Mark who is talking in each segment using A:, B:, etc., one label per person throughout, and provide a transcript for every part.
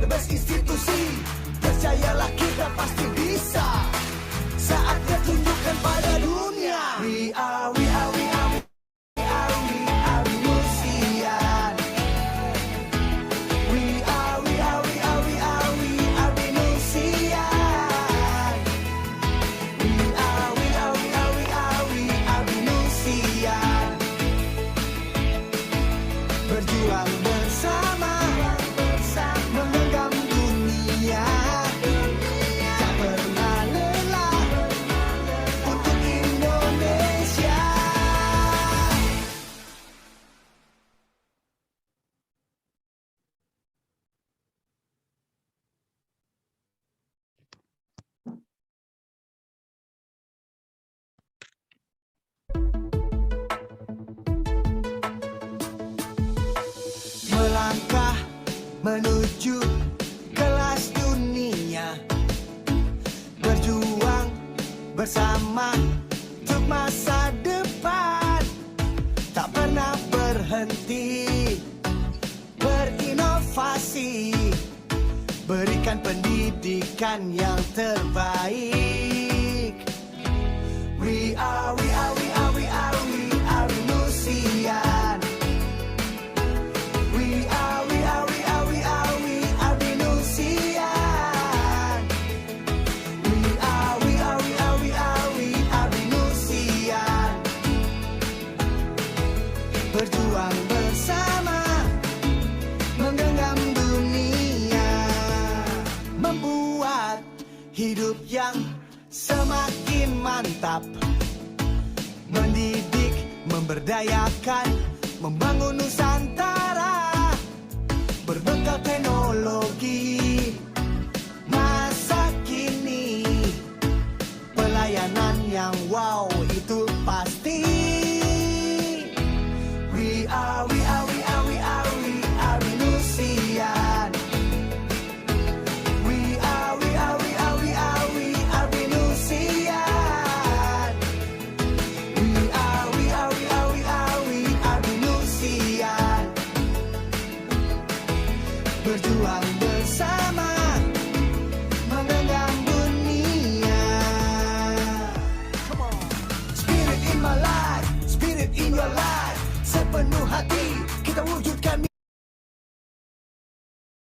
A: the best institusi. Percayalah kita pasti bisa. Saatnya tunjukkan pada dunia. We are Venusian. We are Venusian. We are Venusian. Berjuang bersama, menggenggam dunia. Tak pernah lelah untuk Indonesia. Melangkah menuju kelas dunia, berjuang bersama untuk masa depan. Tak pernah berhenti berinovasi, berikan pendidikan yang terbaik. We are Venusian. We are Venusian. We are Venusian. Berjuang bersama, menggenggam dunia, membuat hidup yang semakin mantap, mendidik, memberdayakan, membangun Nusantara, berbekal teknologi masa kini, pelayanan yang wow itu pasti. We are Venusian. We are Venusian. We are Venusian. Berjuang bersama, menggenggam dunia. Come on. Spirit in my life, spirit in your life. Sepenuh hati kita wujudkan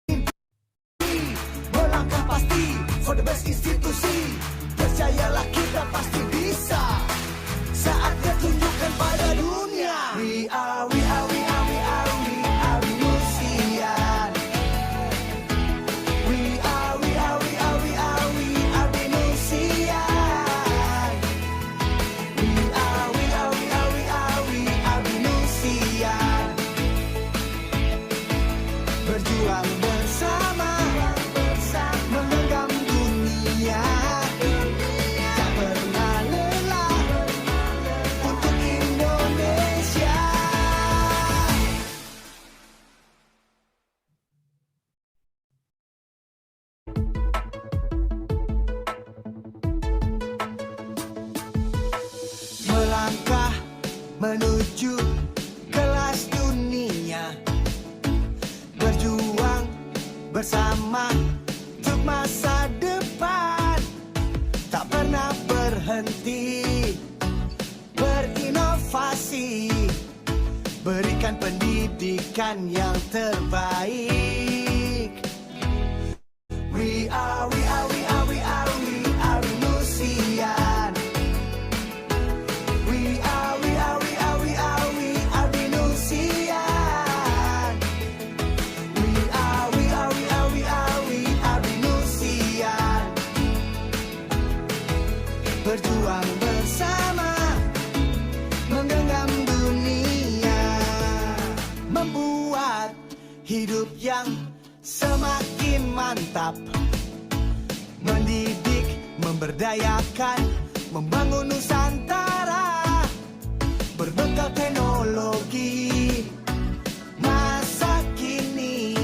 A: mimpi. Melangkah pasti for the best institusi. Percayalah kita pasti bisa. Saatnya tunjukkan pada dunia. We are Venusian. We are Venusian. We are Venusian. Berjuang bersama, menggenggam dunia. Tak pernah lelah untuk Indonesia. Melangkah menuju kelas dunia, berjuang bersama untuk masa depan. Tak pernah berhenti berinovasi, berikan pendidikan yang terbaik. We are Venusian. We are Venusian. We are Venusian. Berjuang bersama, menggenggam dunia, membuat hidup yang semakin mantap, mendidik, memberdayakan, membangun Nusantara, berbekal teknologi masa kini,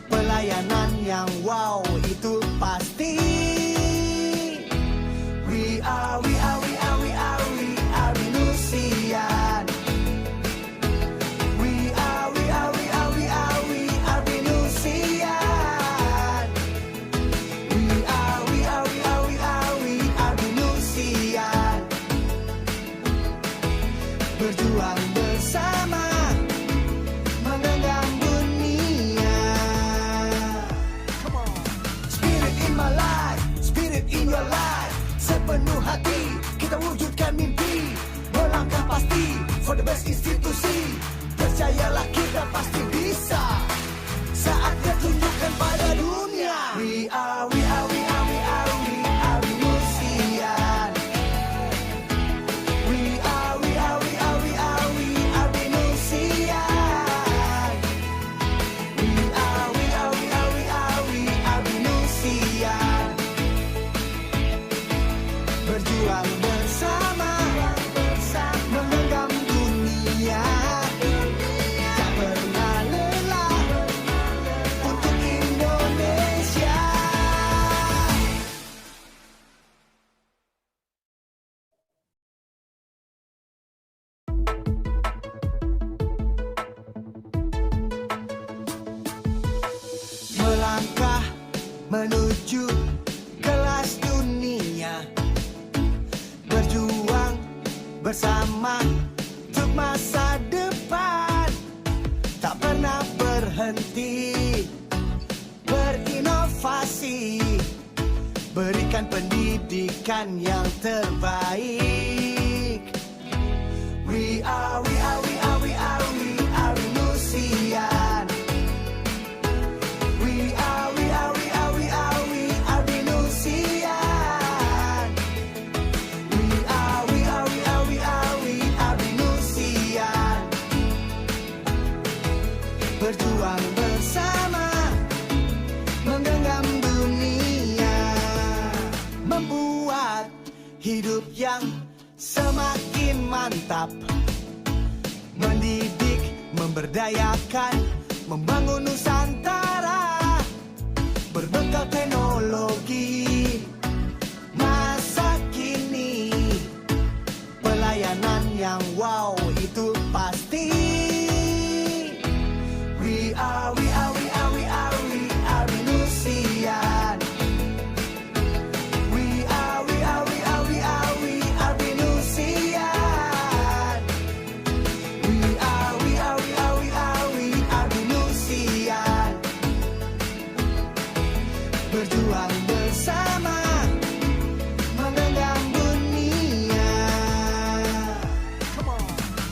A: pelayanan yang wow itu pasti. We are Venusian. We are Venusian. menuju kelas dunia, berjuang bersama untuk masa depan, tak pernah berhenti berinovasi, berikan pendidikan yang terbaik. We are Venusian. We are Venusian. We are Venusian. Berjuang bersama, menggenggam dunia, membuat hidup yang semakin mantap, mendidik, memberdayakan, membangun Nusantara, berbekal teknologi masa kini, pelayanan yang wow itu pasti. We are Venusian. We are Venusian. We are Venusian. Berjuang bersama, menggenggam dunia. Come on.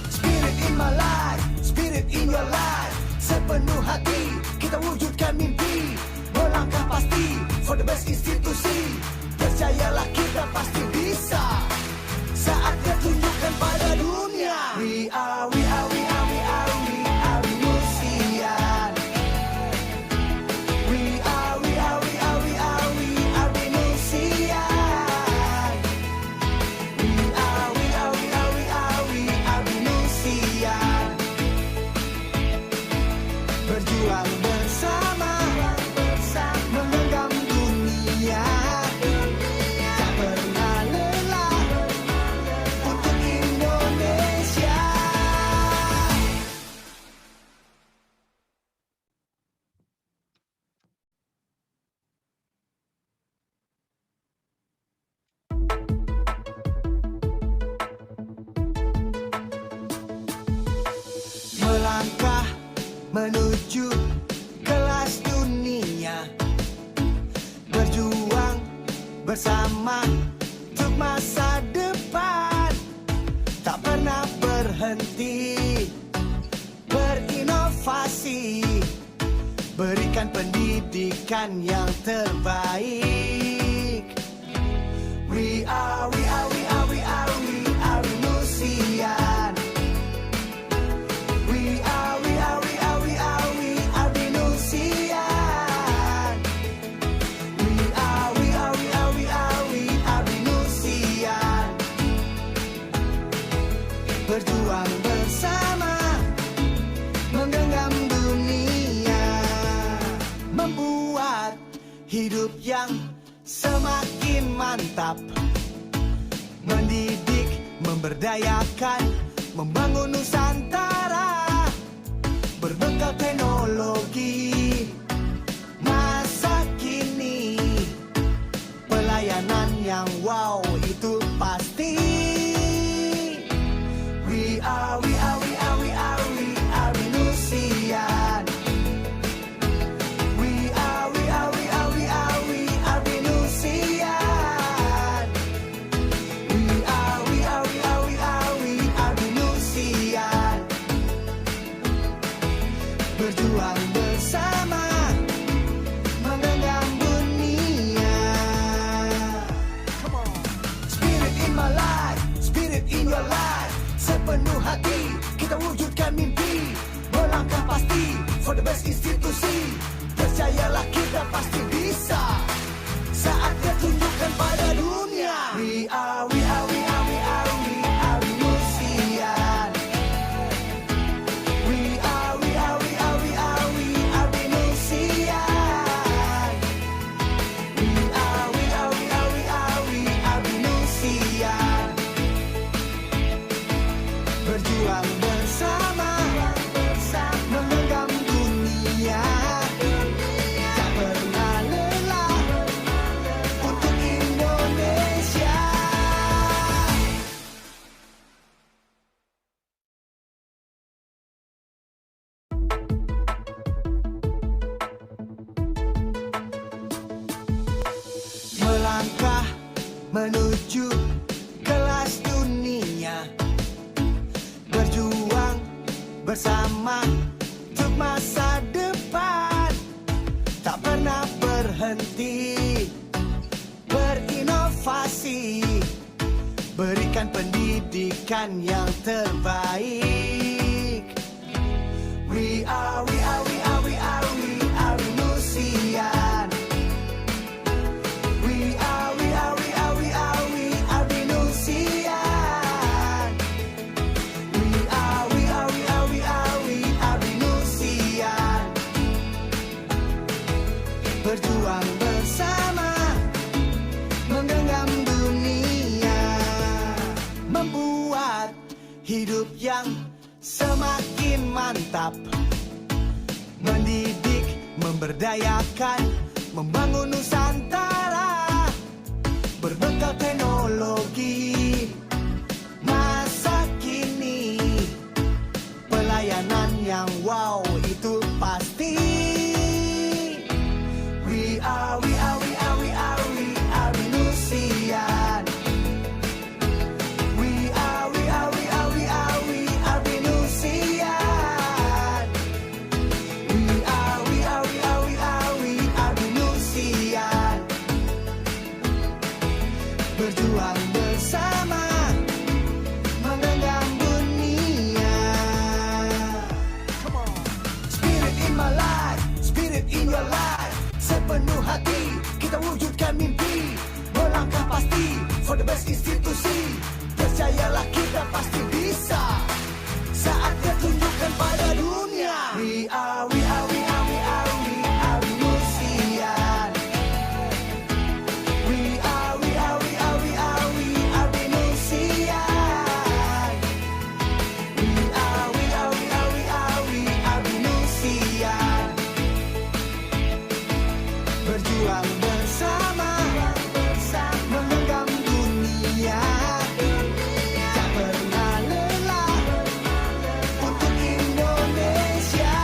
A: Spirit in my life, spirit in your life. Sepenuh hati kita wujudkan mimpi, melangkah pasti for the best institusi. Percayalah kita pasti bisa, saatnya tunjukkan pada dunia. We are Venusian. We are Venusian. We are Venusian. Berjuang bersama, menggenggam dunia, tak pernah lelah untuk Indonesia. Melangkah menuju kelas dunia, berjuang bersama untuk masa depan, tak pernah berhenti berinovasi, berikan pendidikan yang terbaik. We are Venusian. We are Venusian. We are Venusian. Berjuang bersama, menggenggam dunia, membuat hidup yang semakin mantap, mendidik, memberdayakan, membangun Nusantara, berbekal teknologi masa kini, pelayanan yang wow itu pasti. We are Venusian. We are Venusian. We are Venusian. Berjuang bersama, pernah berhenti berinovasi, berikan pendidikan yang terbaik. We are Venusian. We are Venusian. We are Venusian. Berjuang bersama, menggenggam dunia, membuat hidup yang semakin mantap, mendidik, memberdayakan, membangun Nusantara, berbekal teknologi masa kini, pelayanan yang wow itu pasti. We are Venusian. We are Venusian. We are Venusian. Berjuang bersama, menggenggam dunia. Come on. Spirit in my life, spirit in your life. Sepenuh hati kita wujudkan mimpi, melangkah pasti for the best institusi. Percayalah kita pasti bisa, saatnya tunjukkan pada dunia. We are Venusian. We are Venusian. We are Venusian. Berjuang bersama, menggenggam dunia, tak pernah lelah untuk Indonesia.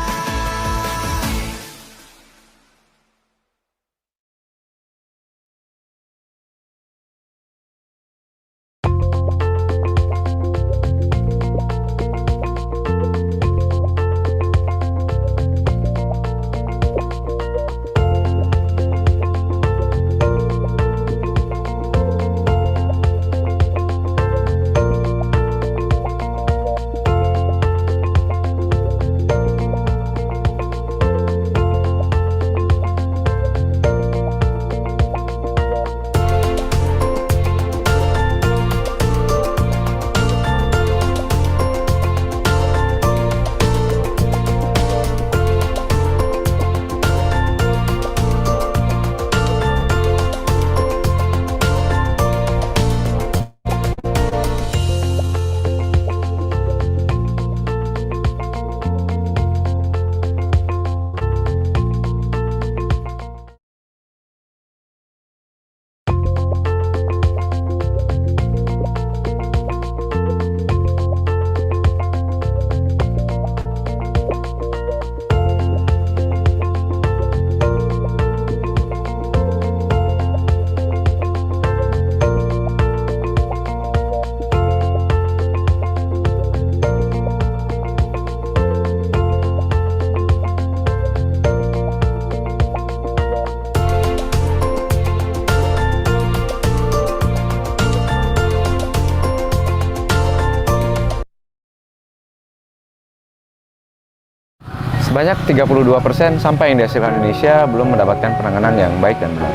B: Sebanyak 32% sampah yang dihasilkan Indonesia belum mendapatkan penanganan yang baik dan benar.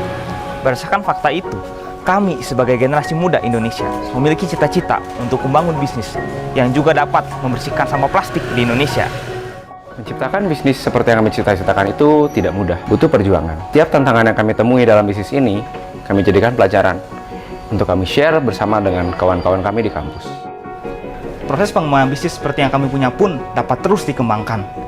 C: Berdasarkan fakta itu, kami sebagai generasi muda Indonesia memiliki cita-cita untuk membangun bisnis yang juga dapat membersihkan sampah plastik di Indonesia.
B: Menciptakan bisnis seperti yang kami cita-citakan itu tidak mudah, butuh perjuangan. Tiap tantangan yang kami temui dalam bisnis ini, kami jadikan pelajaran untuk kami share bersama dengan kawan-kawan kami di kampus.
C: Proses pengembangan bisnis seperti yang kami punya pun dapat terus dikembangkan.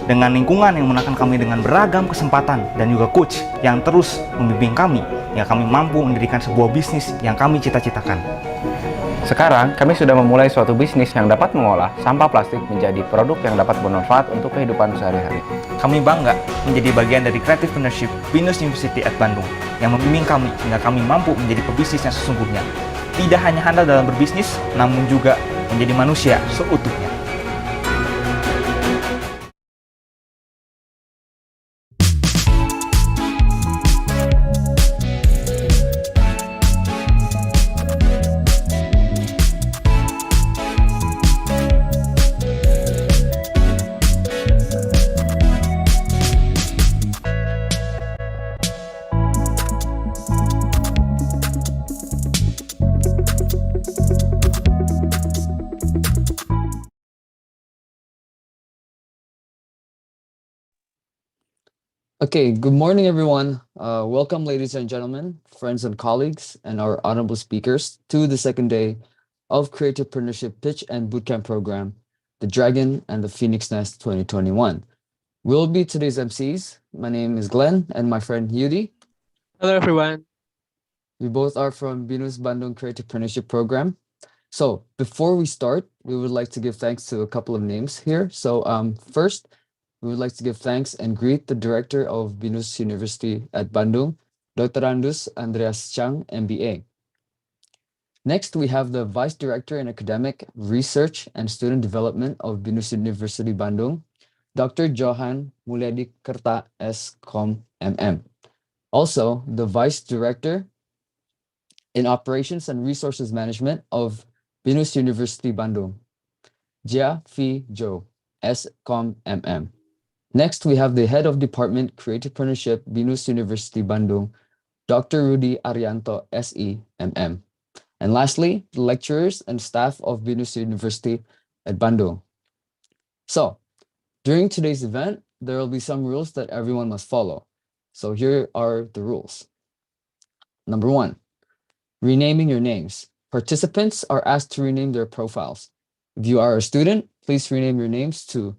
C: Dengan lingkungan yang menekan kami dengan beragam kesempatan dan juga coach yang terus membimbing kami, yang kami mampu mendirikan sebuah bisnis yang kami cita-citakan.
B: Sekarang, kami sudah memulai suatu bisnis yang dapat mengolah sampah plastik menjadi produk yang dapat bermanfaat untuk kehidupan sehari-hari.
C: Kami bangga menjadi bagian dari Creative Partnership Binus University at Bandung yang membimbing kami hingga kami mampu menjadi pebisnis yang sesungguhnya. Tidak hanya handal dalam berbisnis, namun juga menjadi manusia seutuhnya.
D: Okay, good morning, everyone. Welcome, ladies and gentlemen, friends and colleagues, and our honorable speakers to the second day of Creativepreneurship Pitch and Bootcamp program, The Dragon and the Phoenix Nest 2021. We'll be today's MCs. My name is Glenn and my friend Yudi.
E: Hello, everyone.
D: We both are from BINU's Bandung Creativepreneurship program. So before we start, we would like to give thanks to a couple of names here. So first, we would like to give thanks and greet the director of BINUS University at Bandung, Dr. Andus Andreas Chang, MBA. Next, we have the Vice Director in Academic Research and Student Development of BINUS University Bandung, Dr. Johan Mulyadi Kerta, S.Com, MM. Also, the Vice Director in Operations and Resources Management of BINUS University Bandung, Jia Fi Jo, S.Com, MM. Next, we have the Head of Department Creativepreneurship, BINUS University Bandung, Dr. Rudy Arianto, SE, MM. And lastly, the lecturers and staff of BINUS University at Bandung. So, during today's event, there will be some rules that everyone must follow. So here are the rules. Number 1, renaming your names. Participants are asked to rename their profiles. If you are a student, please rename your names to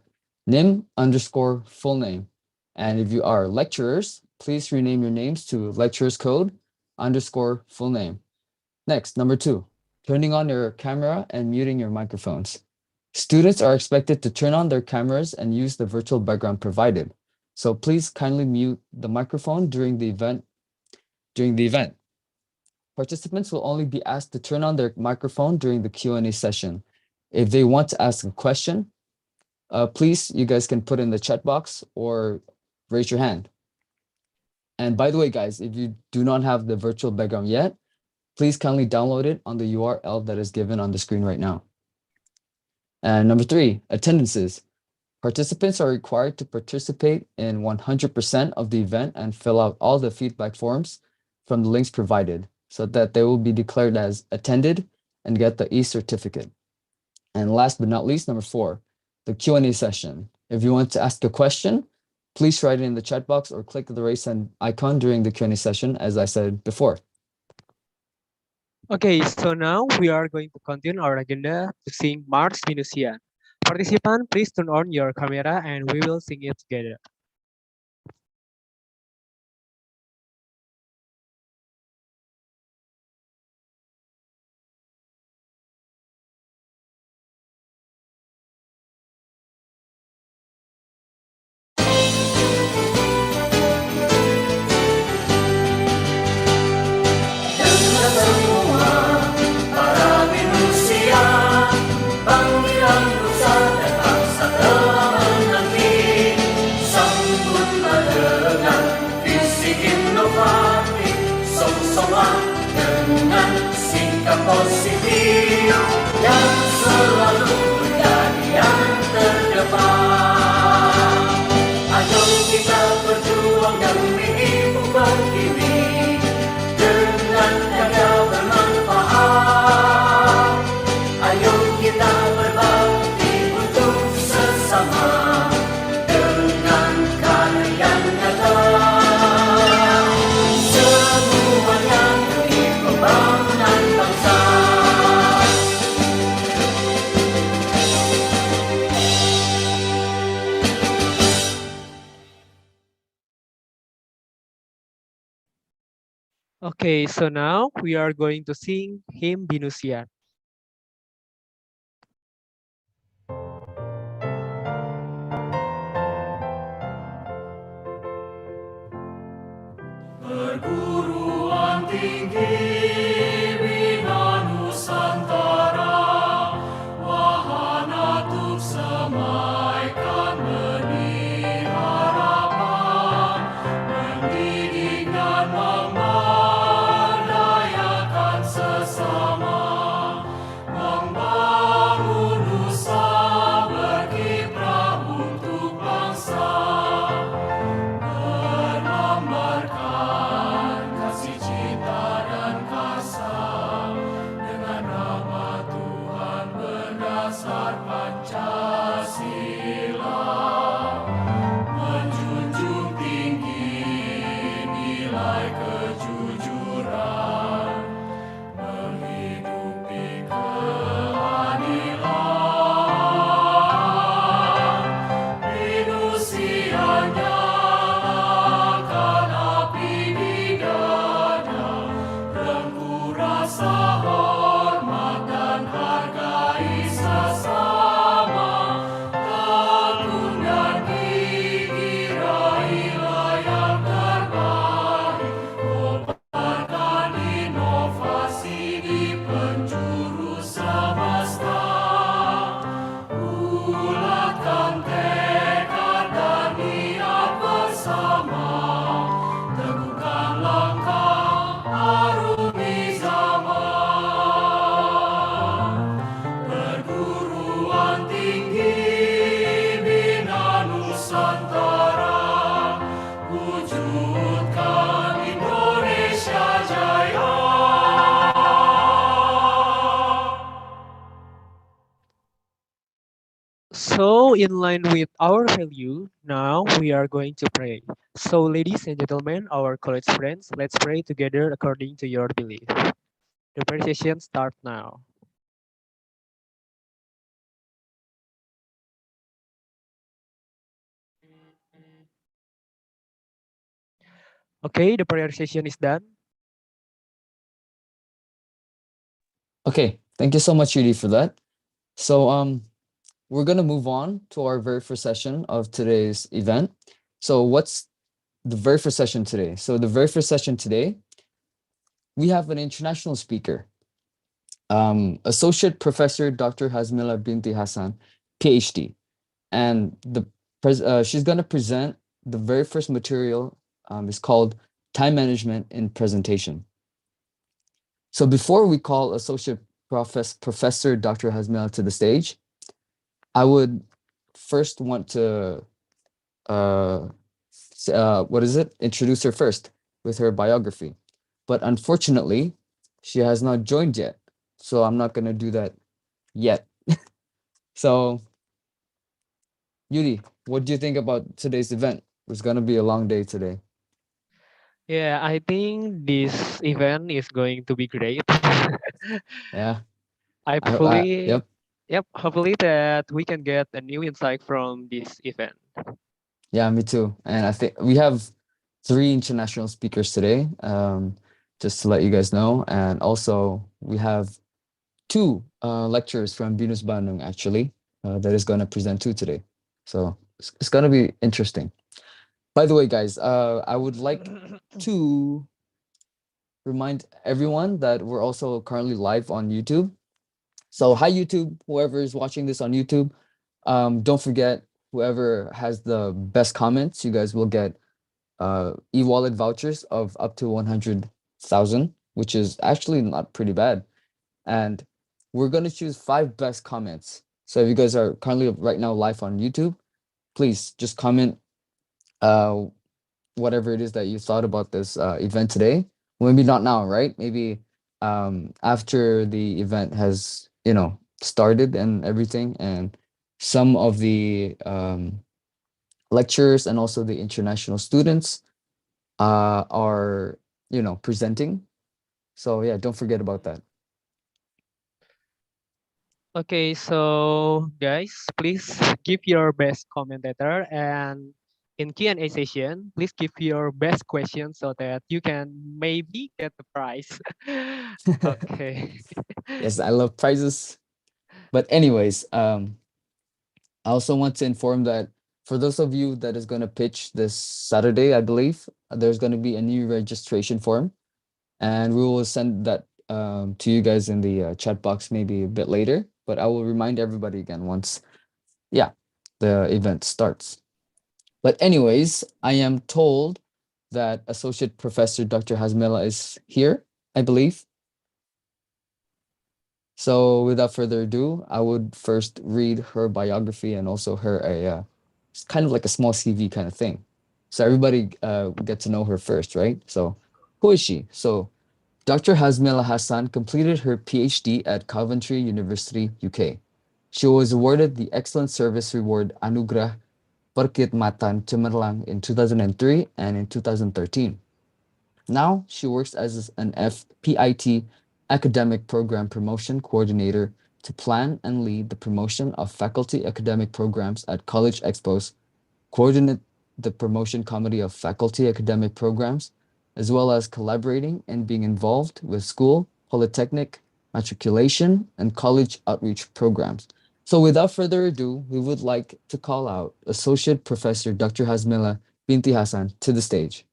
D: nim_full name. And if you are lecturers, please rename your names to lecturers code _full name. Next, number 2, turning on your camera and muting your microphones. Students are expected to turn on their cameras and use the virtual background provided. So please kindly mute the microphone during the event. Participants will only be asked to turn on their microphone during the Q&A session. If they want to ask a question, please, you guys can put in the chat box or raise your hand. And by the way, guys, if you do not have the virtual background yet, please kindly download it on the URL that is given on the screen right now. And number 3, attendances. Participants are required to participate in 100% of the event and fill out all the feedback forms from the links provided so that they will be declared as attended and get the e-certificate. And last but not least, number 4, the Q&A session. If you want to ask a question, please write it in the chat box or click the raise hand icon during the Q&A session, as I said before.
E: Okay, so now we are going to continue our agenda to sing Mars Venusian. Participant, please turn on your camera and we will sing it together.
A: Dengar semua para manusia, panggilan nusa dan bangsa telah menanti. Sambutlah dengan visi inovatif, song-songan dengan sikap positif yang selalu menjadi yang terdepan. Ayo kita berjuang demi ibu pertiwi dengan karya bermanfaat. Ayo kita berbakti untuk sesama dengan karya nyata. Semuanya demi pembangunan bangsa.
E: Okay, so now we are going to sing hymn Venusian.
A: Perguruan tinggi Bina Nusantara, wahana untuk semaikan benih harapan, mendidik dan memberdayakan sesama, membangun nusa, berkiprah untuk bangsa. Berlambarkan kasih cinta dan kasih
E: So in line with our value, now we are going to pray. So ladies and gentlemen, our college friends, let's pray together according to your belief. The prayer session start now. Okay, the prayer session is done.
D: Okay, thank you so much, Yudi, for that. So we're gonna move on to our very first session of today's event. So what's the very first session today? So the very first session today, we have an international speaker, Associate Professor Dr. Hazmila Binti Hassan, PhD, and she's gonna present the very first material. Is called Time Management in Presentation. So before we call Associate Professor Dr. Hazmila to the stage, I would first want to what is it? Introduce her first with her biography. But unfortunately, she has not joined yet. So I'm not gonna do that yet. So Yuri, what do you think about today's event? It's gonna be a long day today.
E: Yeah, I think this event is going to be great.
D: Yeah.
E: Hopefully,
D: Yep.
E: yep, hopefully that we can get a new insight from this event.
D: Yeah, me too. And I think we have three international speakers today, just to let you guys know. And also we have two lecturers from Binus Bandung actually that is going to present too today. So it's going to be interesting. By the way, guys, I would like to remind everyone that we're also currently live on YouTube. So hi YouTube, whoever is watching this on YouTube, don't forget whoever has the best comments, you guys will get e-wallet vouchers of up to 100,000, which is actually not pretty bad. And we're going to choose 5 best comments. So if you guys are currently right now live on YouTube, please just comment uh, whatever it is that you thought about this event today. Maybe not now, right? Maybe after the event has, started and everything, and some of the lecturers and also the international students are, presenting. So yeah, don't forget about that.
E: Okay, so guys, please give your best commentator, and in Q&A session, please give your best question so that you can maybe get the prize. Okay.
D: Yes, I love prizes. But anyways, I also want to inform that for those of you that is going to pitch this Saturday, I believe there's going to be a new registration form, and we will send that to you guys in the chat box maybe a bit later. But I will remind everybody again once, yeah, the event starts. But anyways, I am told that Associate Professor Dr. Hazmela is here, I believe. So without further ado, I would first read her biography and also it's kind of like a small CV kind of thing. So everybody get to know her first, right? So who is she? So Dr. Hazmila Hassan completed her PhD at Coventry University, UK. She was awarded the Excellent Service Reward Anugerah Perkhidmatan Cemerlang in 2003 and in 2013. Now she works as an FPIT Academic Program Promotion Coordinator to plan and lead the promotion of faculty academic programs at College Expos, coordinate the promotion committee of faculty academic programs, as well as collaborating and being involved with school, polytechnic, matriculation, and college outreach programs. So without further ado, we would like to call out Associate Professor Dr. Hazmila Binti Hassan to the stage.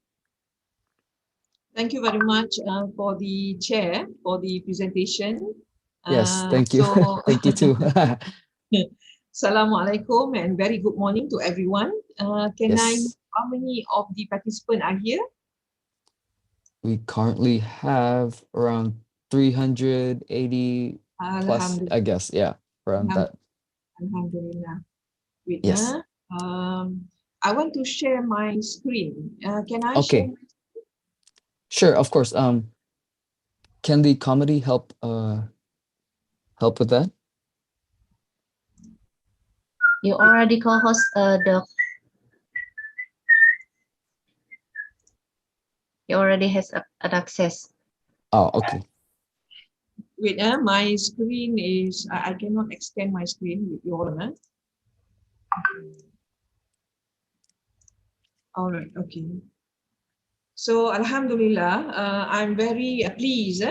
F: Thank you very much for the chair for the presentation.
D: Yes, thank you.
F: So,
D: Thank you too.
F: Assalamualaikum and very good morning to everyone. Can I know
D: Yes,
F: how many of the participants are here?
D: we currently have around 380 plus, I
F: Alhamdulillah.
D: guess. Yeah, around that.
F: Alhamdulillah. Wait,
D: Yes.
F: I want to share my screen. Can I share?
D: Okay, sure, of course. Can the comedy help with that?
G: You already co-host the. You already has an access.
D: Oh, okay.
F: Wait, my screen is, I cannot extend my screen with you all. All right, okay. So Alhamdulillah, I'm very pleased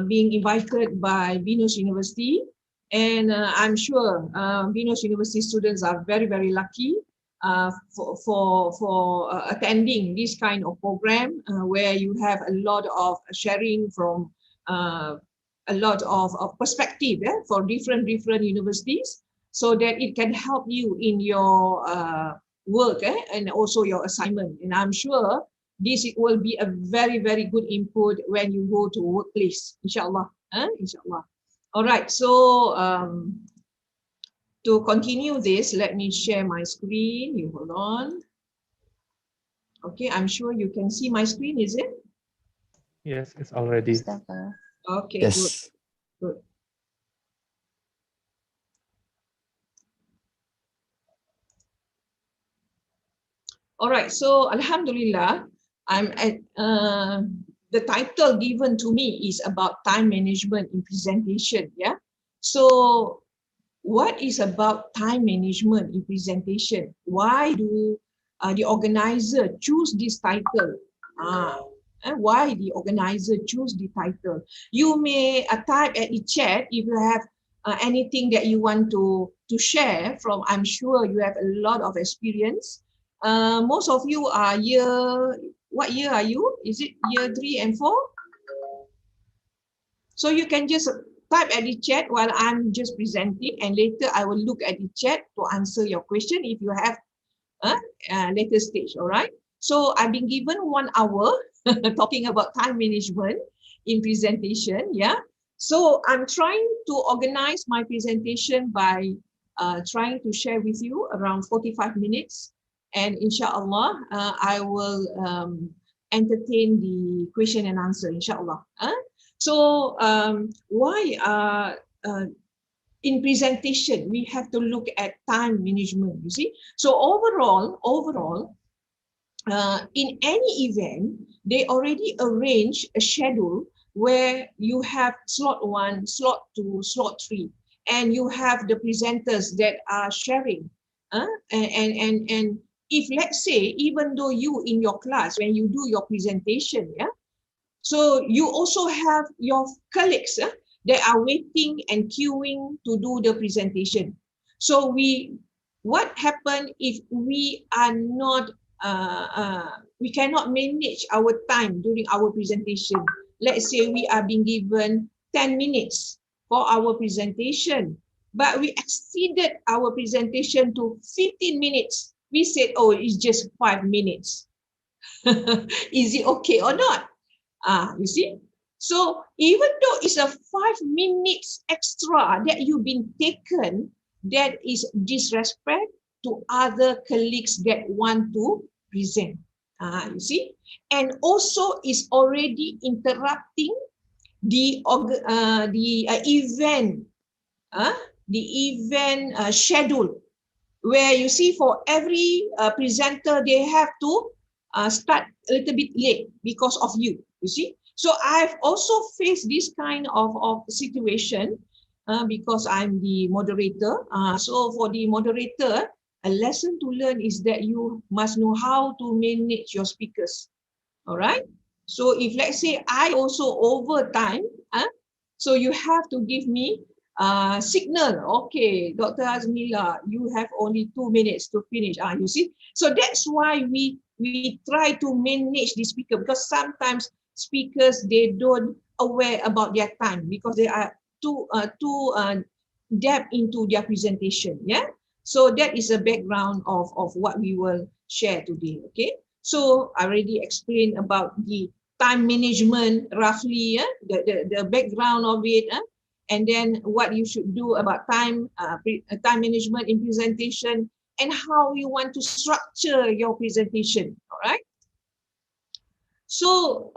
F: being invited by Venus University, and I'm sure Venus University students are very, very lucky for attending this kind of program where you have a lot of sharing from a lot of perspective for different universities, so that it can help you in your work and also your assignment. And I'm sure this will be a very, very good input when you go to workplace, inshallah. Inshallah. All right, so to continue this, let me share my screen. You hold on. Okay, I'm sure you can see my screen, is it?
H: Yes, it's already.
G: Mustafa.
F: Okay,
D: Yes.
F: good. All right, so Alhamdulillah, I'm at the title given to me is about time management in presentation. Yeah. So what is about time management in presentation? Why do the organizer choose this title? And why the organizer choose the title? You may type at the chat if you have anything that you want to share from. I'm sure you have a lot of experience. Most of you are what year are you? Is it year 3 and 4? So you can just type at the chat while I'm just presenting, and later I will look at the chat to answer your question if you have later stage, all right? So I've been given 1 hour talking about time management in presentation, yeah? So I'm trying to organize my presentation by trying to share with you around 45 minutes. And inshallah, I will entertain the question and answer, inshallah. So why in presentation we have to look at time management, you see? So overall, in any event, they already arrange a schedule where you have slot 1, slot 2, slot 3, and you have the presenters that are sharing. And if, let's say, even though you in your class, when you do your presentation, yeah, so you also have your colleagues that are waiting and queuing to do the presentation. So what happens if we are not, we cannot manage our time during our presentation? Let's say we are being given 10 minutes for our presentation, but we exceeded our presentation to 15 minutes. We said, oh, it's just 5 minutes. Is it okay or not? You see? So even though it's a 5 minutes extra that you've been taken, that is disrespect to other colleagues that want to present. You see? And also is already interrupting the event schedule, where you see for every presenter, they have to start a little bit late because of you, you see. So I've also faced this kind of situation because I'm the moderator. So for the moderator, a lesson to learn is that you must know how to manage your speakers, all right? So if, let's say, I also overtime, so you have to give me signal, okay, Dr. Azmila, you have only 2 minutes to finish. You see, so that's why we try to manage the speaker, because sometimes speakers, they don't aware about their time because they are too depth into their presentation. Yeah, so that is a background of what we will share today. Okay, so I already explained about the time management roughly, the background of it, and then what you should do about time management in presentation, and how you want to structure your presentation. All right. So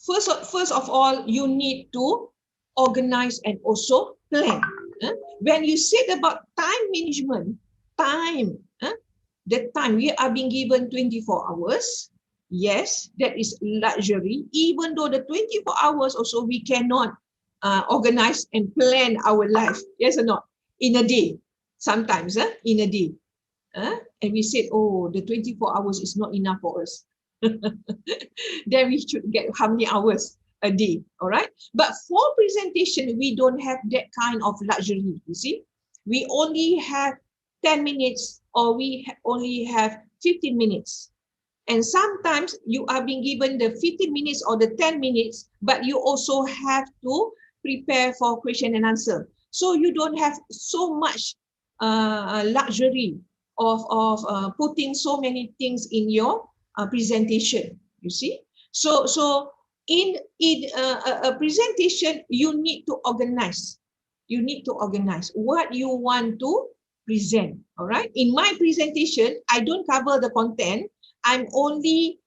F: first of all, you need to organize and also plan. When you said about time management, the time we are being given 24 hours. Yes, that is luxury. Even though the 24 hours also we cannot organize and plan our life. Yes or not? In a day, sometimes in a day. And we said, oh, the 24 hours is not enough for us. Then we should get how many hours a day, all right? But for presentation, we don't have that kind of luxury, you see? We only have 10 minutes or we only have 15 minutes. And sometimes you are being given the 15 minutes or the 10 minutes, but you also have to prepare for question and answer. So you don't have so much luxury of putting so many things in your presentation, you see. So in a presentation, you need to organize. You need to organize what you want to present, all right? In my presentation, I don't cover the content. I'm only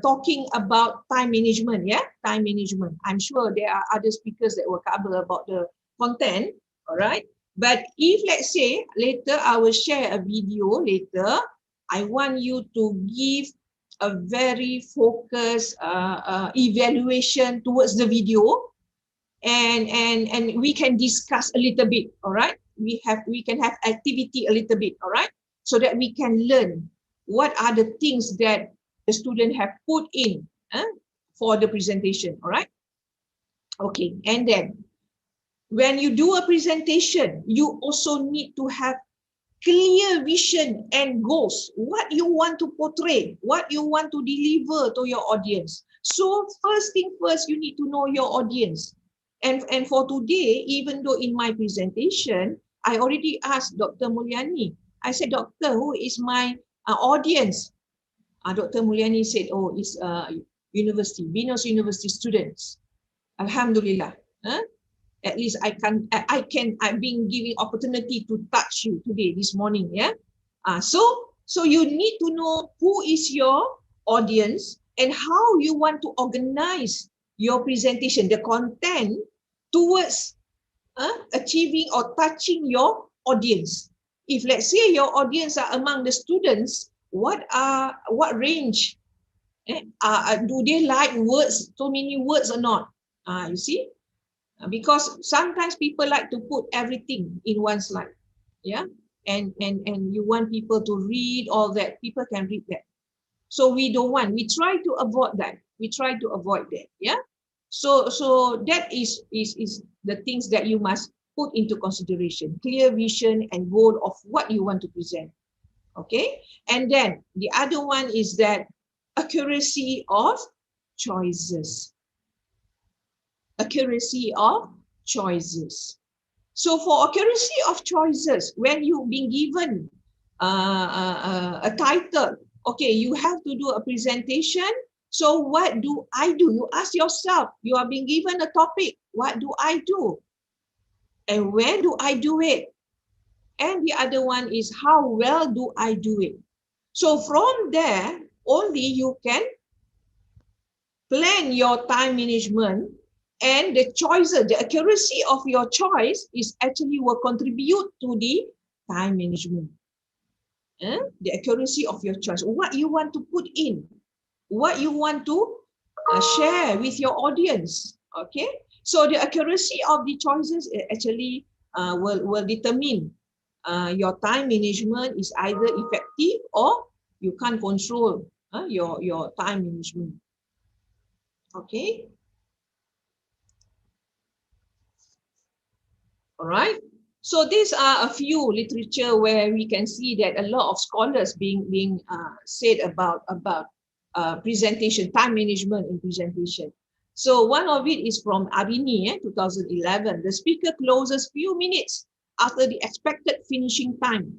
F: talking about time management, time management. I'm sure there are other speakers that will cover about the content, all right? But if, let's say, later I will share a video later, I want you to give a very focused evaluation towards the video, and we can discuss a little bit, all right? We can have activity a little bit, all right? So that we can learn what are the things that the student have put in for the presentation, all right? Okay, and then when you do a presentation, you also need to have clear vision and goals, what you want to portray, what you want to deliver to your audience. So first thing first, you need to know your audience. And for today, even though in my presentation, I already asked Dr. Mulyani, I said, Doctor, who is my audience? Dr. Mulyani said, oh, it's university, Venus University students. Alhamdulillah. At least I've been giving opportunity to touch you today, this morning, So you need to know who is your audience and how you want to organize your presentation, the content towards achieving or touching your audience. If let's say your audience are among the students, what range? Do they like words, so many words or not? You see? Because sometimes people like to put everything in one slide, and you want people to read all that. People can read that, so we don't want. We try to avoid that. So that is the things that you must put into consideration: clear vision and goal of what you want to present. Okay, and then the other one is that accuracy of choices. Accuracy of choices. So for accuracy of choices, when you've been given a title, okay, you have to do a presentation. So what do I do? You ask yourself, you are being given a topic, what do I do? And where do I do it? And the other one is, how well do I do it? So from there, only you can plan your time management, and the choices, the accuracy of your choice is actually will contribute to the time management. The accuracy of your choice, what you want to put in, what you want to share with your audience. Okay, so the accuracy of the choices actually will determine your time management is either effective or you can't control your time management. Okay. All right. So these are a few literature where we can see that a lot of scholars being said about presentation, time management in presentation. So one of it is from Arini, 2011. The speaker closes few minutes after the expected finishing time.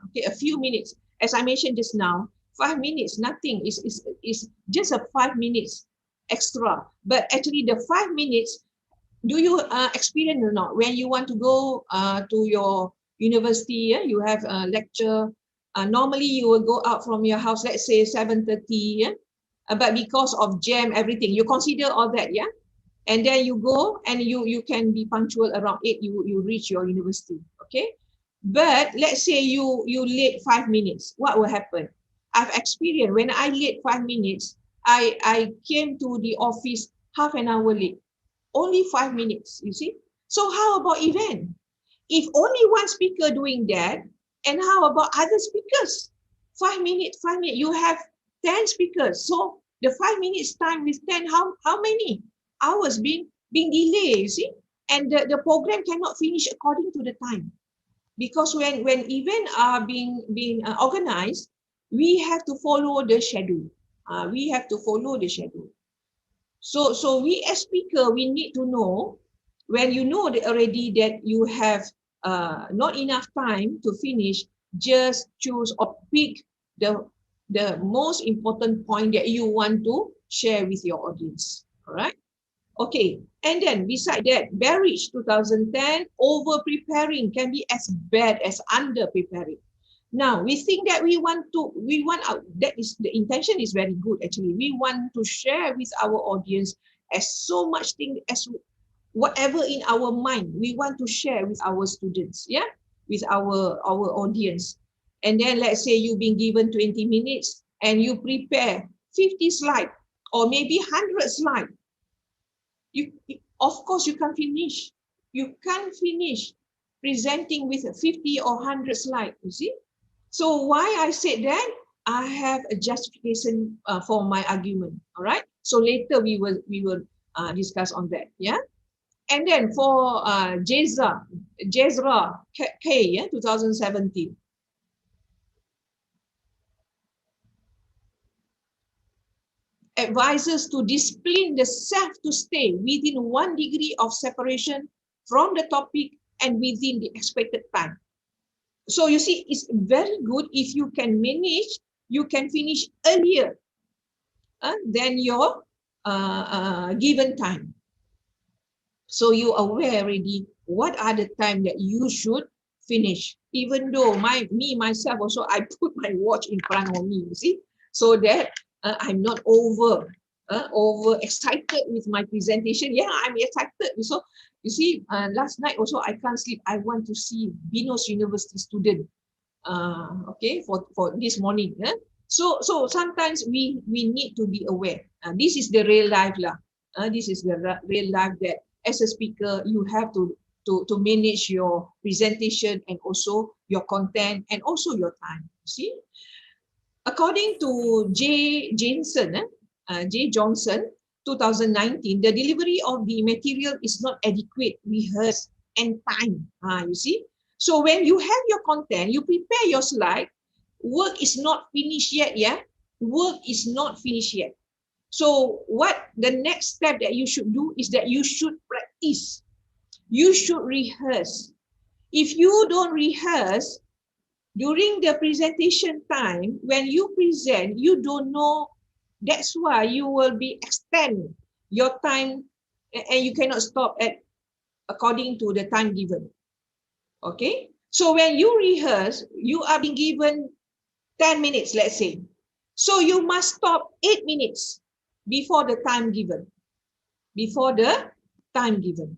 F: Okay, a few minutes. As I mentioned just now, 5 minutes, nothing. Is just a 5 minutes extra. But actually the 5 minutes, do you experience or not? When you want to go to your university, you have a lecture. Normally you will go out from your house, let's say 7:30, but because of jam, everything, you consider all that, and then you go and you can be punctual around 8, you reach your university, okay? But let's say you late 5 minutes, what will happen? I've experienced when I late 5 minutes, I came to the office half an hour late, only 5 minutes, you see? So how about event? If only one speaker doing that, and how about other speakers? 5 minutes, you have 10 speakers. So the 5 minutes time with 10, how many hours being delayed, you see? And the program cannot finish according to the time. Because when events are being organized, we have to follow the schedule. We have to follow the schedule. So we as speaker, we need to know, when you know that already that you have not enough time to finish, just choose or pick the most important point that you want to share with your audience. All right. Okay, and then beside that, Barrage 2010, over-preparing can be as bad as under-preparing. Now, we think that that is, the intention is very good actually. We want to share with our audience as so much thing as whatever in our mind, we want to share with our students, yeah, with our audience. And then let's say you've been given 20 minutes and you prepare 50 slides or maybe 100 slides. Of course, you can't finish. You can't finish presenting with 50 or 100 slides, you see? So why I said that? I have a justification for my argument, all right? So later we will discuss on that, yeah? And then for Jezra K, yeah, 2017. Advises to discipline the self to stay within 1 degree of separation from the topic and within the expected time. So you see, it's very good if you can manage, you can finish earlier than your given time. So you are aware already what are the time that you should finish. Even though myself also, I put my watch in front of me, you see, so that I'm not over excited with my presentation. Yeah, I'm excited. So you see, last night also I can't sleep. I want to see Binus University student. Okay, for this morning. So sometimes we need to be aware. This is the real life lah. This is the real life that as a speaker you have to manage your presentation and also your content and also your time. See. According to J. Johnson, 2019, the delivery of the material is not adequate, rehearsed, and time. You see? So when you have your content, you prepare your slide, work is not finished yet, yeah? Work is not finished yet. So what the next step that you should do is that you should practice. You should rehearse. If you don't rehearse, during the presentation time, when you present, you don't know. That's why you will be extend your time and you cannot stop at according to the time given. Okay? So when you rehearse, you are being given 10 minutes, let's say. So you must stop 8 minutes before the time given. Before the time given.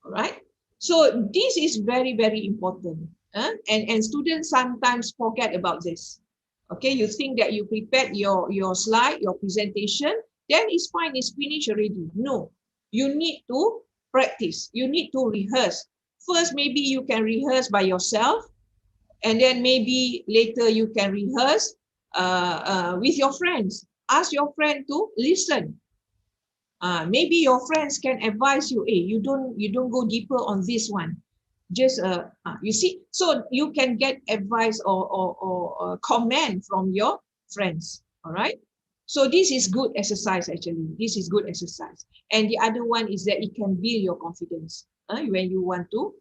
F: All right? So this is very, very important. And students sometimes forget about this. Okay, you think that you prepared your slide, your presentation, then it's fine, it's finished already. No, you need to practice. You need to rehearse. First, maybe you can rehearse by yourself, and then maybe later you can rehearse with your friends. Ask your friend to listen. Maybe your friends can advise you, hey, you don't go deeper on this one. Just you see, so you can get advice or comment from your friends. All right, so this is good exercise. Actually, this is good exercise. And the other one is that it can build your confidence when you want to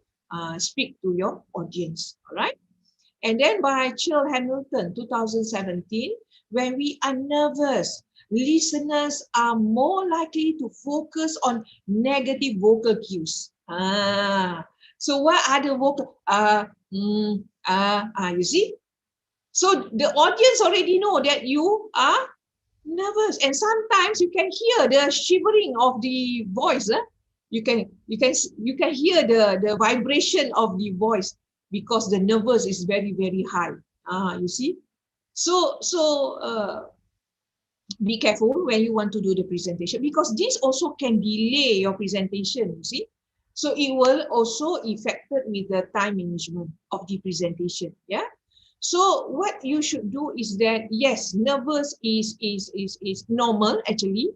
F: speak to your audience. All right. And then by Chill Hamilton, 2017, when we are nervous, listeners are more likely to focus on negative vocal cues. So what are the vocal? You see? So the audience already know that you are Nervous, and sometimes you can hear the shivering of the voice. You can hear the vibration of the voice because the nervous is very high. You see. So be careful when you want to do the presentation, because this also can delay your presentation, you see. So it will also affected with the time management of the presentation. Yeah. So what you should do is that, yes, nervous is normal actually.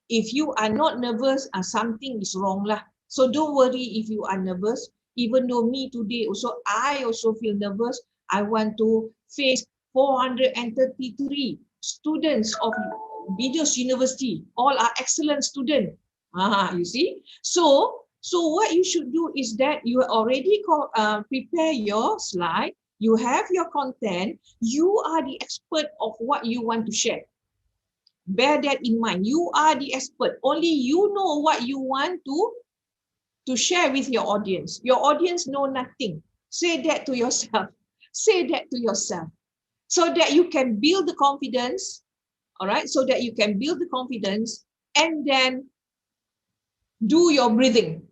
F: If you are not nervous, something is wrong lah. So don't worry if you are nervous. Even though me today also, I also feel nervous. I want to face 433 students of Bidos University. All are excellent students. You see. So what you should do is that you already prepare your slide. You have your content. You are the expert of what you want to share. Bear that in mind. You are the expert. Only you know what you want to share with your audience. Your audience know nothing. Say that to yourself. Say that to yourself. So that you can build the confidence. All right. So that you can build the confidence and then do your breathing.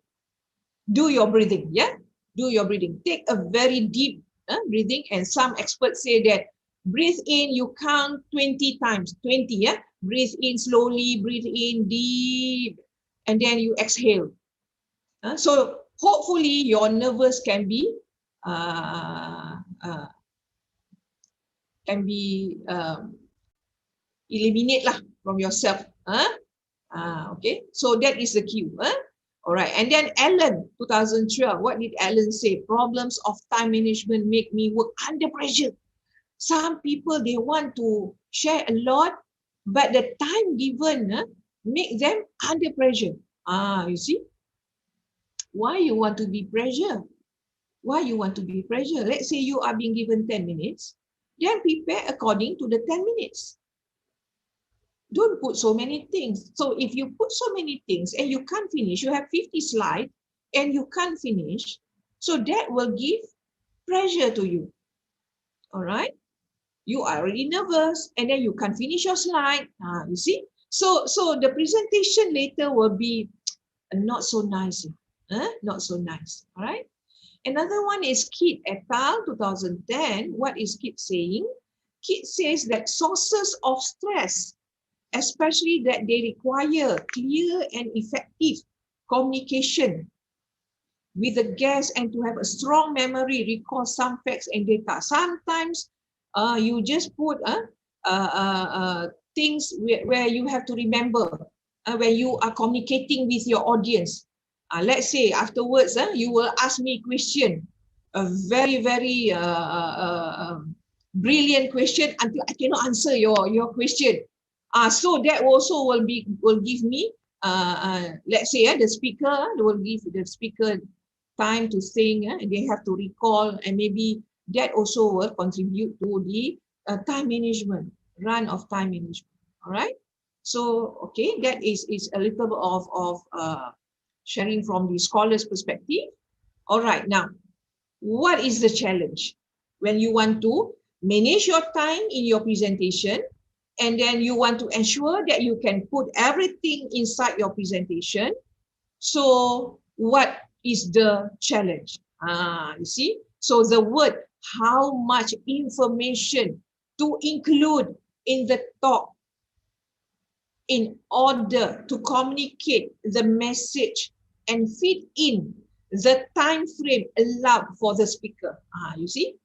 F: Do your breathing. Yeah. Do your breathing. Take a very deep breathing, and some experts say that breathe in, you count 20 times, 20, yeah? Breathe in slowly, breathe in deep, and then you exhale. So hopefully your nervous can be eliminate lah from yourself. Okay, so that is the cue. All right, and then Alan, 2012, what did Alan say? Problems of time management make me work under pressure. Some people, they want to share a lot, but the time given make them under pressure. You see? Why you want to be pressure? Why you want to be pressure? Let's say you are being given 10 minutes, then prepare according to the 10 minutes. Don't put so many things. So if you put so many things and you can't finish, you have 50 slides and you can't finish, so that will give pressure to you. All right? You are already nervous and then you can't finish your slide. You see? So the presentation later will be not so nice. Not so nice. All right? Another one is Kit et al. 2010. What is Kit saying? Kit says that sources of stress, especially that they require clear and effective communication with the guest and to have a strong memory, recall some facts and data. Sometimes you just put things where you have to remember when you are communicating with your audience. Let's say afterwards, you will ask me a question, a very brilliant question until I cannot answer your question. So that also will give me, let's say the speaker will give the speaker time to think, and they have to recall, and maybe that also will contribute to the time management, run of time management. All right. So okay, that is a little bit of sharing from the scholar's perspective. All right. Now, what is the challenge when you want to manage your time in your presentation? And then you want to ensure that you can put everything inside your presentation. So what is the challenge? You see? So the word, how much information to include in the talk in order to communicate the message and fit in the time frame allowed for the speaker. You see?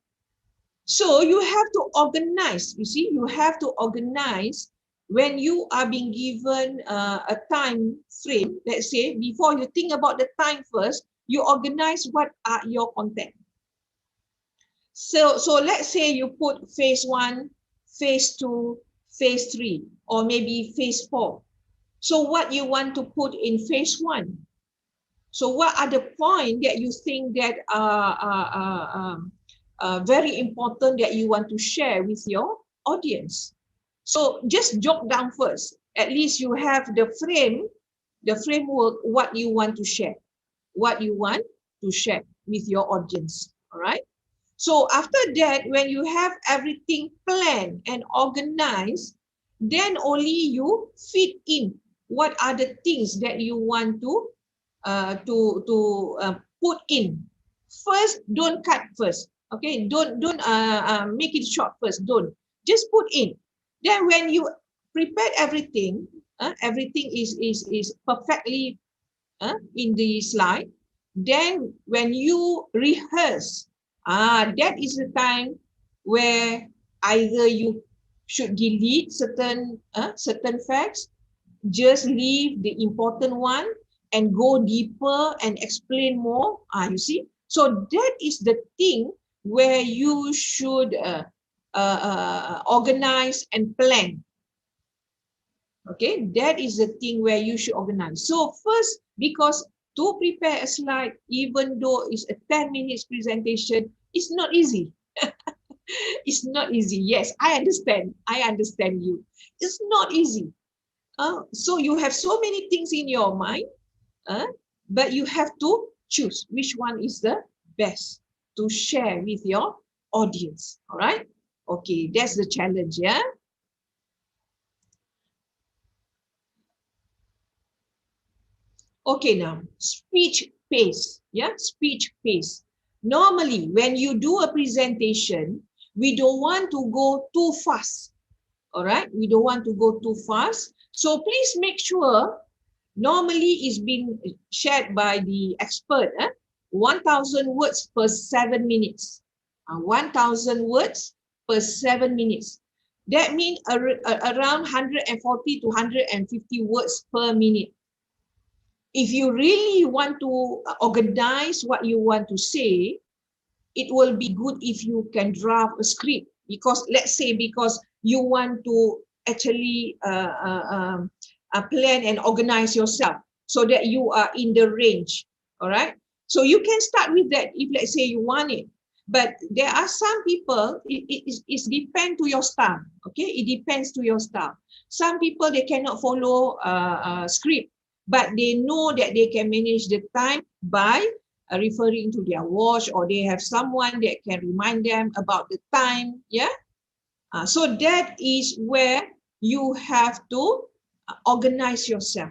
F: So you have to organize, you see, you have to organize when you are being given a time frame. Let's say before you think about the time first, you organize what are your content. So let's say you put phase 1, phase 2, phase 3, or maybe phase 4. So what you want to put in phase 1? So what are the points that you think that very important that you want to share with your audience? So just jot down first. At least you have the framework, what you want to share, with your audience. All right. So after that, when you have everything planned and organized, then only you fit in what are the things that you want to put in. First, don't cut first. Okay, don't make it short first. Don't just put in. Then when you prepare everything, everything is perfectly in the slide. Then when you rehearse, that is the time where either you should delete certain facts, just leave the important one and go deeper and explain more. You see, so that is the thing where you should organize and plan. Okay, that is the thing where you should organize. So first, because to prepare a slide, even though it's a 10 minutes presentation, it's not easy. It's not easy. Yes, I understand. I understand you. It's not easy. So you have so many things in your mind, but you have to choose which one is the best to share with your audience. All right. Okay, that's the challenge. Yeah. Okay, now speech pace. Yeah, speech pace. Normally, when you do a presentation, we don't want to go too fast. All right, we don't want to go too fast. So please make sure. Normally, it's been shared by the expert. 1,000 words per 7 minutes. 1,000 words per 7 minutes. That means around 140 to 150 words per minute. If you really want to organize what you want to say, it will be good if you can draft a script, because let's say because you want to actually plan and organize yourself so that you are in the range. All right, so you can start with that if let's say you want it. But there are some people, it depends to your style. Okay, it depends to your style. Some people, they cannot follow script, but they know that they can manage the time by referring to their watch, or they have someone that can remind them about the time. Yeah. So that is where you have to organize yourself.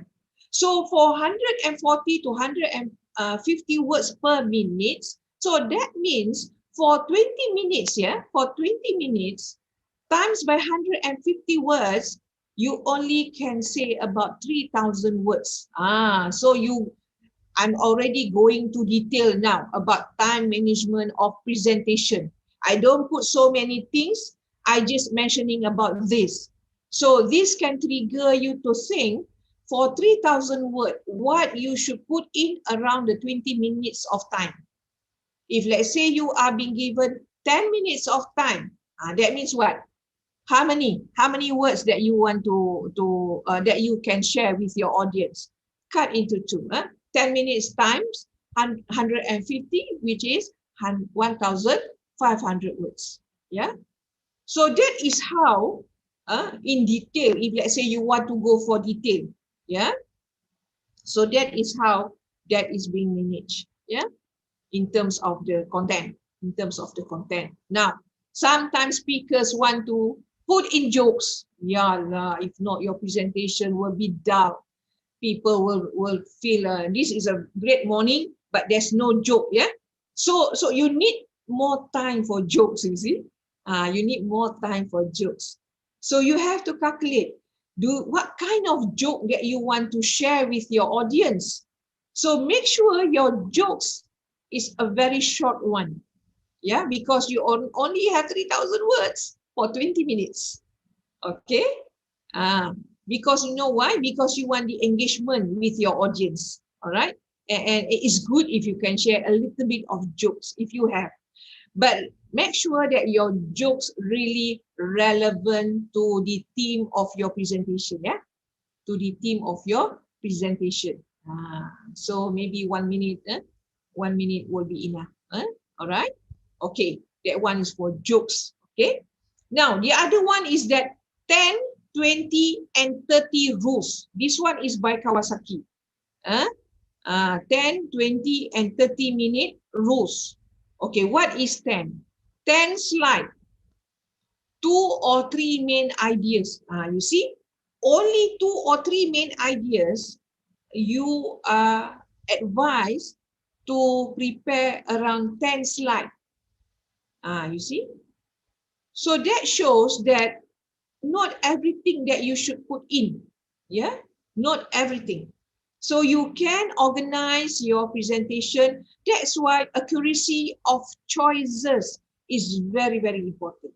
F: So for 140 to 150 words per minute, so that means for 20 minutes, yeah, for 20 minutes times by 150 words, you only can say about 3,000 words. So I'm already going to detail now about time management of presentation. I don't put so many things. I just mentioning about this. So this can trigger you to think for 3,000 words, what you should put in around the 20 minutes of time. If let's say you are being given 10 minutes of time, that means what? How many words that you want to that you can share with your audience? Cut into two. 10 minutes times 150, which is 1,500 words. Yeah. So that is how, in detail, if let's say you want to go for detail. Yeah. So that is how that is being managed. Yeah. In terms of the content. Now, sometimes speakers want to put in jokes. Yeah, if not, your presentation will be dull. People will feel this is a great morning, but there's no joke. Yeah. So you need more time for jokes. You see, you need more time for jokes. So you have to calculate. What kind of joke that you want to share with your audience. So make sure your jokes is a very short one. Yeah, because you only have 3,000 words for 20 minutes. Okay. Because you know why? Because you want the engagement with your audience. All right. And it is good if you can share a little bit of jokes if you have. But make sure that your jokes really relevant to the theme of your presentation. Yeah. To the theme of your presentation. So maybe 1 minute. 1 minute will be enough. All right. Okay. That one is for jokes. Okay. Now, the other one is that 10, 20, and 30 rules. This one is by Kawasaki. 10, 20, and 30 minute rules. Okay, what is 10? 10 slide. 2 or 3 main ideas. You see, only 2 or 3 main ideas you are advised to prepare around 10 slides. You see, so that shows that not everything that you should put in, yeah, not everything. So you can organize your presentation. That's why accuracy of choices is very, very important.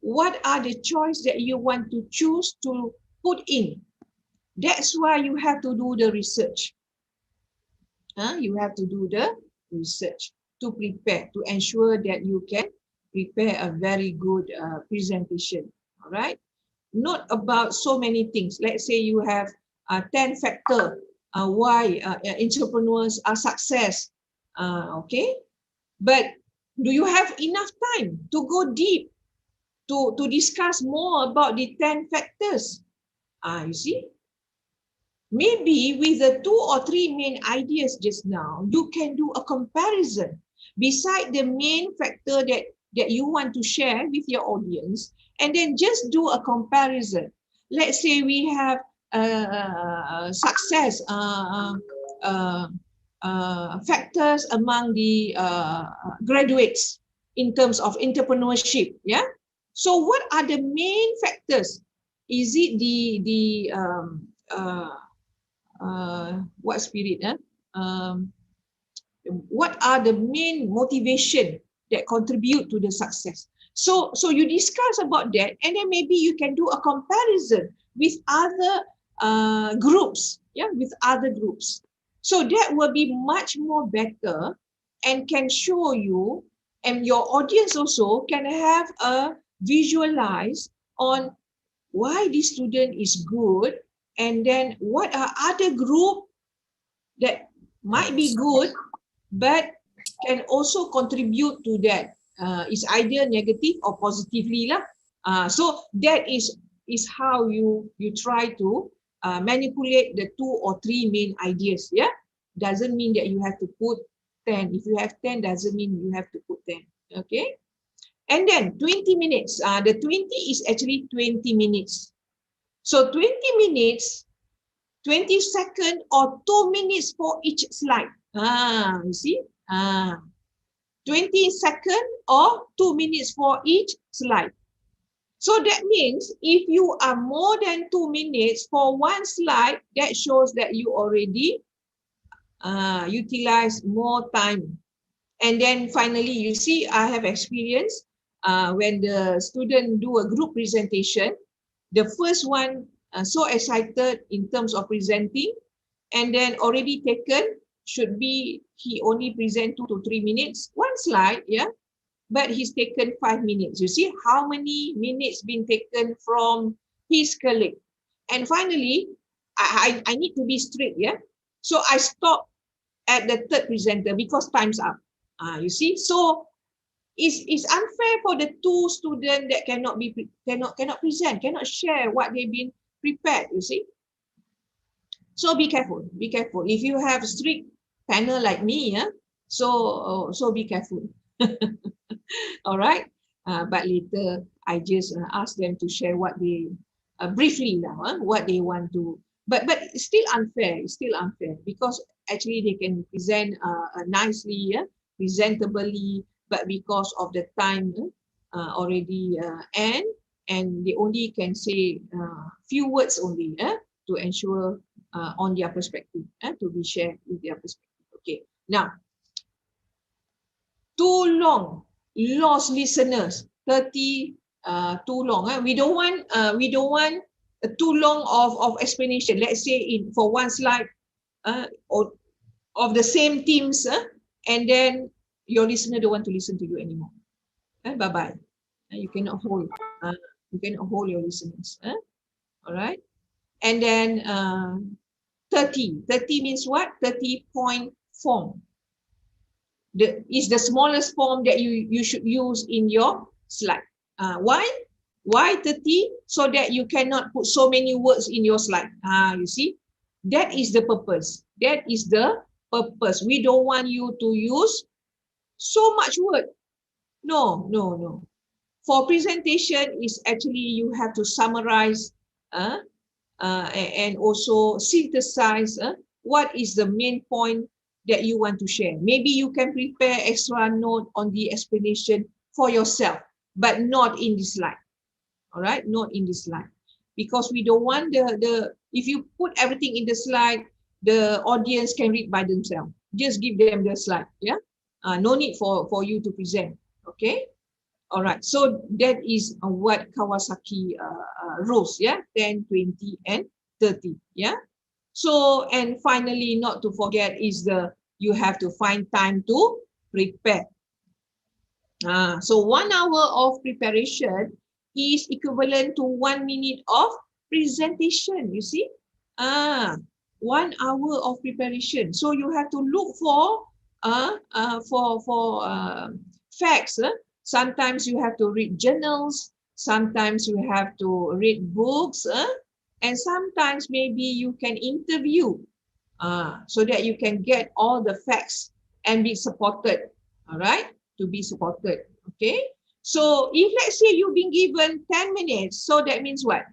F: What are the choices that you want to choose to put in? That's why you have to do the research. You have to do the research to prepare, to ensure that you can prepare a very good presentation. All right. Not about so many things. Let's say you have 10 factors why entrepreneurs are success. Okay. But do you have enough time to go deep to discuss more about the 10 factors? You see, maybe with the 2 or 3 main ideas just now, you can do a comparison beside the main factor that you want to share with your audience, and then just do a comparison. Let's say we have success factors among the graduates in terms of entrepreneurship. Yeah. So what are the main factors? Is it the what spirit? What are the main motivation that contribute to the success? So you discuss about that, and then maybe you can do a comparison with other groups, yeah, with other groups. So that will be much more better and can show you, and your audience also can have a visualize on why this student is good, and then what are other group that might be good but can also contribute to that. It's either negative or positively lah. So that is how you try to manipulate the 2 or 3 main ideas. Yeah, doesn't mean that you have to put 10. If you have 10, doesn't mean you have to put 10. Okay, and then 20 minutes. The 20 is actually 20 minutes. So 20 minutes, 20 seconds or 2 minutes for each slide. You see? 20 seconds or 2 minutes for each slide. So that means if you are more than 2 minutes for one slide, that shows that you already utilize more time. And then finally, you see, I have experience when the student do a group presentation, the first one so excited in terms of presenting, and then already taken, should be he only present 2 to 3 minutes, one slide, yeah, but he's taken 5 minutes. You see how many minutes been taken from his colleague. And finally, I need to be strict, yeah. So I stop at the third presenter because time's up. You see, so it's unfair for the 2 students that cannot present, cannot share what they've been prepared. You see, so be careful. Be careful if you have a strict panel like me. Yeah, so be careful. All right, but later I just ask them to share what they briefly now, what they want to. But it's still unfair. It's still unfair because actually they can present nicely, yeah, presentably, but because of the time already end, and they only can say few words only to ensure on their perspective to be shared with their perspective. Okay, now too long lost listeners, 30 too long. We don't want too long of explanation. Let's say for one slide or of the same themes, and then your listener don't want to listen to you anymore. Bye bye. You cannot hold. You cannot hold your listeners. All right. And then 30. 30 means what? 30-point form. Is the smallest form that you should use in your slide. Why? Why 30? So that you cannot put so many words in your slide. You see, that is the purpose. That is the purpose. We don't want you to use so much word. No. For presentation is actually you have to summarize and also synthesize what is the main point that you want to share. Maybe you can prepare extra note on the explanation for yourself, but not in this slide. All right, not in this slide, because we don't want if you put everything in the slide, the audience can read by themselves. Just give them the slide. Yeah, no need for you to present. Okay. All right, so that is what Kawasaki rules, yeah, 10, 20, and 30, yeah. So, and finally, not to forget is you have to find time to prepare. So 1 hour of preparation is equivalent to 1 minute of presentation, you see. 1 hour of preparation. So you have to look for facts. Sometimes you have to read journals, sometimes you have to read books, and sometimes maybe you can interview so that you can get all the facts and be supported, all right, to be supported, okay? So if let's say you've been given 10 minutes, so that means what?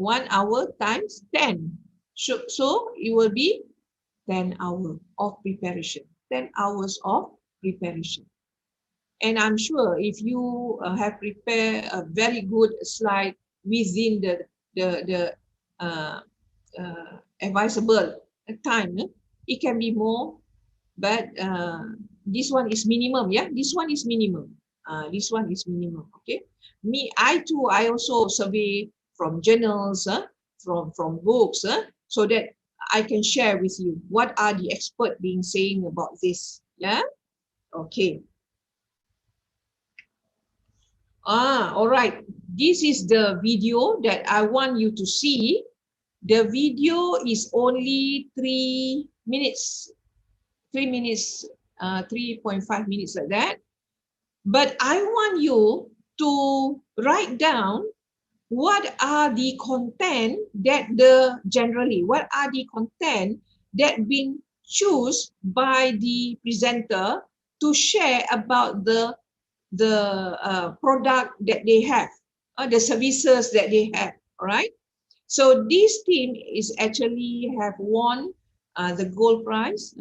F: 1 hour times 10. So it will be 10 hours of preparation, 10 hours of preparation. And I'm sure if you have prepared a very good slide within the advisable time, it can be more, but this one is minimum. Yeah, this one is minimum. This one is minimum. Okay. I also survey from journals, from books, so that I can share with you what are the experts being saying about this. Yeah. Okay. All right. This is the video that I want you to see. The video is only 3 minutes, 3 minutes, 3.5 minutes like that. But I want you to write down what are the content that what are the content that been chosen by the presenter to share about the product that they have, the services that they have, all right? So this team is actually have won the gold prize,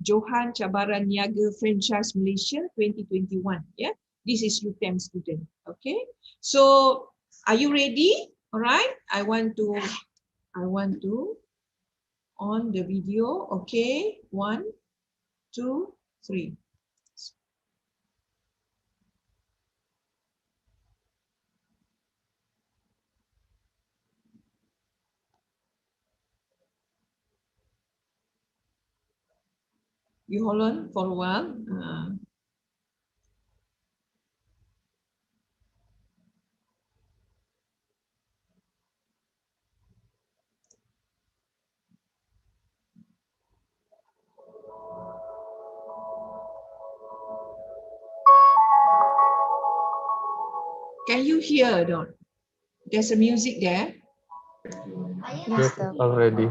F: Johan Cabaran Niaga Franchise Malaysia 2021. Yeah, this is UTM student. Okay, so are you ready? All right, I want to on the video. Okay, 1, 2, 3. You hold on for a while. Can you hear, Don? There's a music there.
H: Yes, it's already.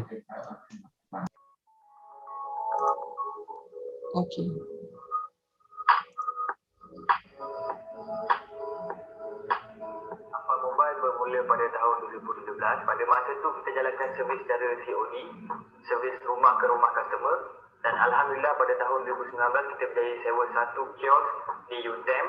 F: Okay.
I: Mobile bermula pada tahun 2017. Pada masa itu kita jalankan servis secara COD, servis rumah ke rumah customer, dan alhamdulillah pada tahun 2019 kita berjaya sewa satu kios di UTM,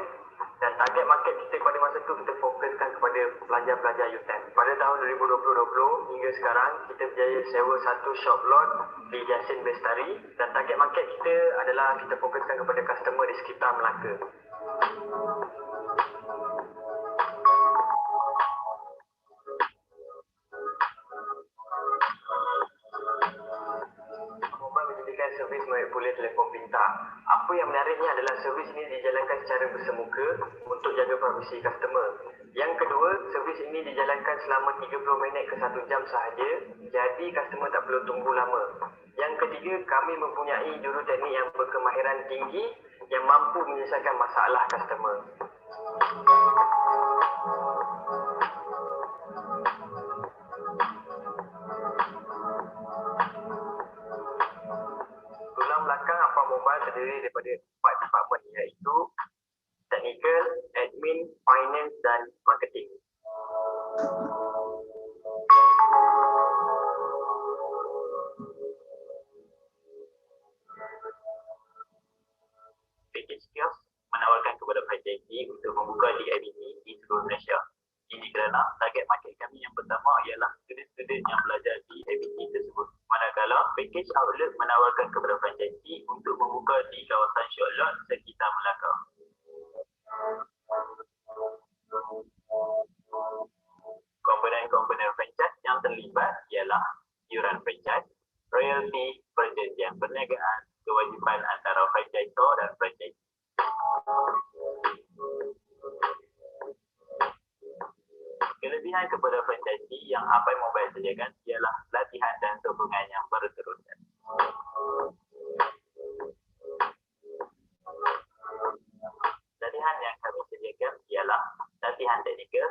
I: dan target market kita pada masa itu kita fokuskan kepada pelajar-pelajar UTM. Pada tahun 2020 hingga sekarang kita berjaya sewa satu shop lot di Yasin Bestari, dan target market kita adalah kita fokuskan kepada customer di sekitar Melaka. Servis melalui telefon pintar. Apa yang menariknya adalah servis ini dijalankan secara bersemuka untuk jaga privasi customer. Yang kedua, servis ini dijalankan selama 30 minit ke 1 jam sahaja, jadi customer tak perlu tunggu lama. Yang ketiga, kami mempunyai juruteknik yang berkemahiran tinggi yang mampu menyelesaikan masalah customer. Mobile terdiri daripada 4 department, iaitu technical, admin, admin, finance dan marketing. Package kios menawarkan kepada franchisee untuk membuka di IBT di seluruh Malaysia. Ini kerana target market kami yang pertama ialah student-student yang belajar di IBT tersebut. Manakala package outlet menawarkan kepada franchisee untuk membuka di kawasan Shortlot sekitar Melaka. Komponen-komponen franchise yang terlibat ialah iuran franchise, royalty, perjanjian perniagaan, kewajipan antara franchisor dan franchisee. Kelebihan kepada franchisee yang Apai Mobile sediakan ialah latihan dan sokongan yang berterusan. Latihan yang kami sediakan ialah latihan teknikal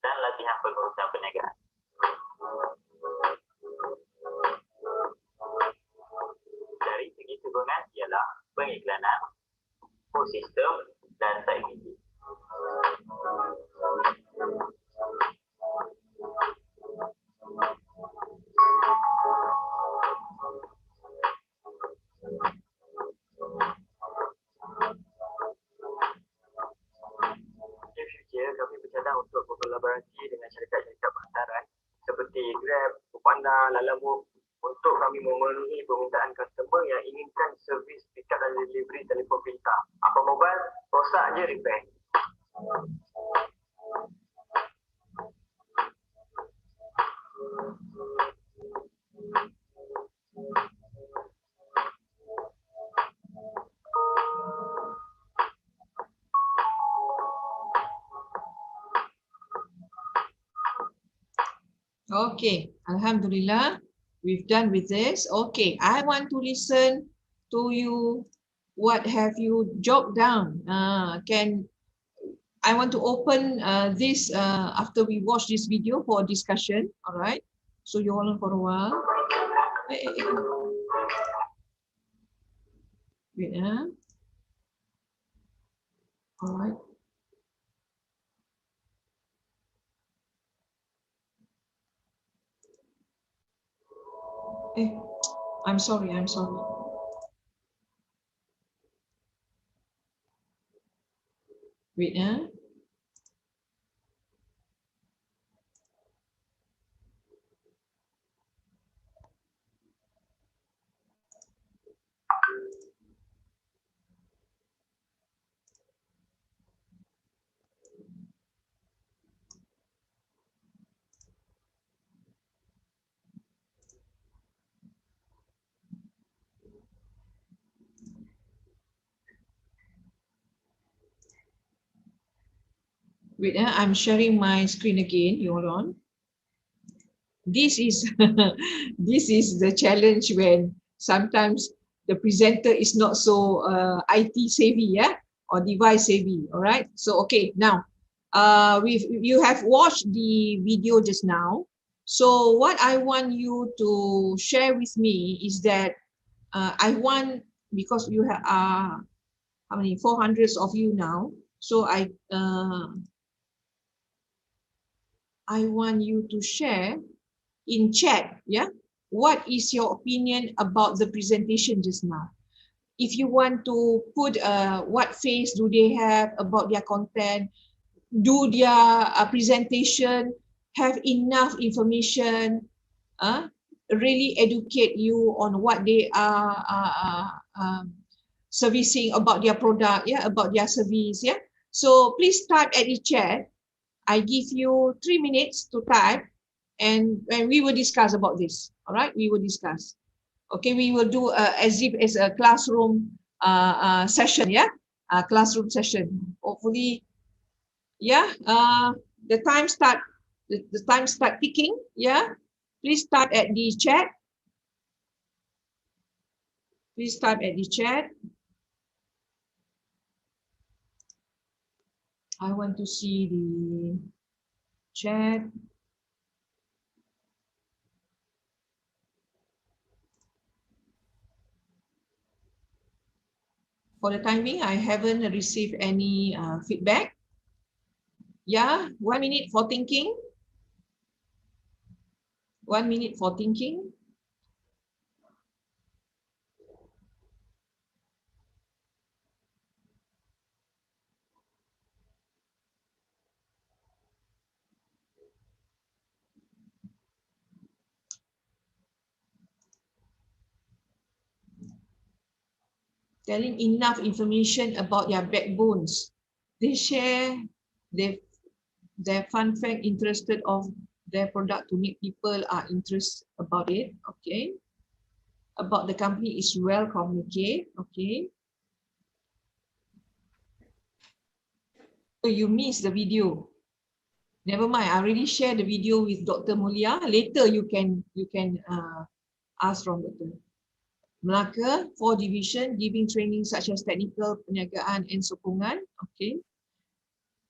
I: dan latihan pengurusan perniagaan. Dari segi sokongan ialah pengiklanan, post system dan site visit. Kami bercadang untuk berkolaborasi dengan syarikat-syarikat penghantaran seperti Grab, Foodpanda, Lalamove untuk kami memenuhi permintaan customer yang inginkan servis pick up dan delivery telefon pintar. Apa mobile, rosak je repair.
F: Okay, Alhamdulillah, we've done with this. Okay, I want to listen to you. What have you jotted down? I want to open this after we watch this video for discussion. All right. So you hold on for a while. Wait, all right. I'm sorry. Wait, Wait, I'm sharing my screen again. You hold on. This is this is the challenge when sometimes the presenter is not so IT savvy, yeah, or device savvy. All right. So okay, now you have watched the video just now. So what I want you to share with me is that I want, because you have how many 400s of you now. So I want you to share in chat, yeah, what is your opinion about the presentation just now? If you want to put what face do they have about their content, do their presentation have enough information, really educate you on what they are servicing about their product, yeah, about their service, yeah. So please type at the chat. I give you 3 minutes to type, and we will discuss about this. All right, we will discuss. Okay, we will do as if it's a classroom session, yeah, classroom session. Hopefully, yeah. The time start ticking. Yeah, please type at the chat. Please type at the chat. I want to see the chat. For the time being, I haven't received any feedback. Yeah, 1 minute for thinking. 1 minute for thinking. Telling enough information about their backbones. They share their fun fact interested of their product to make people are interested about it. Okay. About the company is well communicate. Okay. So you miss the video. Never mind. I already shared the video with Dr. Mulia. Later you can ask from Dr. Melaka for division giving training such as technical perniagaan and sokongan. Okay.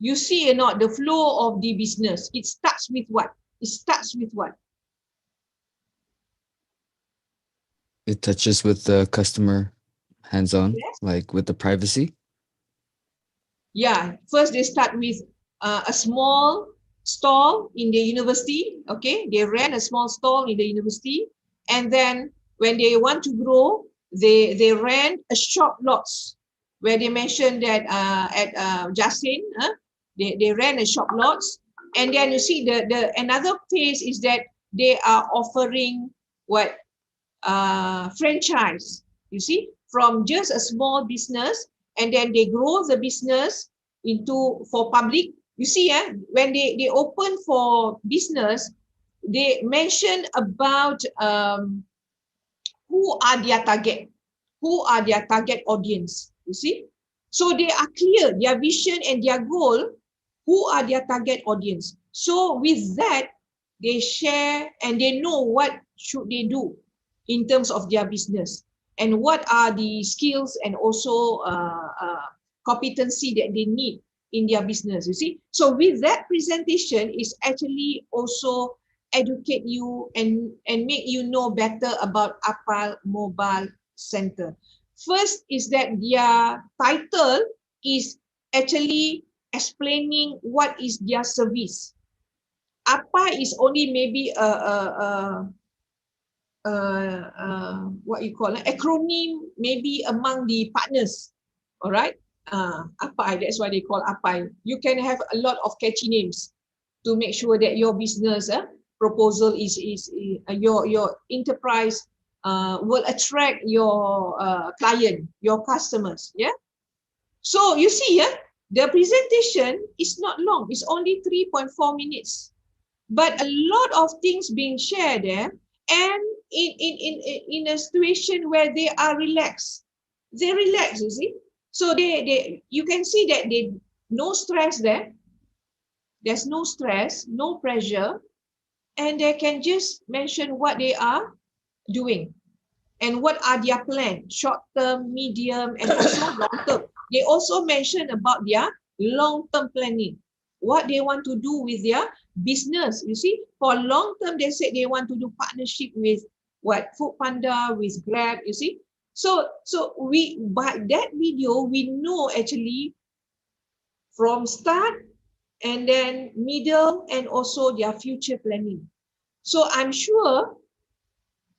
F: You see or not the flow of the business? It starts with what? It starts with what?
D: It touches with the customer hands-on,
F: Yes.
D: like with the privacy.
F: Yeah, first they start with a small stall in the university. Okay, they ran a small stall in the university, and then when they want to grow, they ran a shop lots where they mentioned that at Jasin, they ran a shop lots, and then you see the another phase is that they are offering what franchise. You see, from just a small business, and then they grow the business into for public. You see, when they open for business, they mention about who are their target audience. You see, so they are clear their vision and their goal. Who are their target audience? So with that, they share and they know what should they do in terms of their business and what are the skills and also competency that they need in their business. You see, so with that presentation is actually also educate you and make you know better about Apal Mobile Center. First is that their title is actually explaining what is their service. Apa is only maybe what you call an acronym, maybe among the partners. All right, Apai, that's why they call Apai. You can have a lot of catchy names to make sure that your business proposal is your enterprise will attract your client, your customers. Yeah. So you see, the presentation is not long. It's only 3.4 minutes, but a lot of things being shared there, and in a situation where they are relaxed. They relax, you see. So they you can see that they no stress there. There's no stress, no pressure, and they can just mention what they are doing and what are their plans, short term, medium, and also long term. They also mention about their long term planning, what they want to do with their business. You see, for long term, they said they want to do partnership with what Food Panda, with Grab. You see, so we by that video we know actually from start and then middle and also their future planning. So I'm sure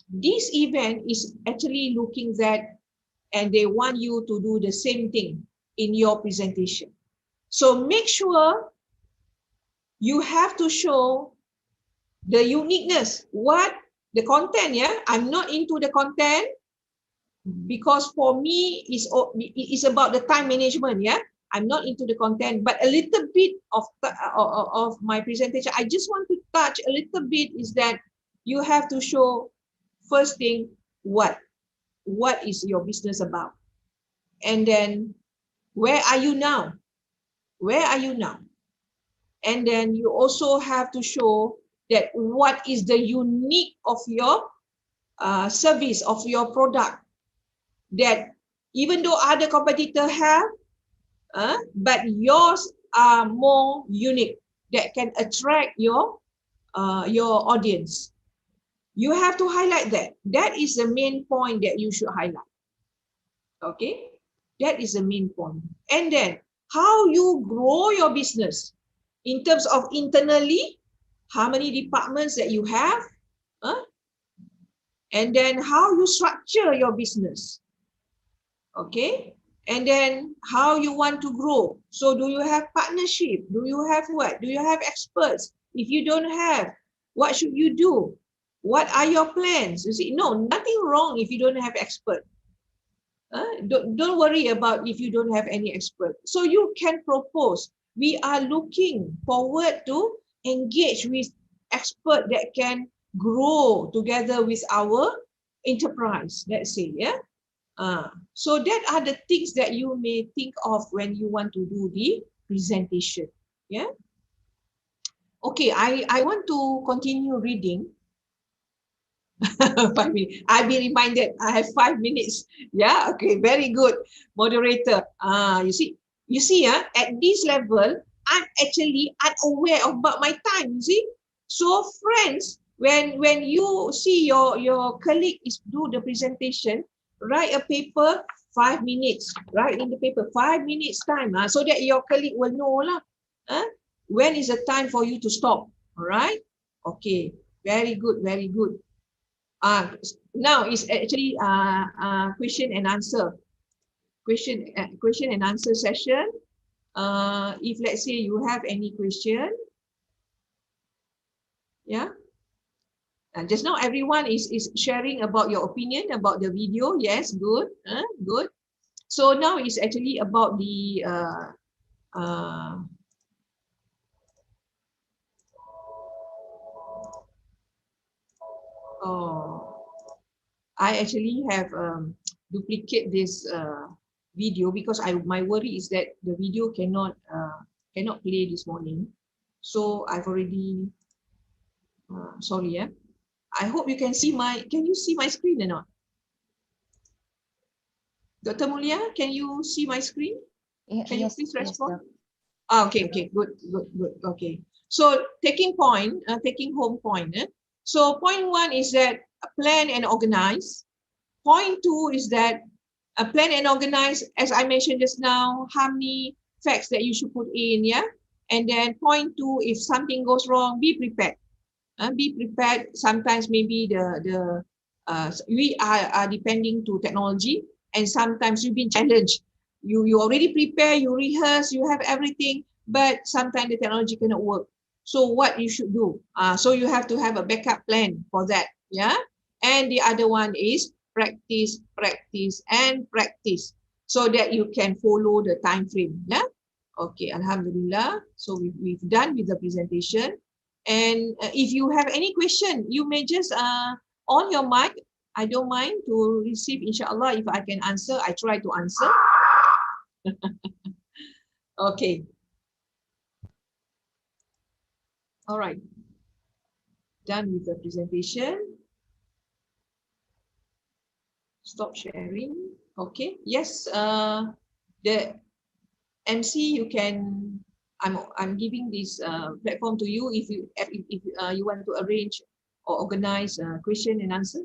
F: this event is actually looking that and they want you to do the same thing in your presentation. So make sure you have to show the uniqueness, what the content, I'm not into the content because for me it's about the time management, I'm not into the content, but a little bit of my presentation, I just want to touch a little bit is that you have to show first thing, what is your business about? And then where are you now? Where are you now? And then you also have to show that what is the unique of your service, of your product, that even though other competitors have, but yours are more unique, that can attract your audience. You have to highlight that. That is the main point that you should highlight. Okay, that is the main point. And then how you grow your business. In terms of internally, how many departments that you have, and then how you structure your business. Okay, and then how you want to grow. So do you have partnership? Do you have what? Do you have experts? If you don't have, what should you do? What are your plans? You see, no, nothing wrong if you don't have expert. Don't worry about if you don't have any expert. So you can propose. We are looking forward to engage with expert that can grow together with our enterprise, let's say, yeah. So that are the things that you may think of when you want to do the presentation. Yeah. Okay, I want to continue reading. 5 minutes. I'll be reminded I have 5 minutes. Yeah, okay, very good. Moderator. You see, at this level, I'm actually unaware about my time, you see. So friends, when you see your colleague is do the presentation, write a paper, 5 minutes. Write in the paper, 5 minutes time, so that your colleague will know lah. When is the time for you to stop? All right. Okay. Very good. Very good. Now is actually question and answer. Question and answer session. If let's say you have any question, yeah. Just now everyone is sharing about your opinion about the video. Yes, good, good. So now it's actually about the I actually have duplicate this video because my worry is that the video cannot play this morning. So I've already sorry, yeah. I hope you can see can you see my screen or not? Dr. Mulia, can you see my screen? Can you please respond? Okay, good. Okay. So taking home point. So point 1 is that plan and organize. Point 2 is that plan and organize, as I mentioned just now, how many facts that you should put in, yeah? And then point 2, if something goes wrong, be prepared. Be prepared. Sometimes maybe we are depending to technology, and sometimes you've been challenged. You already prepare, you rehearse, you have everything, but sometimes the technology cannot work. So what you should do? So you have to have a backup plan for that, yeah. And the other one is practice, practice, and practice, so that you can follow the time frame, yeah. Okay, Alhamdulillah. So we've done with the presentation. And if you have any question, you may just on your mic. I don't mind to receive, inshallah, if I can answer, I try to answer. Okay. All right. Done with the presentation. Stop sharing. Okay. Yes. The MC, you can. I'm giving this platform to you if you want to arrange or organize a question and answer.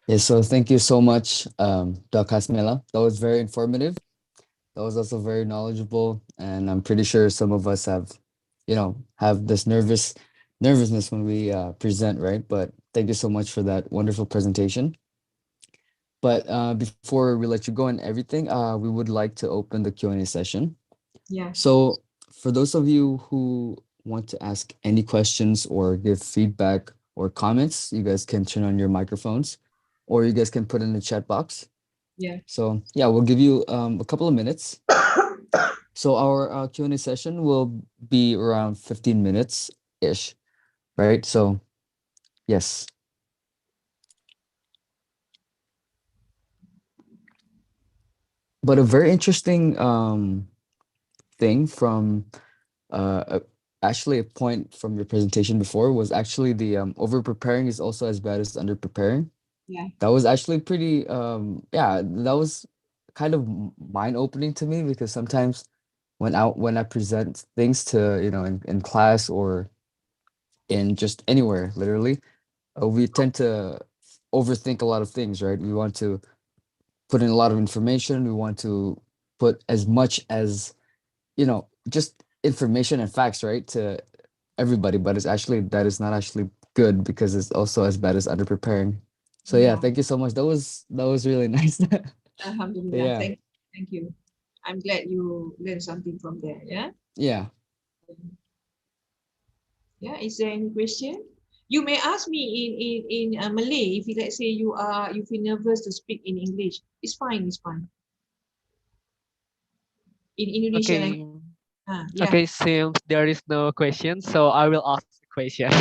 D: Yes, so thank you so much, Dr. Hasmela. That was very informative. That was also very knowledgeable, and I'm pretty sure some of us have this nervousness when we present, right? But thank you so much for that wonderful presentation. But before we let you go and everything, we would like to open the Q&A session.
F: Yeah.
D: So for those of you who want to ask any questions or give feedback or comments, you guys can turn on your microphones, or you guys can put in the chat box.
F: Yeah.
D: So yeah, we'll give you a couple of minutes. So our Q&A session will be around 15 minutes-ish, right? So yes. But a very interesting thing from actually a point from your presentation before was actually the over preparing is also as bad as under preparing.
F: Yeah.
D: That was actually pretty that was kind of mind opening to me, because sometimes when I present things to in class or in just anywhere literally, we tend to overthink a lot of things, right? We want to put in a lot of information, we want to put as much as just information and facts, right, to everybody, but that is not actually good because it's also as bad as under preparing. So yeah,
F: Yeah.
D: thank you so much. That was really nice.
F: Alhamdulillah.
D: Yeah.
F: Thank you. I'm glad you learned something from there. Yeah.
D: Yeah.
F: Yeah. Is there any question? You may ask me in Malay if let's say you feel nervous to speak in English. It's fine. It's fine. In Indonesian
E: Okay.
F: language. Yeah.
E: Okay, since there is no question, so I will ask the question.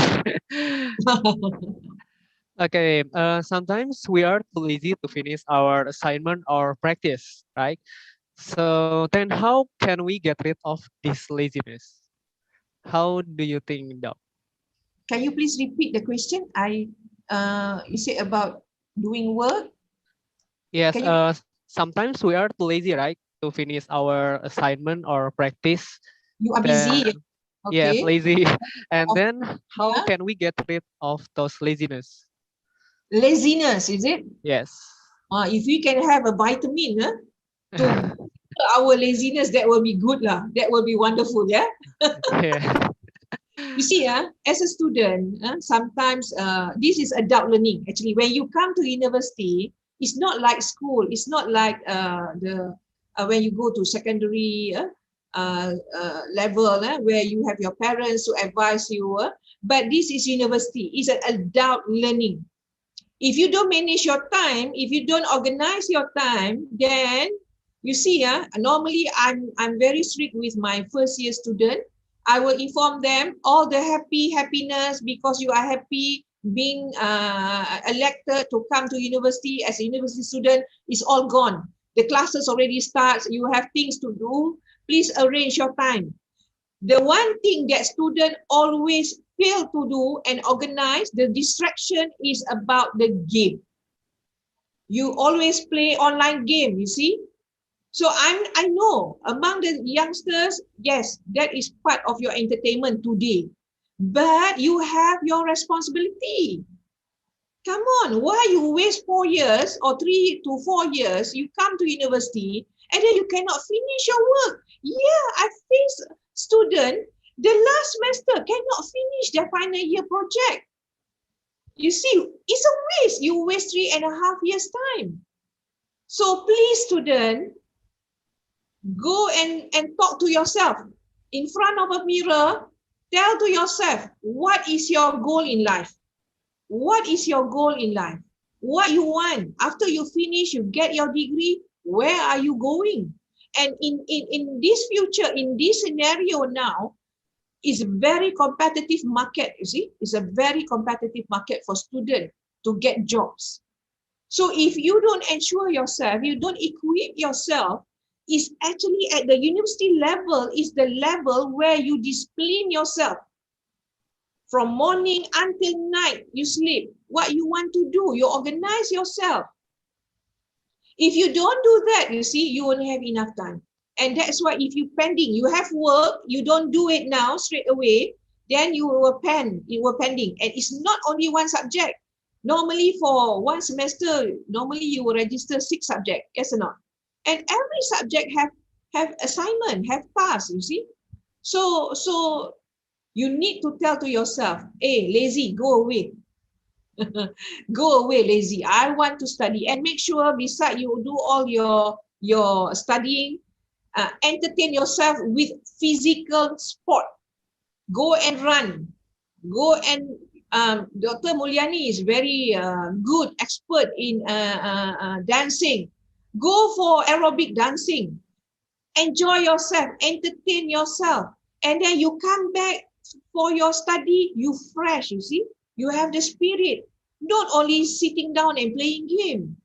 E: Okay, sometimes we are too lazy to finish our assignment or practice, right? So then how can we get rid of this laziness? How do you think, Doc?
F: Can you please repeat the question? You said about doing work.
E: Yes,
F: Can you?
E: sometimes we are too lazy, right, to finish our assignment or practice.
F: You are busy.
E: Then, yes,
F: Okay.
E: lazy. And then how
F: Yeah.
E: can we get rid of those laziness?
F: Laziness, is it?
E: Yes.
F: If we can have a vitamin to our laziness, that will be good lah. That will be wonderful, yeah.
E: Yeah.
F: You see, as a student, sometimes this is adult learning. Actually, when you come to university, it's not like school. It's not like the when you go to secondary level where you have your parents to advise you. But this is university. It's an adult learning. If you don't manage your time, if you don't organize your time, then you see, normally I'm very strict with my first year student. I will inform them all the happiness because you are happy being elected to come to university as a university student is all gone. The classes already starts. You have things to do. Please arrange your time. The one thing that student always fail to do and organize, the distraction is about the game. You always play online game, you see. So I know among the youngsters, yes, that is part of your entertainment today. But you have your responsibility. Come on, why you waste 4 years or 3 to 4 years, you come to university and then you cannot finish your work. Yeah, I face student, the last semester cannot finish their final year project. You see, it's a waste. You waste 3.5 years time. So please, student, go and talk to yourself in front of a mirror. Tell to yourself, what is your goal in life? What is your goal in life? What you want? After you finish, you get your degree, where are you going? And in this future, in this scenario now, is a very competitive market, you see. It's a very competitive market for students to get jobs. So if you don't ensure yourself, you don't equip yourself, is actually at the university level, is the level where you discipline yourself. From morning until night, you sleep. What you want to do, you organize yourself. If you don't do that, you see, you won't have enough time. And that's why if you pending, you have work, you don't do it now straight away, then you were pending. And it's not only one subject. Normally for one semester, normally you will register 6 subjects, yes or not? And every subject have assignment, have task, you see. So you need to tell to yourself, hey, lazy, go away. Go away, lazy. I want to study. And make sure beside you do all your studying, entertain yourself with physical sport. Go and run. Go and Dr. Mulyani is very good expert in dancing. Go for aerobic dancing. Enjoy yourself, entertain yourself, and then you come back for your study, you fresh, you see, you have the spirit, not only sitting down and playing game.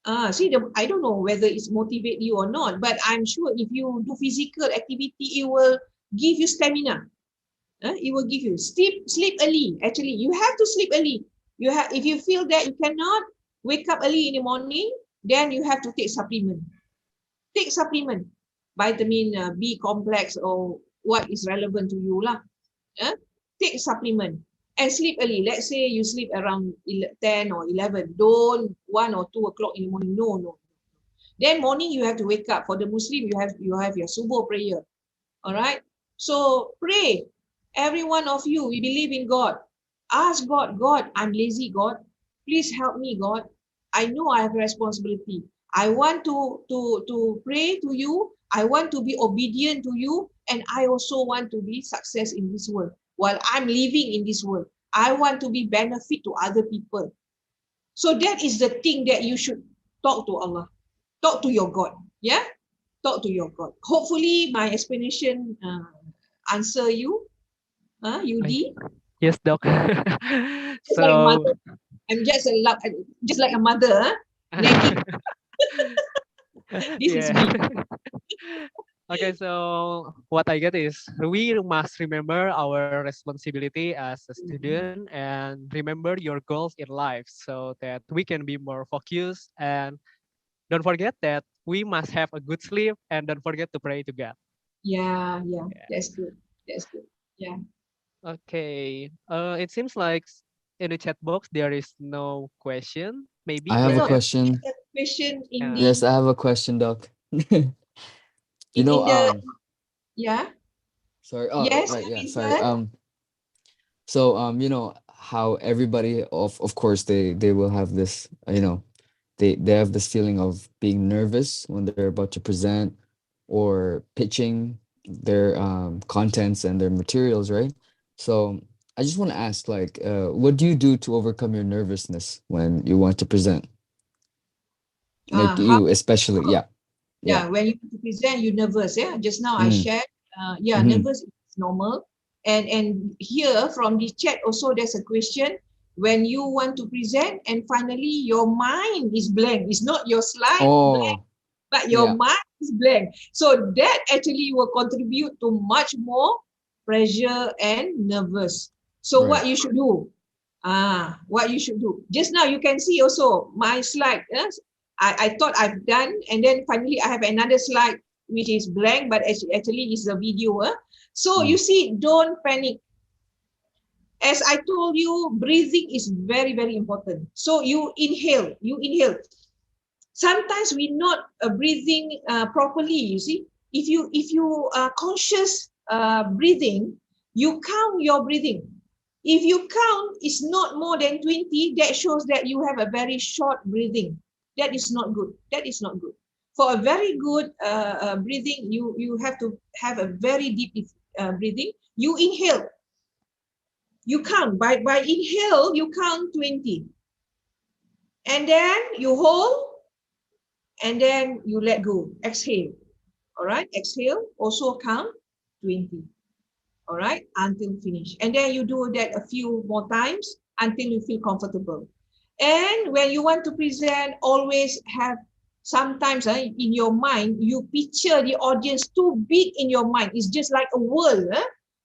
F: I don't know whether it's motivate you or not, but I'm sure if you do physical activity, it will give you stamina. It will give you sleep early. Actually, you have to sleep early. If you feel that you cannot wake up early in the morning, then you have to take supplement. Take supplement, vitamin B complex or what is relevant to you lah. Take supplement and sleep early. Let's say you sleep around 10 or 11. Don't 1 or 2 o'clock in the morning. No. Then morning you have to wake up. For the Muslim, you have your subuh prayer. All right. So pray. Every one of you, we believe in God. Ask God, God, I'm lazy, God. Please help me, God. I know I have a responsibility. I want to pray to you. I want to be obedient to you. And I also want to be success in this world. While I'm living in this world, I want to be benefit to other people. So that is the thing that you should talk to Allah. Talk to your God. Yeah? Talk to your God. Hopefully my explanation answer you. Yudi?
E: Yes, Doc.
F: Just like
E: So,
F: mother. I'm just like a mother, nagging. This is
E: yeah.
F: me.
E: Okay, so what I get is we must remember our responsibility as a student and remember your goals in life so that we can be more focused, and don't forget that we must have a good sleep and don't forget to pray to God.
F: Yeah,
E: Yeah.
F: that's good. That's good. Yeah.
E: Okay. It seems like in the chat box there is no question. Maybe
D: I have
E: we
D: a
F: No,
E: can.
D: question.
F: that question in
E: Uh,
D: Yes,
F: the
D: I have a question, Doc. You know,
F: in the yeah.
D: sorry. Oh,
F: Yes,
D: right, yeah, sorry.
F: Vincent.
D: So you know how everybody of course they will have this, they have this feeling of being nervous when they're about to present or pitching their contents and their materials, right? So I just want to ask, like, what do you do to overcome your nervousness when you want to present? Like
F: How
D: you especially, yeah, yeah.
F: yeah, when you present, you nervous. Yeah, just now I
D: Mm,
F: shared. Yeah,
D: mm-hmm.
F: nervous is normal. And here from the chat also there's a question. When you want to present and finally your mind is blank, it's not your slide blank,
D: Oh,
F: but your
D: yeah,
F: mind is blank. So that actually will contribute to much more pressure and nervous. So
D: right.
F: what you should do? What you should do. Just now you can see also my slide. Yes, I thought I've done, and then finally I have another slide which is blank, but actually is a video. So you
D: Mm.
F: see, don't panic. As I told you, breathing is very, very important. So you inhale. Sometimes we're not breathing properly. You see, if you are conscious breathing, you count your breathing. If you count, it's not more than 20. That shows that you have a very short breathing. That is not good. That is not good. For a very good breathing, you have to have a very deep breathing. You inhale. You count by inhale. You count 20, and then you hold, and then you let go. Exhale. All right. Exhale. Also count 20. All right, until finish. And then you do that a few more times until you feel comfortable. And when you want to present, always have sometimes in your mind, you picture the audience too big in your mind. It's just like a world.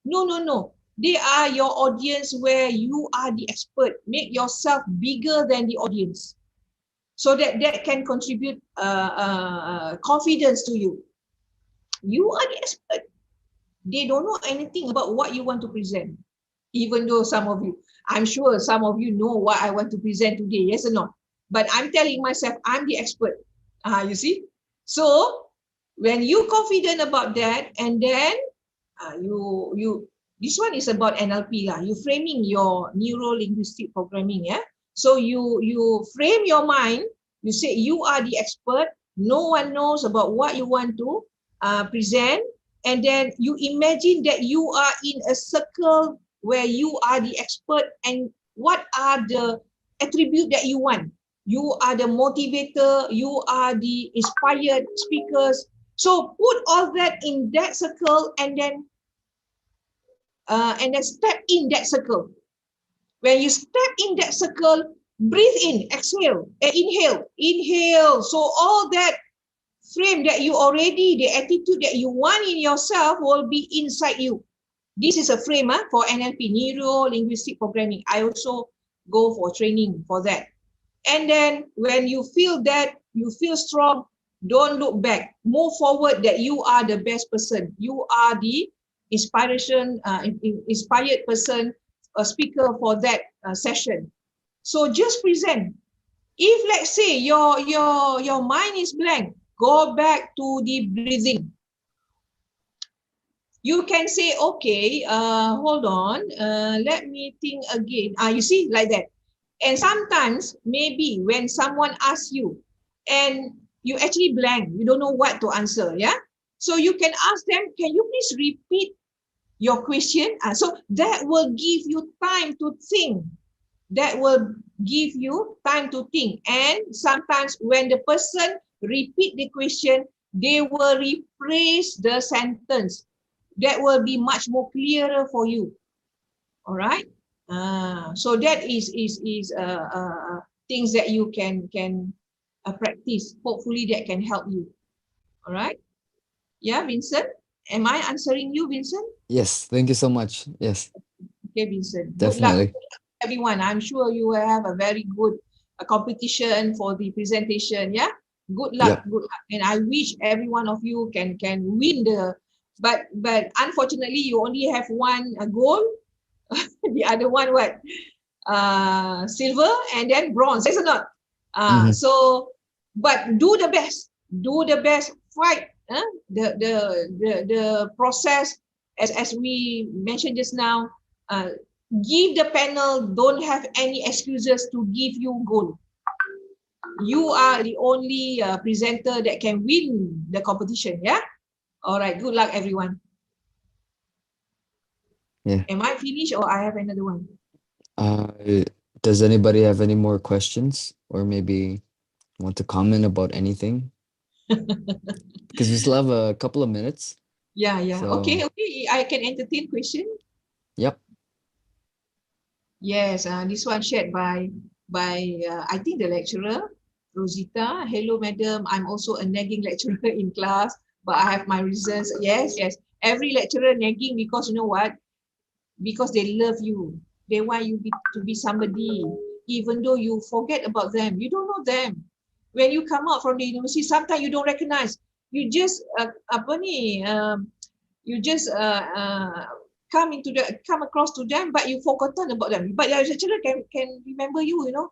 F: No, no, no. They are your audience where you are the expert. Make yourself bigger than the audience, so that can contribute confidence to you. You are the expert. They don't know anything about what you want to present. Even though some of you, I'm sure some of you know what I want to present today, yes or not? But I'm telling myself, I'm the expert. You see? So when you confident about that, and then this one is about NLP lah. You framing your neuro linguistic programming, yeah. So you frame your mind. You say you are the expert. No one knows about what you want to present, and then you imagine that you are in a circle where you are the expert, and what are the attribute that you want. You are the motivator, you are the inspired speakers. So put all that in that circle, and then step in that circle. When you step in that circle, breathe in, exhale, inhale. So all that frame that you already, the attitude that you want in yourself will be inside you. This is a frame for NLP, neuro-linguistic programming. I also go for training for that. And then when you feel that, you feel strong, don't look back. Move forward that you are the best person. You are the inspired person, a speaker for that session. So just present. If let's say your mind is blank, go back to the breathing. you can say, okay, hold on, let me think again. You see, like that. And sometimes, maybe when someone asks you, and you actually blank, you don't know what to answer, yeah? So you can ask them, can you please repeat your question? So that will give you time to think. That will give you time to think. And sometimes when the person repeat the question, they will rephrase the sentence. That will be much more clearer for you. All right. So that is things that you can practice. Hopefully that can help you. All right. Yeah, Vincent. Am I answering you, Vincent?
D: Yes, thank you so much. Yes,
F: Okay, Vincent.
D: definitely.
F: Good luck, everyone. I'm sure you will have a very good competition for the presentation. Yeah. Good luck.
D: Yep.
F: Good luck. And I wish every one of you can win the. But unfortunately, you only have one goal. The other one, what? Silver and then bronze, is it not? So, but do the best. Do the best. Fight. The process, as we mentioned just now. Give the panel, don't have any excuses to give you gold. You are the only presenter that can win the competition. Yeah. All right. Good luck, everyone.
D: Yeah.
F: Am I finished or I have another one?
D: Does anybody have any more questions or maybe want to comment about anything? Because we still have a couple of minutes.
F: Yeah.
D: So,
F: Okay. I can entertain question.
D: Yep.
F: Yes. This one shared by I think the lecturer, Rosita. Hello, madam. I'm also a nagging lecturer in class, but I have my reasons. Yes. Every lecturer nagging because you know what? Because they love you. They want you to be somebody, even though you forget about them. You don't know them. When you come out from the university, sometimes you don't recognize. You just you just come across to them, but you forgotten about them. But your lecturer can remember you, you know.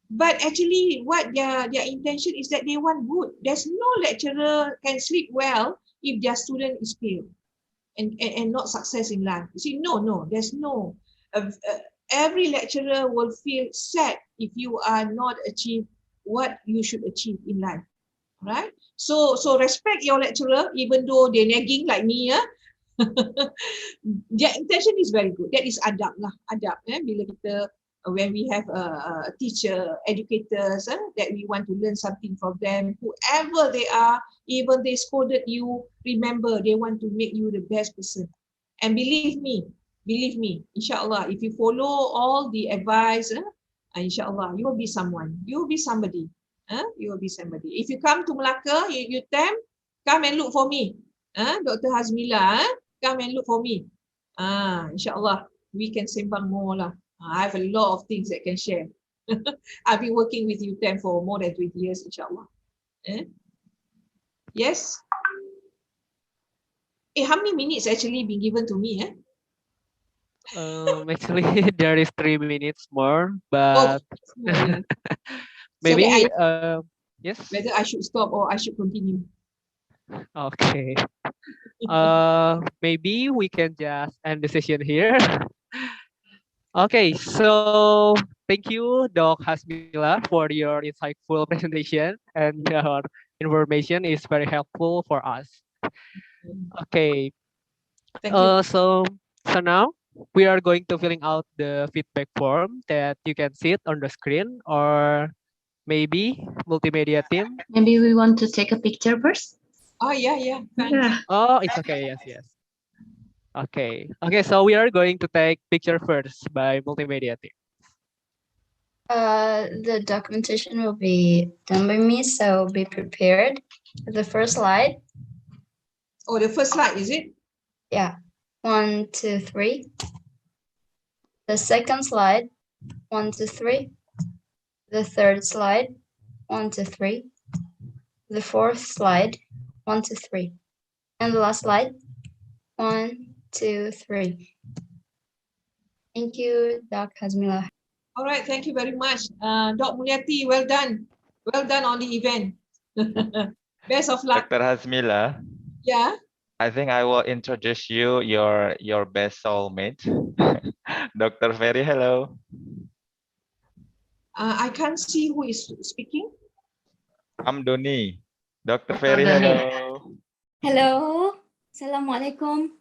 F: But actually, what their intention is that they want good. There's no lecturer can sleep well if their student is failed and not success in life. You see, no, there's no. Every lecturer will feel sad if you are not achieve what you should achieve in life, right? So respect your lecturer, even though they're nagging like me, yeah. Their intention is very good. That is adab lah, adab. Bila kita when we have a teacher, educators, that we want to learn something from them, whoever they are, even they scolded you, remember they want to make you the best person. And believe me, inshallah, if you follow all the advice, inshallah, you will be someone, you will be somebody. You will be somebody. If you come to Melaka, you come and look for me. Dr. Hazmila, come and look for me. Inshallah, we can sembang more lah. I have a lot of things that can share. I've been working with UTM for more than 20 years, inshallah. Yes? How many minutes actually been given to me?
E: Actually, there is 3 minutes more, but
F: yeah.
E: maybe yes.
F: Whether I should stop or I should continue.
E: Okay. Maybe we can just end the session here. Okay, so thank you, Doc Hasmila, for your insightful presentation, and your information is very helpful for us. Okay.
F: Thank you.
E: So now we are going to filling out the feedback form that you can see it on the screen, or maybe multimedia team.
G: Maybe we want to take a picture first.
F: Oh yeah.
G: Yeah.
E: Oh, it's okay. Yes. Okay. So we are going to take picture first by multimedia team.
J: The documentation will be done by me, so be prepared. The first slide.
F: Oh, the first slide, is it?
J: Yeah. 1, 2, 3. The second slide. 1, 2, 3. The third slide. 1, 2, 3. The fourth slide. 1, 2, 3. And the last slide. 1, 2, 3. Thank you, Doc Hazmila.
F: All right, thank you very much. Doc Mulyati, well done. Well done on the event. Best of luck.
K: Dr. Hazmila.
F: Yeah.
K: I think I will introduce you your best soulmate, Dr. Ferry. Hello.
F: I can't see who is speaking.
K: I'm Doni. Dr.
G: Oh,
K: Ferry.
G: Doni.
K: Hello.
L: Hello. Assalamualaikum.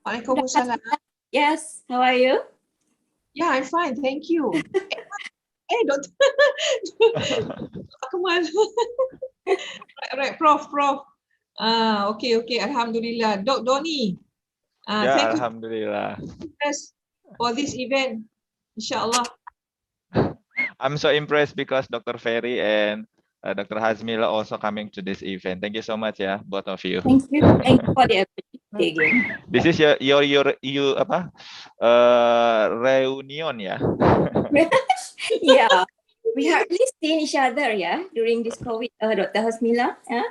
F: Waalaikumsalam.
L: Yes, how are you?
F: Yeah, I'm fine. Thank you. Hey, Dr. Akmal. Right, Prof. Okay. Alhamdulillah. Doni.
K: Ya,
F: Thank you
K: Alhamdulillah.
F: for this event. Inshallah.
K: I'm so impressed because Dr. Ferry and Dr. Hazmila also coming to this event. Thank you so much ya, both of you.
L: Thank you. Thank you for the opportunity again.
K: This is your apa? Reunion ya.
L: Yeah. We hardly seen each other, yeah, during this COVID, Dr. Hasmila. Yeah.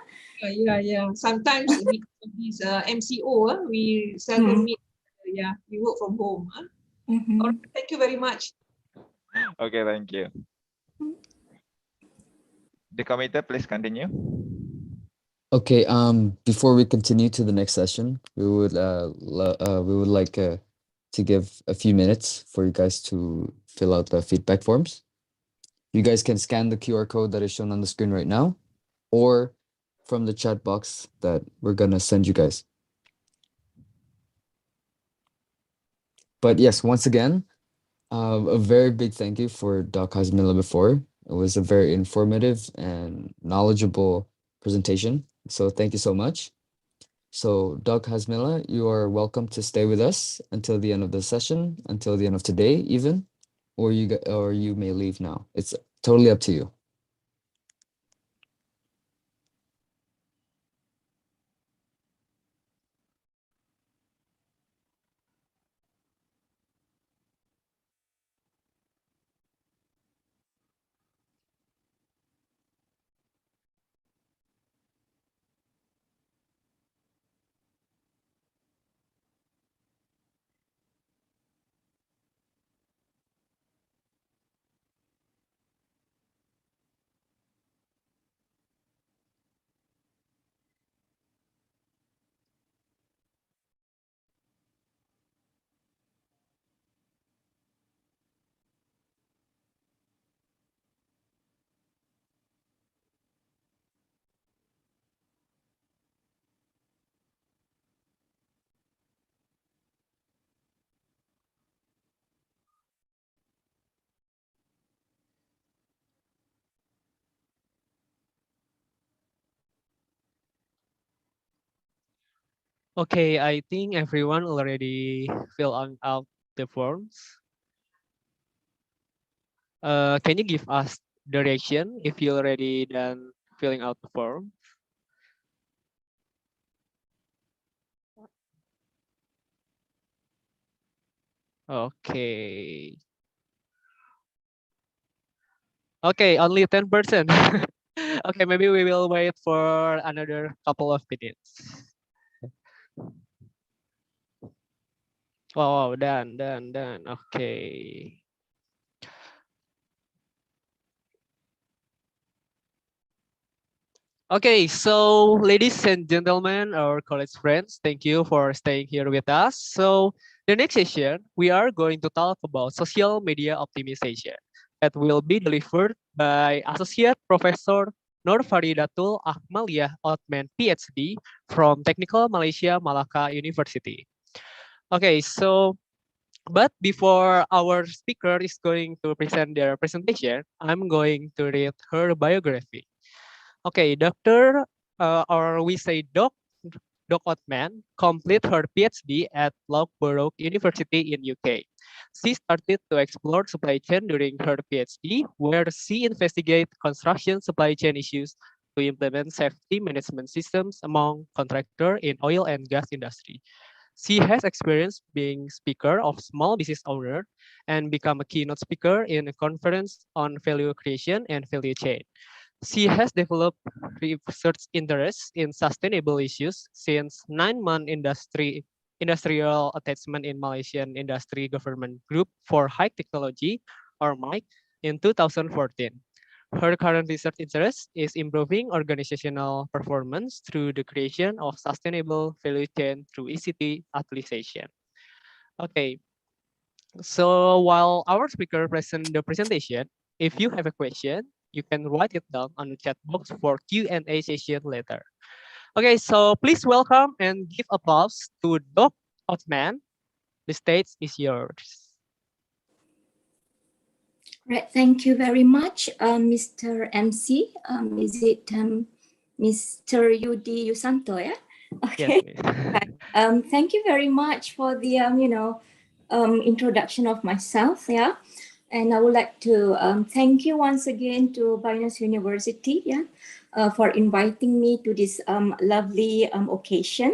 F: Yeah. Sometimes because of this MCO, we seldom meet. Yeah, we work from home. All right, thank you very much.
K: Okay, thank you. The committee, please continue.
D: Okay, before we continue to the next session, we would like to give a few minutes for you guys to fill out the feedback forms. You guys can scan the QR code that is shown on the screen right now, or from the chat box that we're gonna send you guys. But yes, once again, a very big thank you for Doc Hasmila before. It was a very informative and knowledgeable presentation. So thank you so much. So Doc Hasmila, you are welcome to stay with us until the end of the session, until the end of today even, or you may leave now. It's totally up to you.
E: Okay, I think everyone already fill out the forms. Can you give us direction if you already done filling out the form? Okay. Okay, only 10%. Okay, maybe we will wait for another couple of minutes. Oh, done. Okay. Okay, so ladies and gentlemen, our college friends, thank you for staying here with us. So the next session, we are going to talk about social media optimization that will be delivered by Associate Professor Nur Faridatul Akmaliyah Othman, PhD from Technical Malaysia Malacca University. Okay, so but before our speaker is going to present their presentation, I'm going to read her biography. Okay, or we say Doc Othman, complete her PhD at Loughborough University in UK. She started to explore supply chain during her PhD, where she investigated construction supply chain issues to implement safety management systems among contractors in oil and gas industry. She has experience being speaker of small business owner and become a keynote speaker in a conference on value creation and value chain. She has developed research interests in sustainable issues since 9-month industrial attachment in Malaysian Industry Government Group for High Technology, or MIC, in 2014. Her current research interest is improving organizational performance through the creation of sustainable value chain through ECT utilization. Okay, so while our speaker present the presentation, if you have a question, you can write it down on the chat box for Q&A session later. Okay, so please welcome and give applause to Doc Othman. The stage is yours.
L: Right, thank you very much, Mr. MC. Is it Mr. Yudi Yusanto? Yeah. Okay.
E: Yes,
L: Thank you very much for the introduction of myself. Yeah, and I would like to thank you once again to Binus University. Yeah, for inviting me to this lovely occasion.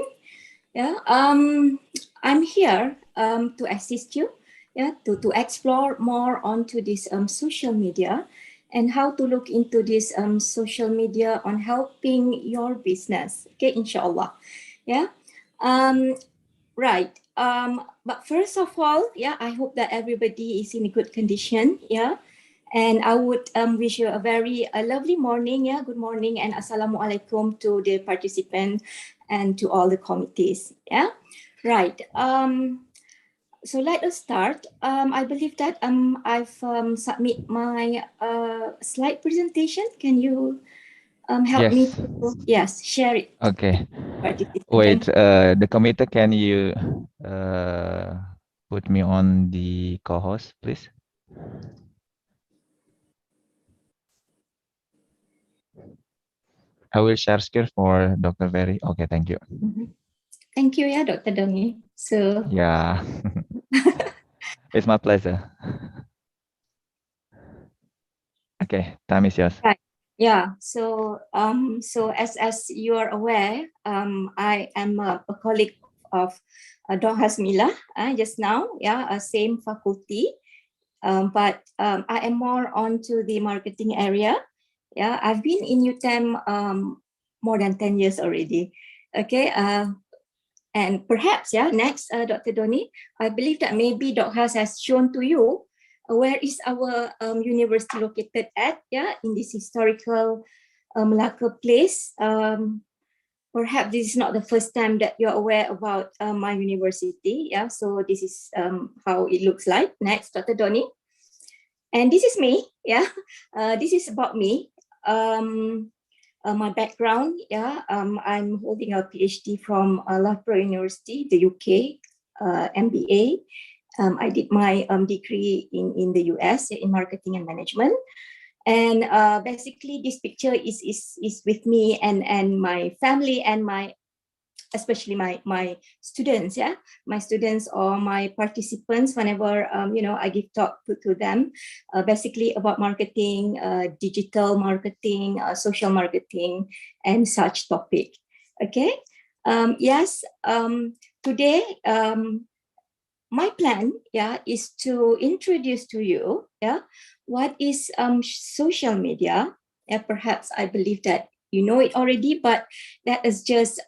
L: Yeah. I'm here to assist you. Yeah, to explore more onto this social media and how to look into this social media on helping your business. Okay, inshallah. Yeah. Right. But first of all, yeah, I hope that everybody is in a good condition. Yeah. And I would wish you a lovely morning. Yeah. Good morning and assalamualaikum to the participants and to all the committees. Yeah. Right. So let us start. I believe that I've submit my slide presentation. Can you help me
K: Yes.
L: to share it?
K: Okay.
L: Participant.
K: Wait, the committee, can you put me on the co-host, please? I will share screen for Dr. Ferry. Okay, thank you.
L: Thank you, yeah, Dr. Doni. So
K: Yeah, it's my pleasure. Okay, time is yours.
L: right. Yeah. So as you are aware, I am a colleague of Dr. Hasmila just now. Yeah, same faculty. But I am more onto the marketing area. Yeah, I've been in UTEM more than 10 years already. Okay. And perhaps, yeah, next, Dr. Doni, I believe that maybe Dr. has shown to you where is our university located at, yeah, in this historical Malacca place. Perhaps this is not the first time that you're aware about my university, yeah, so this is how it looks like. Next, Dr. Doni. And this is me, yeah, this is about me. My background, yeah, I'm holding a PhD from Loughborough University, the UK, MBA. I did my degree in the US in marketing and management. And basically this picture is with me and my family and especially my students, yeah, my students or my participants whenever I give talk to them, basically about marketing, digital marketing, social marketing, and such topic. Okay. Yes. Today, my plan, yeah, is to introduce to you, yeah, what is social media. Yeah, perhaps I believe that you know it already, but that is just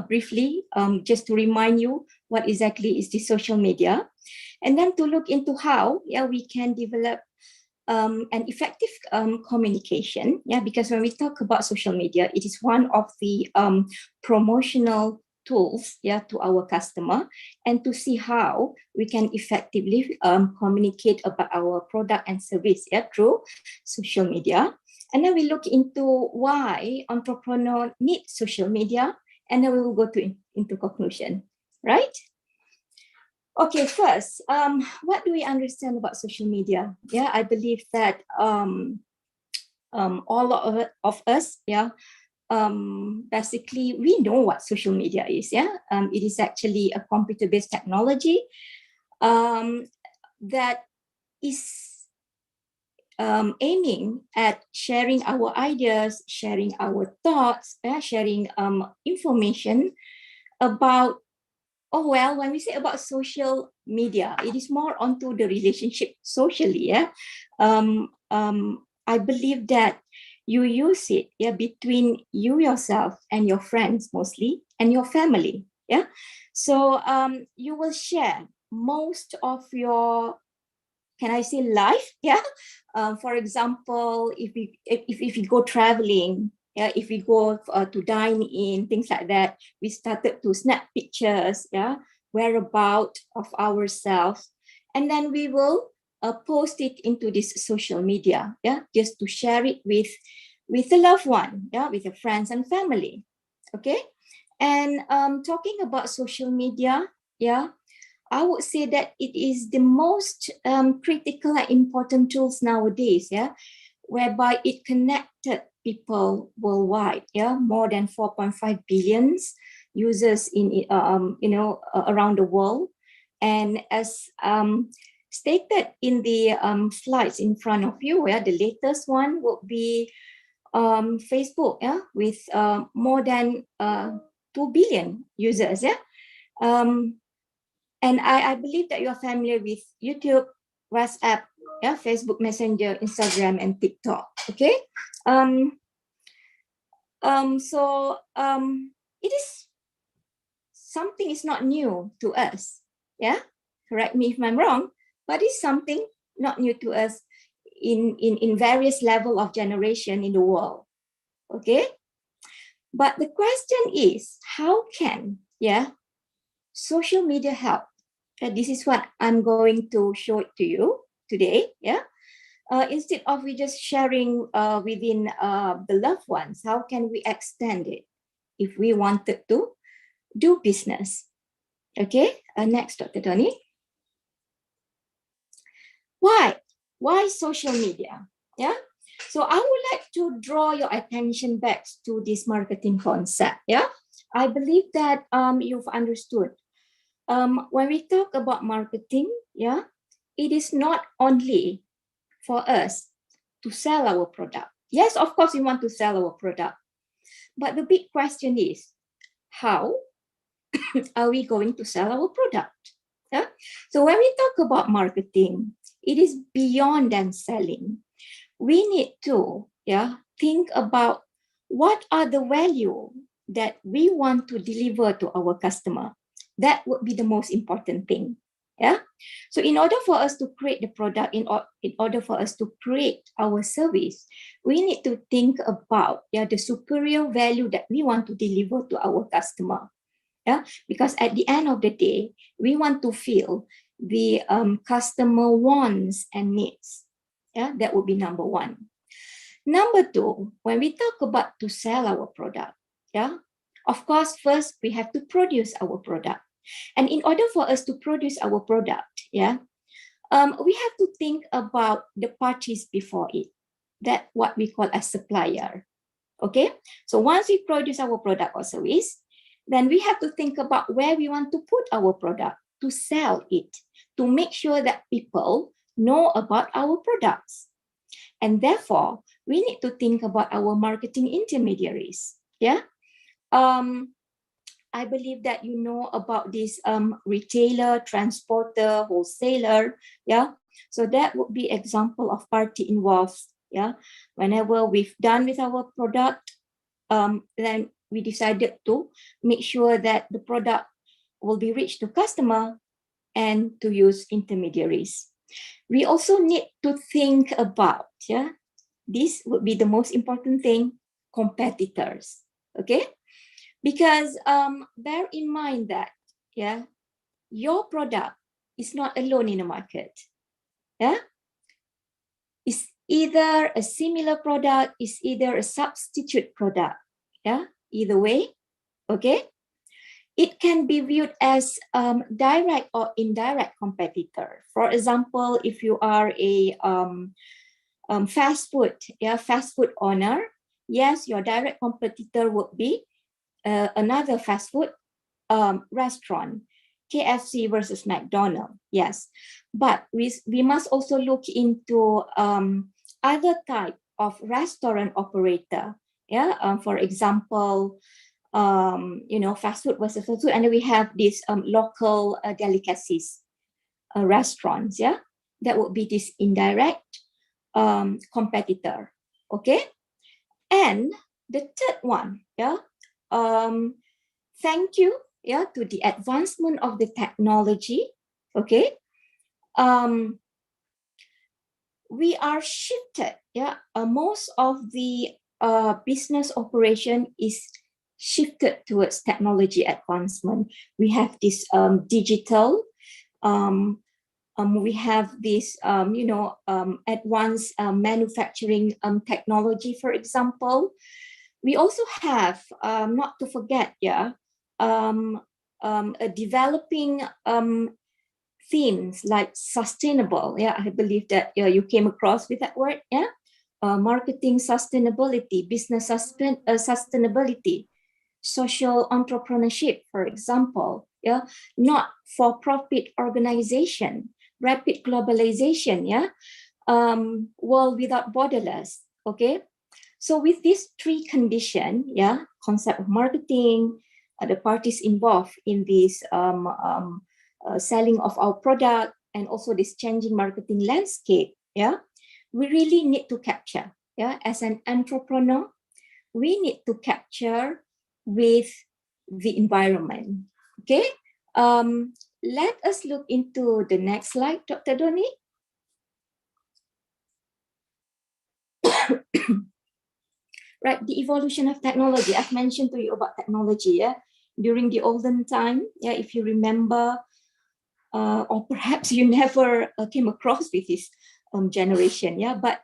L: briefly, just to remind you what exactly is the social media, and then to look into how, yeah, we can develop an effective communication. Yeah, because when we talk about social media, it is one of the promotional tools, yeah, to our customer, and to see how we can effectively communicate about our product and service, yeah, through social media. And then we look into why entrepreneur need social media, and then we will go into conclusion, right? Okay, first, what do we understand about social media? Yeah, I believe that all of us, yeah, basically we know what social media is. Yeah, it is actually a computer-based technology that is aiming at sharing our ideas, sharing our thoughts, sharing information about. Oh, well, when we say about social media, it is more onto the relationship socially. Yeah, I believe that you use it, yeah, between you yourself and your friends mostly, and your family. Yeah, so you will share most of your, can I say, life, yeah, For example, if we go traveling, yeah, if we go to dine in, things like that, we started to snap pictures, yeah, whereabout of ourselves, and then we will post it into this social media, yeah, just to share it with a loved one, yeah, with your friends and family, okay. And talking about social media, yeah, I would say that it is the most critical and important tools nowadays, yeah, whereby it connected people worldwide, yeah, more than 4.5 billion users in around the world. And as stated in the slides in front of you, yeah, the latest one would be Facebook, yeah, with more than 2 billion users, yeah. And I believe that you're familiar with YouTube, WhatsApp, yeah, Facebook Messenger, Instagram, and TikTok. Okay. It is something is not new to us. Yeah. Correct me if I'm wrong, but it's something not new to us in various level of generation in the world. Okay. But the question is, how can, yeah, social media help? This is what I'm going to show it to you today. Yeah. Instead of we just sharing within the loved ones, how can we extend it if we wanted to do business? Okay. Next, Dr. Tony. Why? Why social media? Yeah. So I would like to draw your attention back to this marketing concept. Yeah. I believe that you've understood. When we talk about marketing, yeah, it is not only for us to sell our product. Yes, of course, we want to sell our product. But the big question is, how are we going to sell our product? Yeah? So when we talk about marketing, it is beyond than selling. We need to, yeah, think about what are the value that we want to deliver to our customer. That would be the most important thing. Yeah. So in order for us to create the product, in order for us to create our service, we need to think about, yeah, the superior value that we want to deliver to our customer. Yeah, because at the end of the day, we want to feel the customer wants and needs. Yeah, that would be number one. Number two, when we talk about to sell our product, yeah, of course, first we have to produce our product. And in order for us to produce our product, yeah, we have to think about the parties before it. That what we call a supplier. Okay, so once we produce our product or service, then we have to think about where we want to put our product to sell it, to make sure that people know about our products. And therefore, we need to think about our marketing intermediaries. Yeah. I believe that you know about this retailer, transporter, wholesaler. Yeah. So that would be example of party involved. Yeah. Whenever we've done with our product, then we decided to make sure that the product will be reached to customer and to use intermediaries. We also need to think about, yeah, this would be the most important thing, competitors. Okay. Because bear in mind that, yeah, your product is not alone in the market. Yeah, it's either a similar product, it's either a substitute product. Yeah, either way, okay. It can be viewed as direct or indirect competitor. For example, if you are a fast food owner, yes, your direct competitor would be another fast food restaurant, KFC versus McDonald's. Yes, but we must also look into other type of restaurant operator. Yeah, for example, fast food versus fast food, and then we have these local delicacies restaurants. Yeah, that would be this indirect competitor. Okay, and the third one, yeah, thank you, yeah, to the advancement of the technology. Okay, we are shifted. Yeah, most of the business operation is shifted towards technology advancement. We have this digital. We have this, advanced manufacturing technology, for example. We also have, not to forget, a developing themes like sustainable. Yeah, I believe that you came across with that word. Yeah, marketing sustainability, business sustainability, social entrepreneurship, for example. Yeah, not for profit organization, rapid globalization. Yeah, world without borders. Okay. So with these three conditions, yeah, concept of marketing, the parties involved in this selling of our product, and also this changing marketing landscape, yeah, we really need to capture, yeah, as an entrepreneur, we need to capture with the environment, okay? Let us look into the next slide, Dr. Doni. Right, the evolution of technology. I've mentioned to you about technology, yeah, during the olden time, yeah, if you remember, or perhaps you never came across with this generation, yeah, but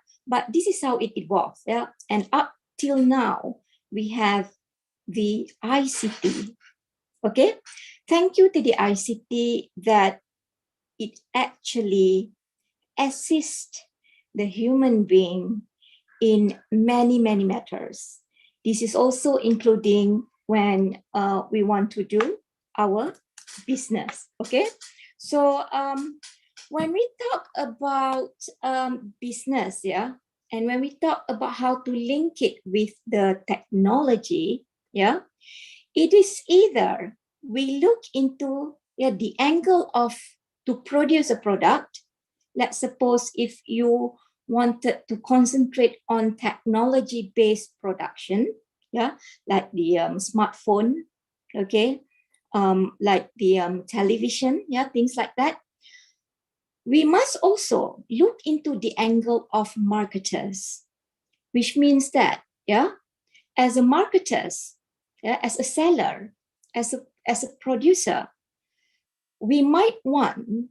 L: this is how it evolves, yeah, and up till now we have the ICT, okay. Thank you to the ICT that it actually assists the human being in many matters. This is also including when we want to do our business, okay? So when we talk about business, yeah, and when we talk about how to link it with the technology, yeah, it is either we look into the angle of to produce a product. Let's suppose if you wanted to concentrate on technology-based production, yeah, like the smartphone, okay, like the television, yeah, things like that. We must also look into the angle of marketers, which means that, yeah, as a marketers, yeah, as a seller, as a producer, we might want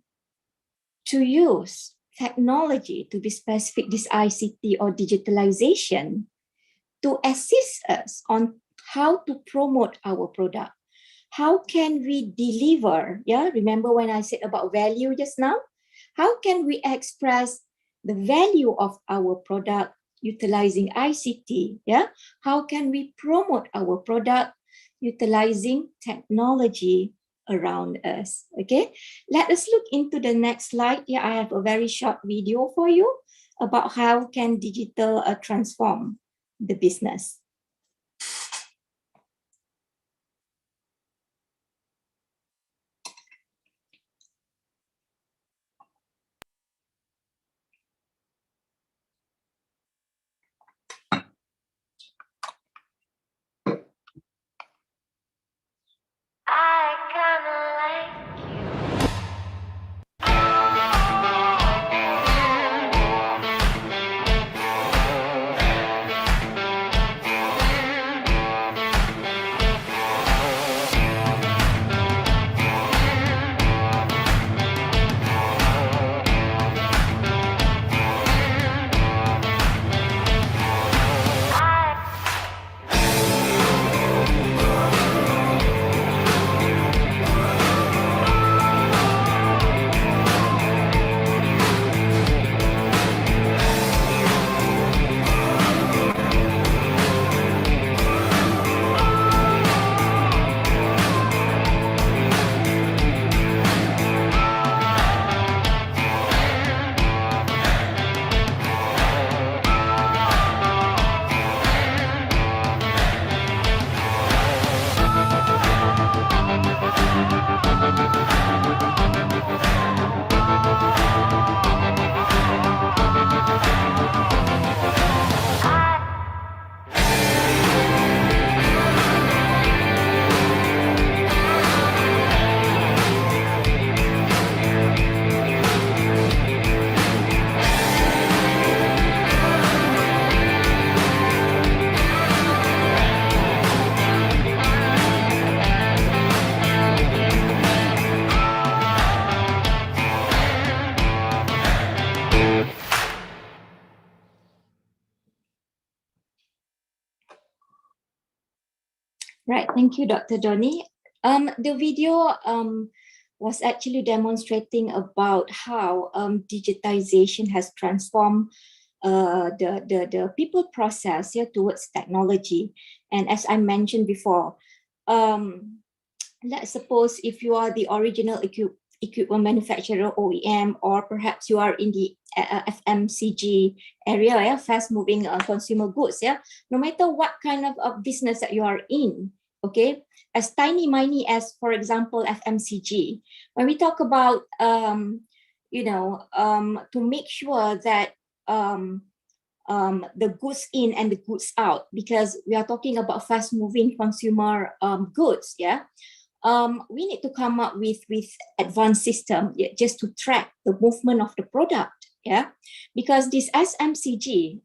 L: to use technology, to be specific, this ICT or digitalization, to assist us on how to promote our product. How can we deliver? Yeah, remember when I said about value just now? How can we express the value of our product utilizing ICT? Yeah, how can we promote our product utilizing technology around us? Okay, let us look into the next slide. Yeah, I have a very short video for you about how can digital transform the business. Right, thank you, Dr. Donny. The video was actually demonstrating about how digitization has transformed the people process towards technology. And as I mentioned before, let's suppose if you are the original equipment manufacturer, OEM, or perhaps you are in the FMCG area, fast moving consumer goods, no matter what kind of business that you are in, okay, as tiny miny as, for example, FMCG, when we talk about to make sure that the goods in and the goods out, because we are talking about fast moving consumer goods, we need to come up with advanced system just to track the movement of the product, because this SMCG,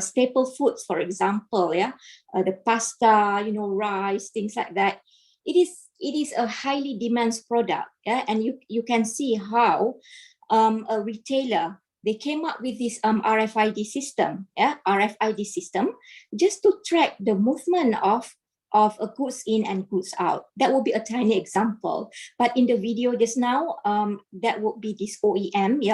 L: staple foods, for example, the pasta, rice, things like that, it is a highly demanded product, and you can see how a retailer, they came up with this RFID system, just to track the movement of a goods in and goods out. That will be a tiny example. But in the video just now, that would be this OEM,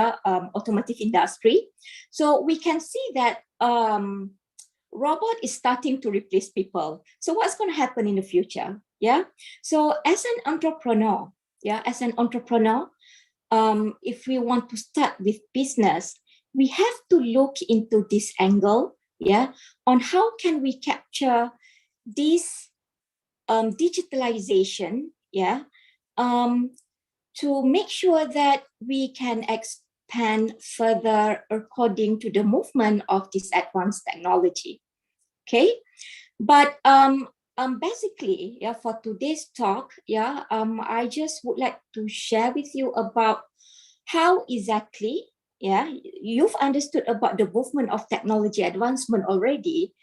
L: automotive industry. So we can see that robot is starting to replace people. So what's going to happen in the future? So as an entrepreneur, if we want to start with business, we have to look into this angle, on how can we capture this digitalization, to make sure that we can expand further according to the movement of this advanced technology. Okay, but basically, for today's talk, I just would like to share with you about how exactly, you've understood about the movement of technology advancement already,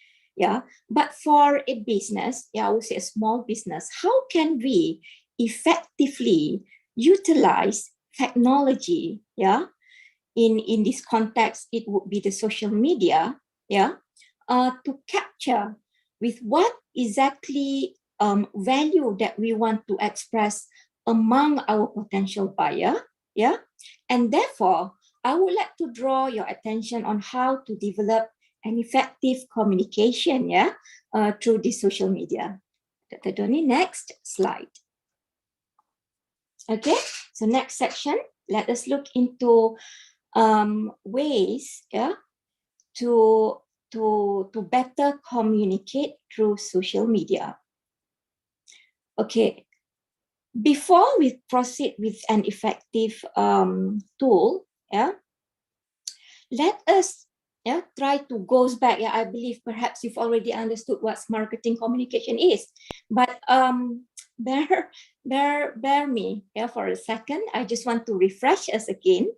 L: but for a business, I would say a small business, how can we effectively utilize technology, in this context, it would be the social media, to capture with what exactly value that we want to express among our potential buyer, and therefore, I would like to draw your attention on how to develop an effective communication, through the social media. Dr. Donny, next slide. Okay, so next section, let us look into ways, to better communicate through social media. Okay, before we proceed with an effective tool, let us try to go back. I believe perhaps you've already understood what marketing communication is, but bear me for a second. I just want to refresh us again.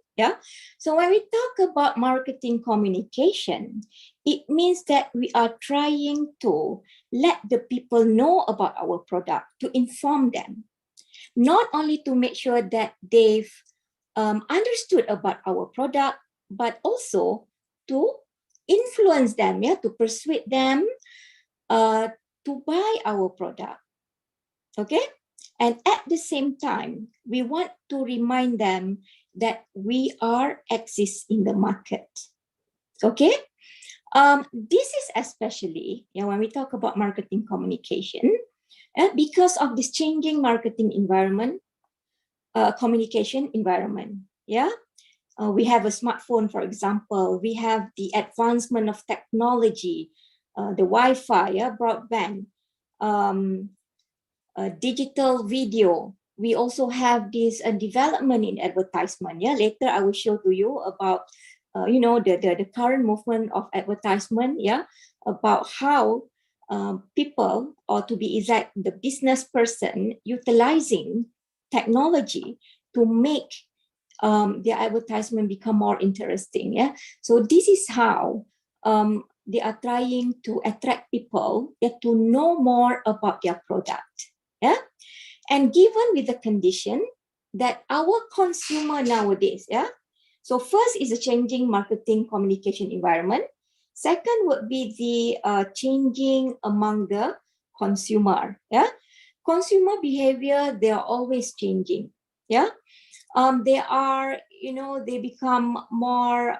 L: So when we talk about marketing communication, it means that we are trying to let the people know about our product, to inform them, not only to make sure that they've understood about our product, but also to influence them, to persuade them to buy our product. Okay, and at the same time, we want to remind them that we exist in the market. Okay, this is especially when we talk about marketing communication, because of this changing marketing environment, communication environment. We have a smartphone, for example. We have the advancement of technology, the Wi-Fi, broadband, digital video. We also have this development in advertisement. Later I will show to you about the current movement of advertisement. About how people, or to be exact, the business person, utilizing technology to make their advertisement become more interesting. So this is how they are trying to attract people to know more about their product. And given with the condition that our consumer nowadays, so first is a changing marketing communication environment. Second would be the changing among the consumer. Yeah, consumer behavior, they are always changing. Yeah, they are, they become more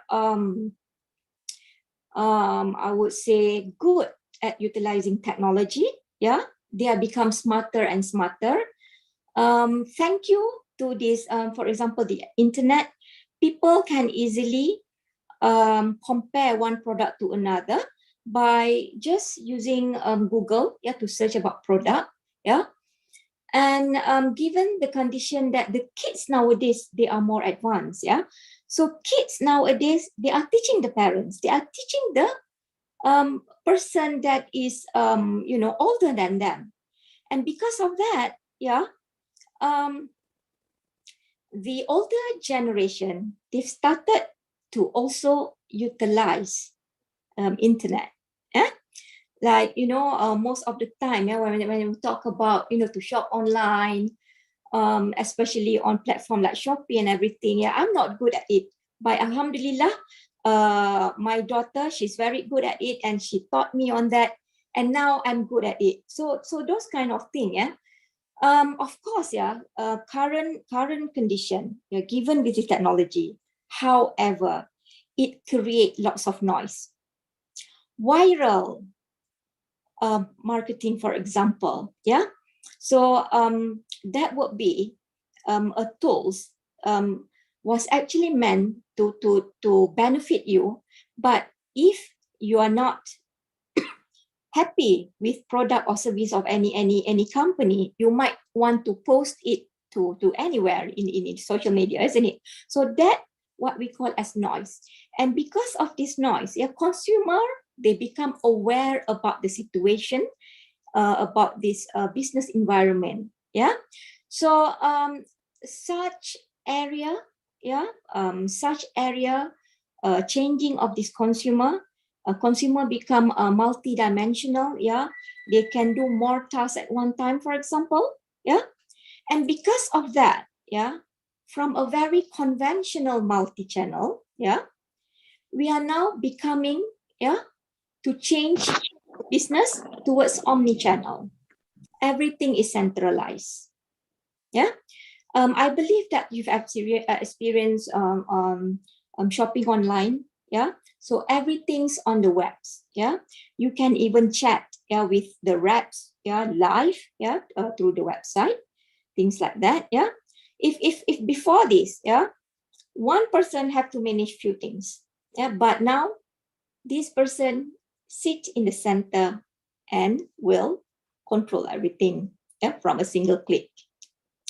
L: I would say good at utilizing technology. Yeah, they have become smarter and smarter. Thank you to this, for example, the internet, people can easily compare one product to another by just using Google, yeah, to search about product. Yeah, and given the condition that the kids nowadays, they are more advanced. Yeah, so kids nowadays, they are teaching the parents, they are teaching the person that is older than them, and because of that, yeah, the older generation, they've started to also utilize internet. Eh? Like, most of the time, yeah, when we talk about, to shop online, especially on platform like Shopee and everything, yeah, I'm not good at it. But Alhamdulillah, my daughter, she's very good at it, and she taught me on that, and now I'm good at it. So those kind of thing, yeah. Of course, yeah, current condition, yeah, given with the technology, however, it creates lots of noise. Viral marketing, for example, yeah. So that would be a tools was actually meant to benefit you, but if you are not happy with product or service of any company, you might want to post it to anywhere in social media, isn't it? So that what we call as noise. And because of this noise, yeah, consumer, they become aware about the situation, about this business environment. Yeah. So such area, yeah, changing of this consumer. A consumer become multi-dimensional. Yeah, they can do more tasks at one time, for example. Yeah, and because of that, yeah, from a very conventional multi-channel, yeah, we are now becoming, yeah, to change business towards omni-channel. Everything is centralized. Yeah, I believe that you've experienced shopping online. Yeah, so everything's on the web. Yeah, you can even chat, yeah, with the reps, yeah, live, yeah, through the website, things like that. Yeah, if before this, yeah, one person have to manage few things. Yeah, but now this person sit in the center and will control everything, yeah, from a single click.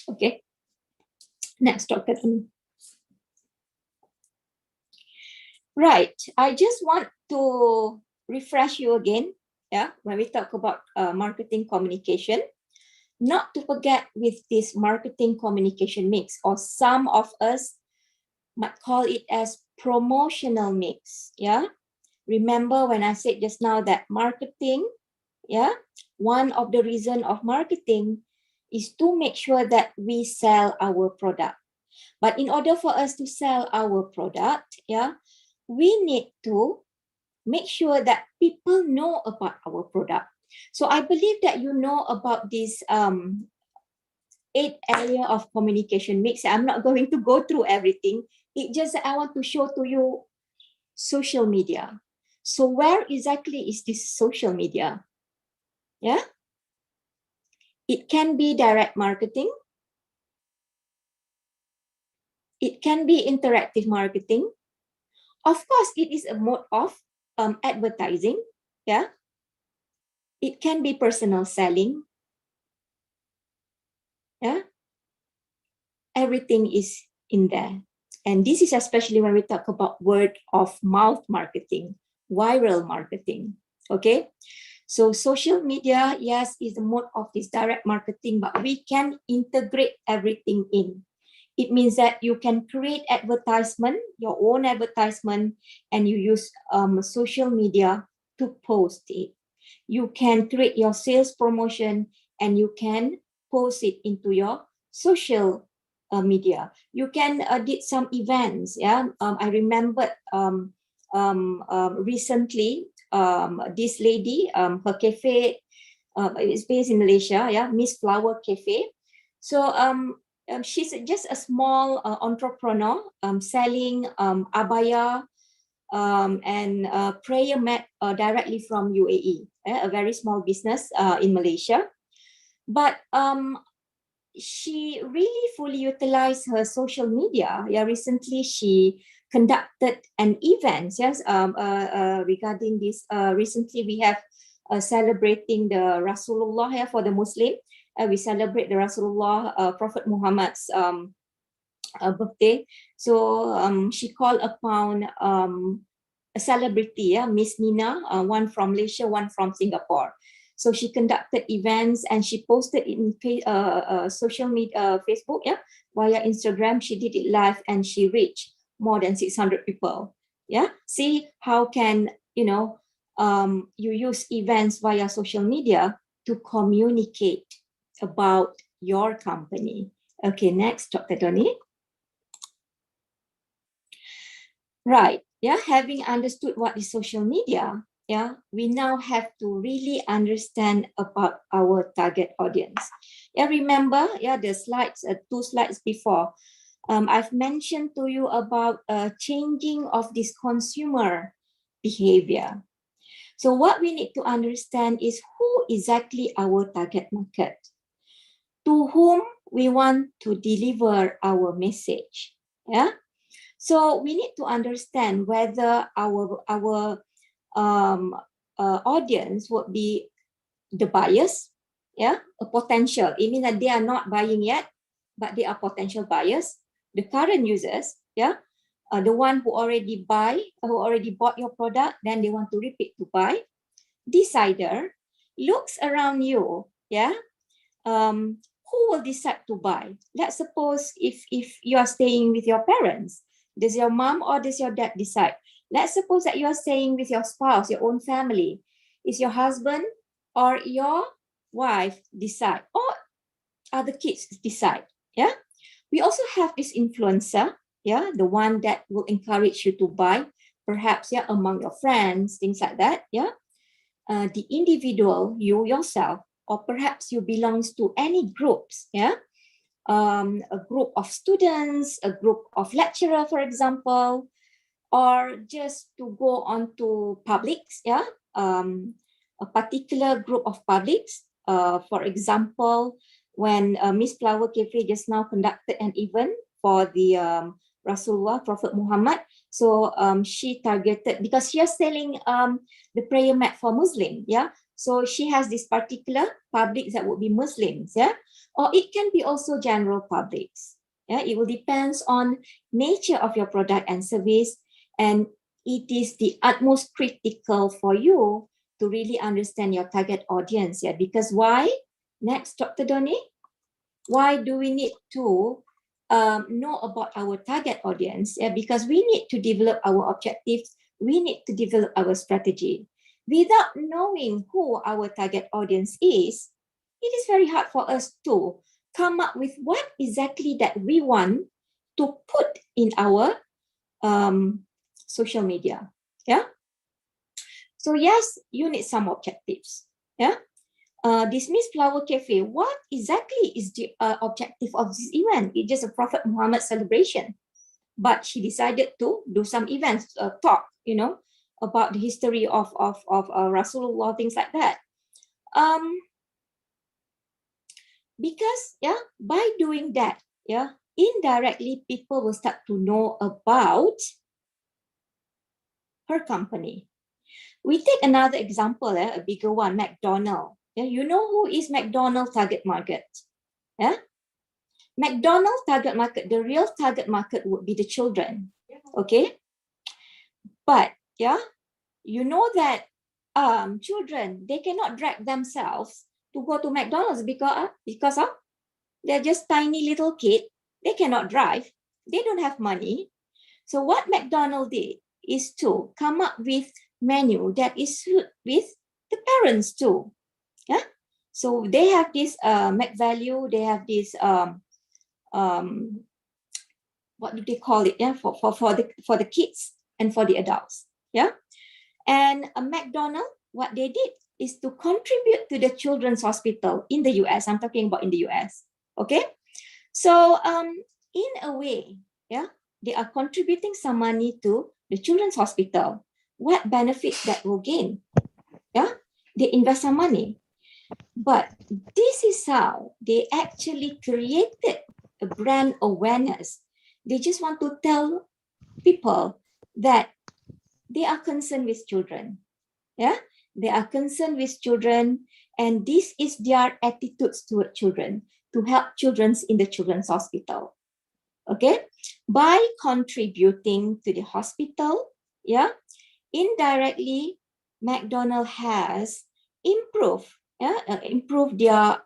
L: Okay. Next, Dr. Anu. Right. I just want to refresh you again. Yeah, when we talk about marketing communication, not to forget with this marketing communication mix, or some of us might call it as promotional mix. Yeah. Remember when I said just now that marketing, yeah, one of the reason of marketing is to make sure that we sell our product. But in order for us to sell our product, yeah, we need to make sure that people know about our product. So I believe that you know about this 8 area of communication mix. I'm not going to go through everything. It just I want to show to you social media. So where exactly is this social media? Yeah, it can be direct marketing. It can be interactive marketing. Of course, it is a mode of advertising. Yeah, it can be personal selling. Yeah, everything is in there. And this is especially when we talk about word of mouth marketing, viral marketing. Okay, so social media, yes, is the mode of this direct marketing, but we can integrate everything in. It means that you can create advertisement, your own advertisement, and you use social media to post it. You can create your sales promotion and you can post it into your social media. You can did some events. Yeah, I remembered recently this lady, her cafe It's based in Malaysia. Yeah, Miss Flower Cafe. So she's just a small entrepreneur selling abaya and prayer mat directly from UAE. A very small business in Malaysia, but she really fully utilized her social media. Yeah, recently she conducted an event. Yes, regarding this. Recently we have celebrating the Rasulullah here for the Muslim. We celebrate the Rasulullah, Prophet Muhammad's birthday. So she called upon a celebrity, Miss Nina, one from Malaysia, one from Singapore. So she conducted events and she posted in social media, Facebook, via Instagram. She did it live and she reached more than 600 people. Yeah, see how can you use events via social media to communicate about your company. Okay, next, Dr. Doni. Right. Yeah, having understood what is social media, we now have to really understand about our target audience. Remember, the slides, 2 slides before, I've mentioned to you about changing of this consumer behavior. So what we need to understand is who exactly our target market, to whom we want to deliver our message. So we need to understand whether our audience would be the buyers, a potential. It means that they are not buying yet, but they are potential buyers. The current users, the one who already bought your product, then they want to repeat to buy. Decider looks around you, who will decide to buy? Let's suppose if you are staying with your parents, does your mom or does your dad decide? Let's suppose that you are staying with your spouse, your own family. Is your husband or your wife decide? Or other kids decide? We also have this influencer, the one that will encourage you to buy, perhaps among your friends, things like that. The individual, you yourself, or perhaps you belongs to any groups, a group of students, a group of lecturer, for example, or just to go on to publics, a particular group of publics. For example, when Miss Flower Cafe just now conducted an event for the Rasulullah, Prophet Muhammad. So she targeted, because she is selling the prayer mat for Muslim, so she has this particular public that would be Muslims, or it can be also general publics. It will depends on nature of your product and service, and it is the utmost critical for you to really understand your target audience. Because why? Next, Dr. Doni. Why do we need to know about our target audience? Because we need to develop our objectives. We need to develop our strategy. Without knowing who our target audience is, it is very hard for us to come up with what exactly that we want to put in our social media. So yes, you need some objectives. This Miss Flower Cafe, what exactly is the objective of this event? It's just a Prophet Muhammad celebration, but she decided to do some events, talk, about the history of Rasulullah, things like that. Because by doing that, indirectly people will start to know about her company. We take another example, a bigger one, McDonald's. You know who is McDonald's target market? McDonald's target market, the real target market would be the children. Okay, but you know that children, they cannot drag themselves to go to McDonald's because of they're just tiny little kid. They cannot drive. They don't have money. So what McDonald's did is to come up with menu that is suit with the parents too. So they have this Mac value. They have this what do they call it? For the kids and for the adults. And a McDonald's, what they did, is to contribute to the children's hospital in the US. I'm talking about in the US. Okay. So in a way, yeah, they are contributing some money to the children's hospital. What benefit that will gain? Yeah, they invest some money. But this is how they actually created a brand awareness. They just want to tell people that they are concerned with children. Yeah, they are concerned with children, and this is their attitudes toward children, to help children in the children's hospital. Okay, by contributing to the hospital, yeah, indirectly, McDonald's has improved, improved their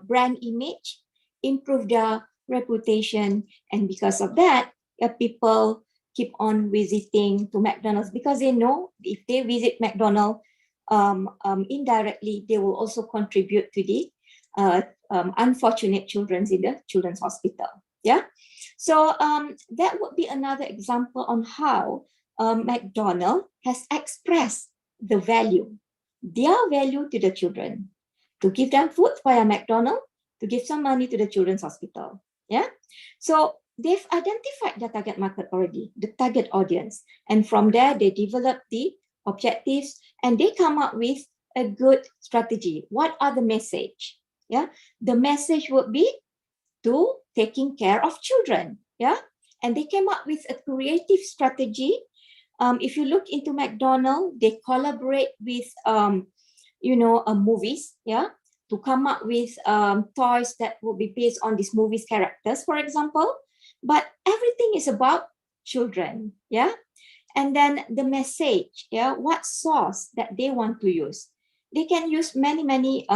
L: brand image, improved their reputation, and because of that, people keep on visiting to McDonald's because they know if they visit McDonald's, indirectly they will also contribute to the unfortunate children in the children's hospital. Yeah, so that would be another example on how McDonald's has expressed the value, their value to the children, to give them food via McDonald's, to give some money to the children's hospital. Yeah, so they've identified the target market already, the target audience, and from there they develop the objectives and they come up with a good strategy. What are the message? Yeah, the message would be to taking care of children. Yeah, and they came up with a creative strategy. If you look into McDonald's, they collaborate with movies, yeah, to come up with toys that will be based on these movies characters, for example. But everything is about children, yeah. And then the message, yeah, what sauce that they want to use. They can use many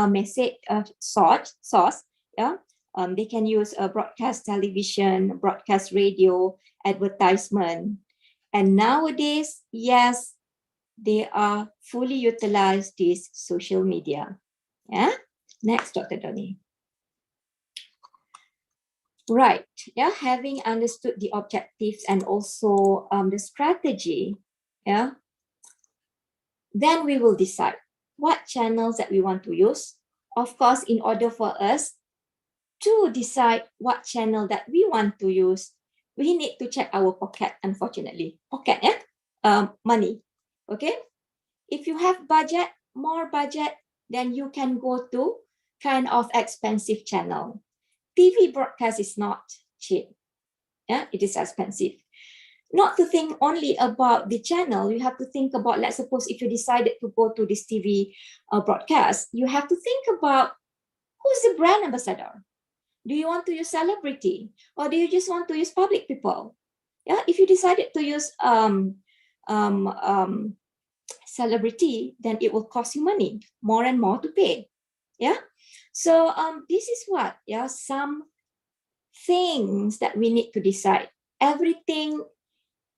L: message sauce, yeah. They can use broadcast television, broadcast radio, advertisement. And nowadays, yes, they are fully utilized this social media. Yeah. Next, Dr. Donnie. Right. Yeah. Having understood the objectives and also the strategy, yeah, then we will decide what channels that we want to use. Of course, in order for us to decide what channel that we want to use, we need to check our pocket, unfortunately. Pocket, yeah? Money, okay? If you have budget, more budget, then you can go to kind of expensive channel. TV broadcast is not cheap, yeah? It is expensive. Not to think only about the channel, you have to think about, let's suppose if you decided to go to this TV broadcast, you have to think about who's the brand ambassador. Do you want to use celebrity or do you just want to use public people? Yeah, if you decided to use celebrity, then it will cost you money, more and more to pay. Yeah, so this is what, yeah, some things that we need to decide. Everything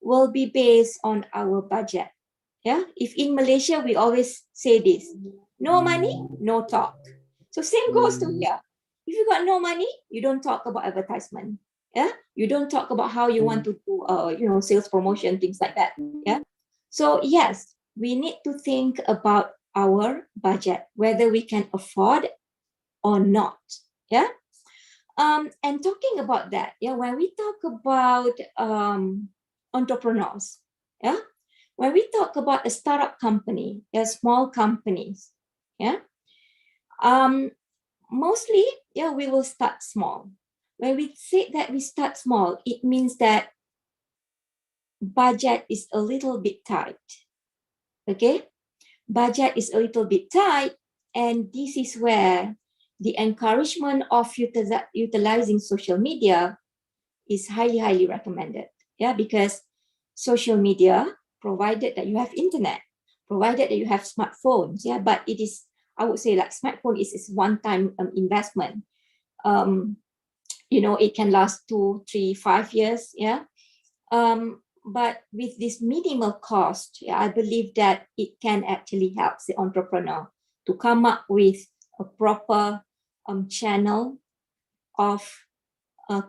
L: will be based on our budget. Yeah, if in Malaysia we always say this, no money, no talk. So same goes to here. If you got no money, you don't talk about advertisement. Yeah, you don't talk about how you want to do, sales promotion, things like that. Yeah. So yes, we need to think about our budget, whether we can afford or not. Yeah. And talking about that, yeah, when we talk about entrepreneurs, yeah, when we talk about a startup company, small companies, yeah, mostly, yeah, we will start small. When we say that we start small, it means that budget is a little bit tight. Okay, budget is a little bit tight, and this is where the encouragement of utilizing social media is highly recommended. Yeah, because social media, provided that you have internet, provided that you have smartphones, yeah, but it is, I would say, like smartphone is one-time investment. It can last 2, 3, 5 years, yeah. But with this minimal cost, yeah, I believe that it can actually help the entrepreneur to come up with a proper channel of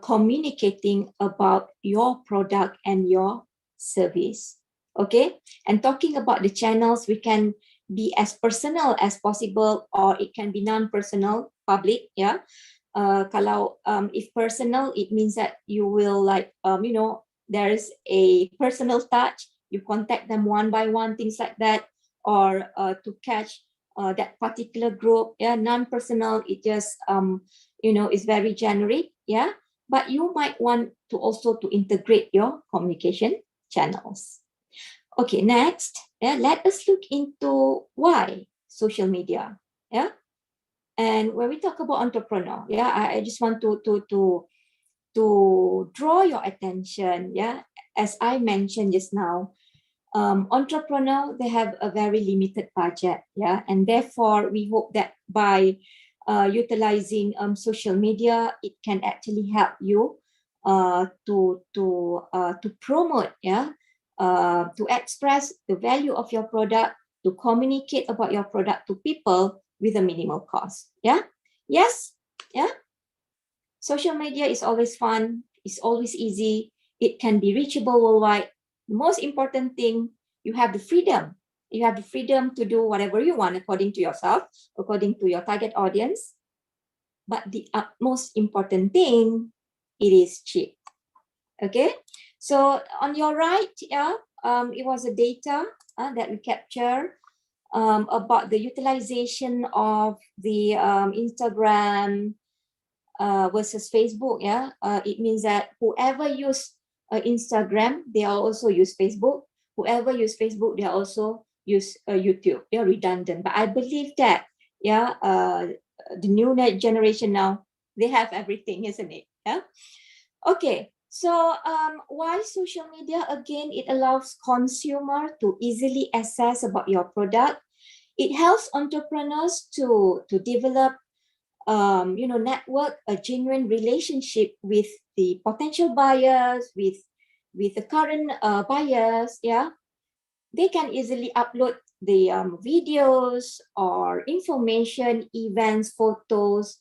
L: communicating about your product and your service. Okay, and talking about the channels, we can be as personal as possible, or it can be non-personal, public. Yeah. Kalau if personal, it means that you will like there is a personal touch. You contact them one by one, things like that, or to catch that particular group. Yeah. Non-personal, it just is very generic. Yeah. But you might want to also to integrate your communication channels. Okay, next, let us look into why social media. Yeah, and when we talk about entrepreneur, I just want to draw your attention. Yeah, as I mentioned just now, entrepreneur, they have a very limited budget. Yeah, and therefore we hope that by utilizing social media, it can actually help you to promote. Yeah. To express the value of your product, to communicate about your product to people with a minimal cost. Yeah. Yes. Yeah. Social media is always fun. It's always easy. It can be reachable worldwide. The most important thing, you have the freedom. You have the freedom to do whatever you want according to yourself, according to your target audience. But the utmost important thing, it is cheap. Okay. So on your right, it was a data that we capture about the utilization of the Instagram versus Facebook. Yeah, it means that whoever use Instagram, they also use Facebook. Whoever use Facebook, they also use YouTube. They're redundant, but I believe that the new generation now, they have everything, isn't it? Yeah. Okay. So why social media? Again, it allows consumer to easily access about your product. It helps entrepreneurs to develop, network a genuine relationship with the potential buyers, with the current buyers. Yeah, they can easily upload the videos or information, events, photos.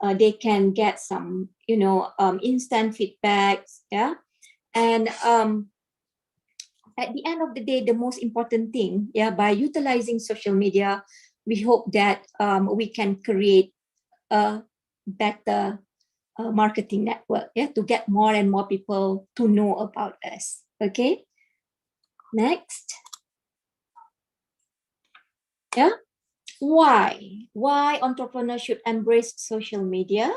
L: They can get some, instant feedbacks. Yeah. And at the end of the day, the most important thing, by utilizing social media, we hope that we can create a better marketing network, to get more and more people to know about us. Okay. Next. Yeah. Why entrepreneurs should embrace social media?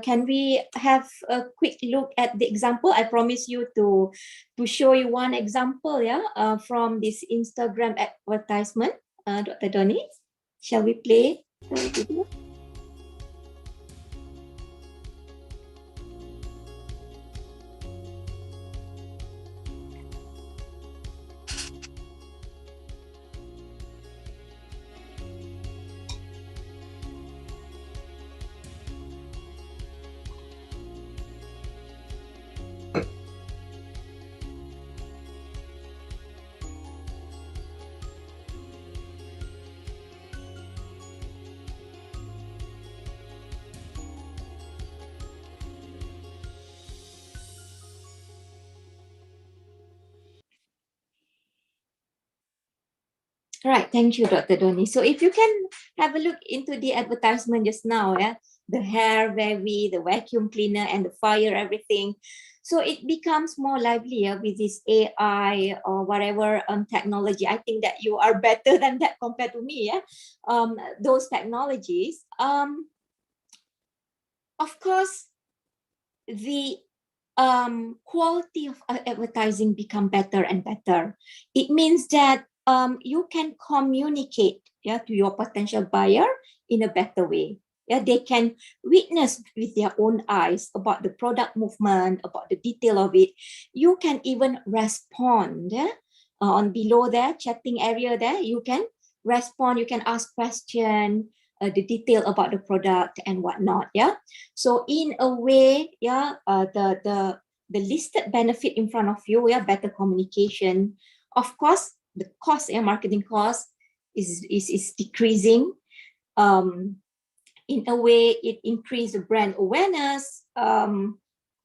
L: Can we have a quick look at the example? I promise you to show you one example, from this Instagram advertisement. Dr. Donny, shall we play the video? Right, thank you, Dr. Donny. So if you can have a look into the advertisement just now, the hair wavy, the vacuum cleaner, and the fire, everything. So it becomes more lively with this AI or whatever technology. I think that you are better than that compared to me. Those technologies. Of course, the quality of advertising become better and better. It means that you can communicate to your potential buyer in a better way. They can witness with their own eyes about the product movement, about the detail of it. You can even respond on below there, chatting area there. You can respond, you can ask question, the detail about the product and whatnot. So in a way, the listed benefit in front of you, better communication. Of course, the cost, marketing cost is decreasing. In a way, it increases brand awareness.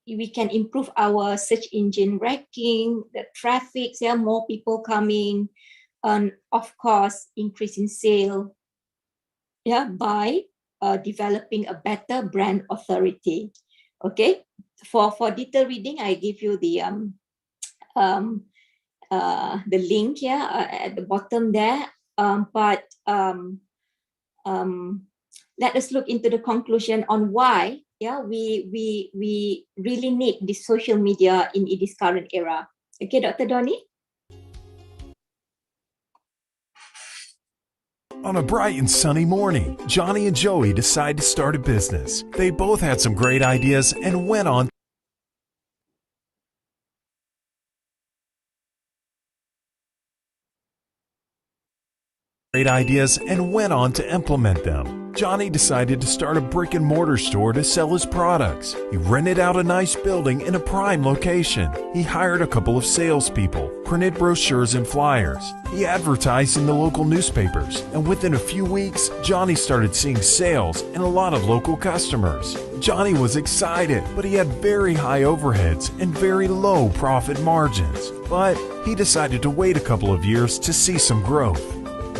L: We can improve our search engine ranking, the traffic, more people coming. and of course, increasing sale, yeah, by developing a better brand authority. Okay, for detailed reading, I give you the link here at the bottom there. But let us look into the conclusion on why, yeah, we really need this social media in this current era. Okay, Dr. Donnie?
M: On a bright and sunny morning, Johnny and Joey decide to start a business. They both had some great ideas and went on to implement them. Johnny decided to start a brick and mortar store to sell his products. He rented out a nice building in a prime location. He hired a couple of salespeople, printed brochures and flyers. He advertised in the local newspapers, and within a few weeks, Johnny started seeing sales and a lot of local customers. Johnny was excited, but he had very high overheads and very low profit margins. But he decided to wait a couple of years to see some growth.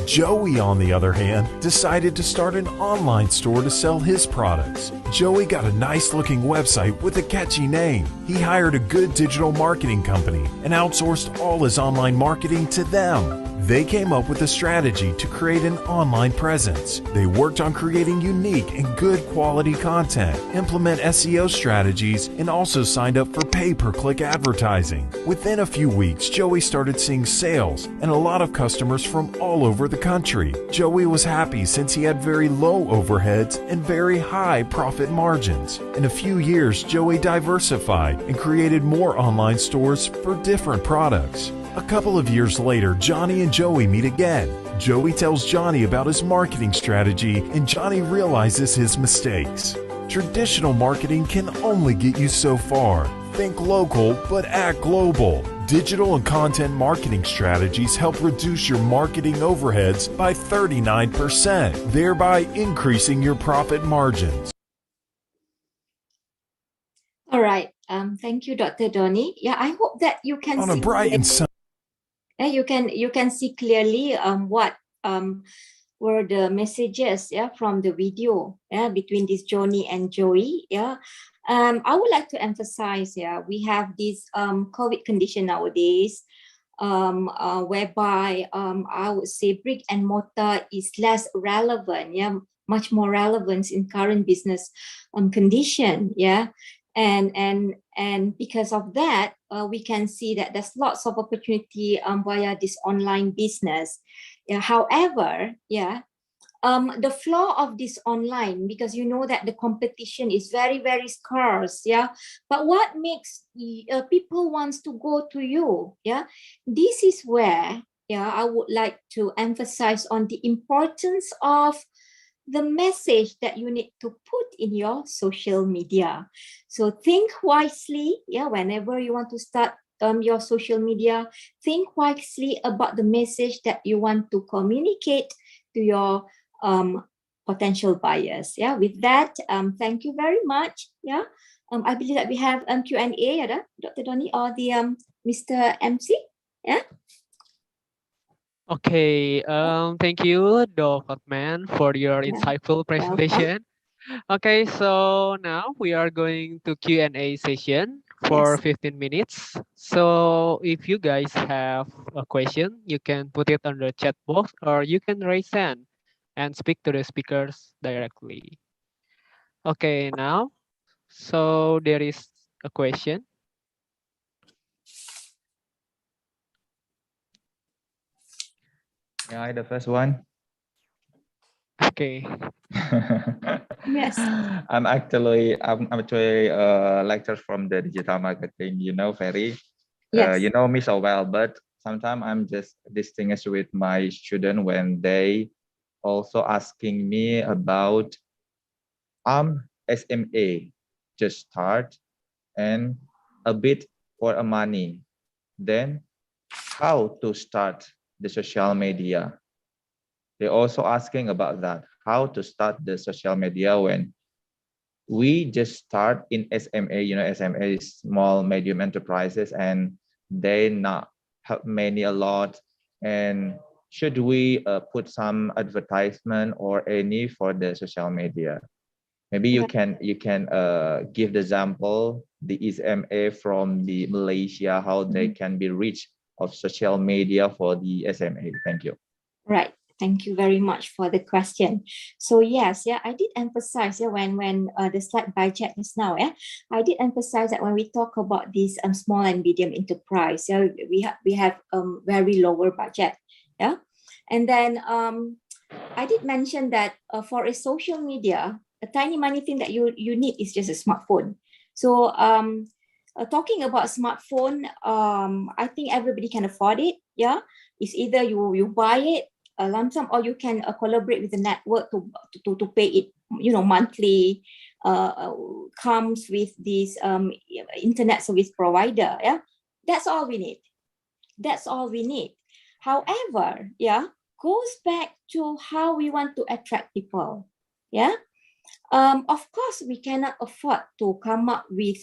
M: Joey, on the other hand, decided to start an online store to sell his products. Joey got a nice-looking website with a catchy name. He hired a good digital marketing company and outsourced all his online marketing to them. They came up with a strategy to create an online presence. They worked on creating unique and good quality content, implement SEO strategies, and also signed up for pay-per-click advertising. Within a few weeks, Joey started seeing sales and a lot of customers from all over the country. Joey was happy since he had very low overheads and very high profit margins. In a few years, Joey diversified and created more online stores for different products. A couple of years later, Johnny and Joey meet again. Joey tells Johnny about his marketing strategy, and Johnny realizes his mistakes. Traditional marketing can only get you so far. Think local, but act global. Digital and content marketing strategies help reduce your marketing overheads by 39%, thereby increasing your profit margins.
L: All right. Thank you, Dr. Donnie. Yeah, I hope that you can
M: On a
L: see
M: bright and sunny
L: you can see clearly what were the messages, yeah, from the video, yeah, between this Johnny and Joey. Yeah, I would like to emphasize, yeah, we have this COVID condition nowadays, whereby I would say brick and mortar is less relevant, yeah, much more relevant in current business condition, yeah. And because of that, we can see that there's lots of opportunity via this online business. Yeah, however, yeah, the flaw of this online, because you know that the competition is very, very scarce, yeah. But what makes people wants to go to you, yeah? This is where, yeah, I would like to emphasize on the importance of the message that you need to put in your social media. So think wisely, yeah, whenever you want to start your social media, think wisely about the message that you want to communicate to your potential buyers. Yeah, with that, thank you very much. Yeah, I believe that we have Q&A, yeah, Dr. Donnie or the Mr. MC. Yeah.
E: Okay, thank you, Dr. Man, for your insightful presentation. Okay, so now we are going to Q&A session for 15 minutes. So if you guys have a question, you can put it on the chat box or you can raise hand and speak to the speakers directly. Okay, now, so there is a question.
K: Yeah, the first one.
E: Okay.
L: Yes.
K: I'm actually a lecturer from the digital marketing. You know, Ferry.
L: Yes.
K: You know me so well, but sometimes I'm just distinguished with my student when they also asking me about SMA, just start and a bit for a money. Then how to start the social media? They're also asking about that, how to start the social media when we just start in SMA. You know, SMA is small, medium enterprises, and they not help many a lot. And should we put some advertisement or any for the social media? Maybe you can give the example the SMA from the Malaysia, how they can be reached of social media for the SMA. Thank you.
L: Right. Thank you very much for the question. So yes, yeah, I did emphasize when the slide by Jack just now, I did emphasize that when we talk about this small and medium enterprise, we have very lower budget, and then I did mention that for a social media, a tiny money thing that you need is just a smartphone. So talking about smartphone, I think everybody can afford it. Yeah, it's either you buy it a lump sum, or you can collaborate with the network to pay it, monthly. Comes with this internet service provider. Yeah, that's all we need. That's all we need. However, goes back to how we want to attract people. Yeah. Of course, we cannot afford to come up with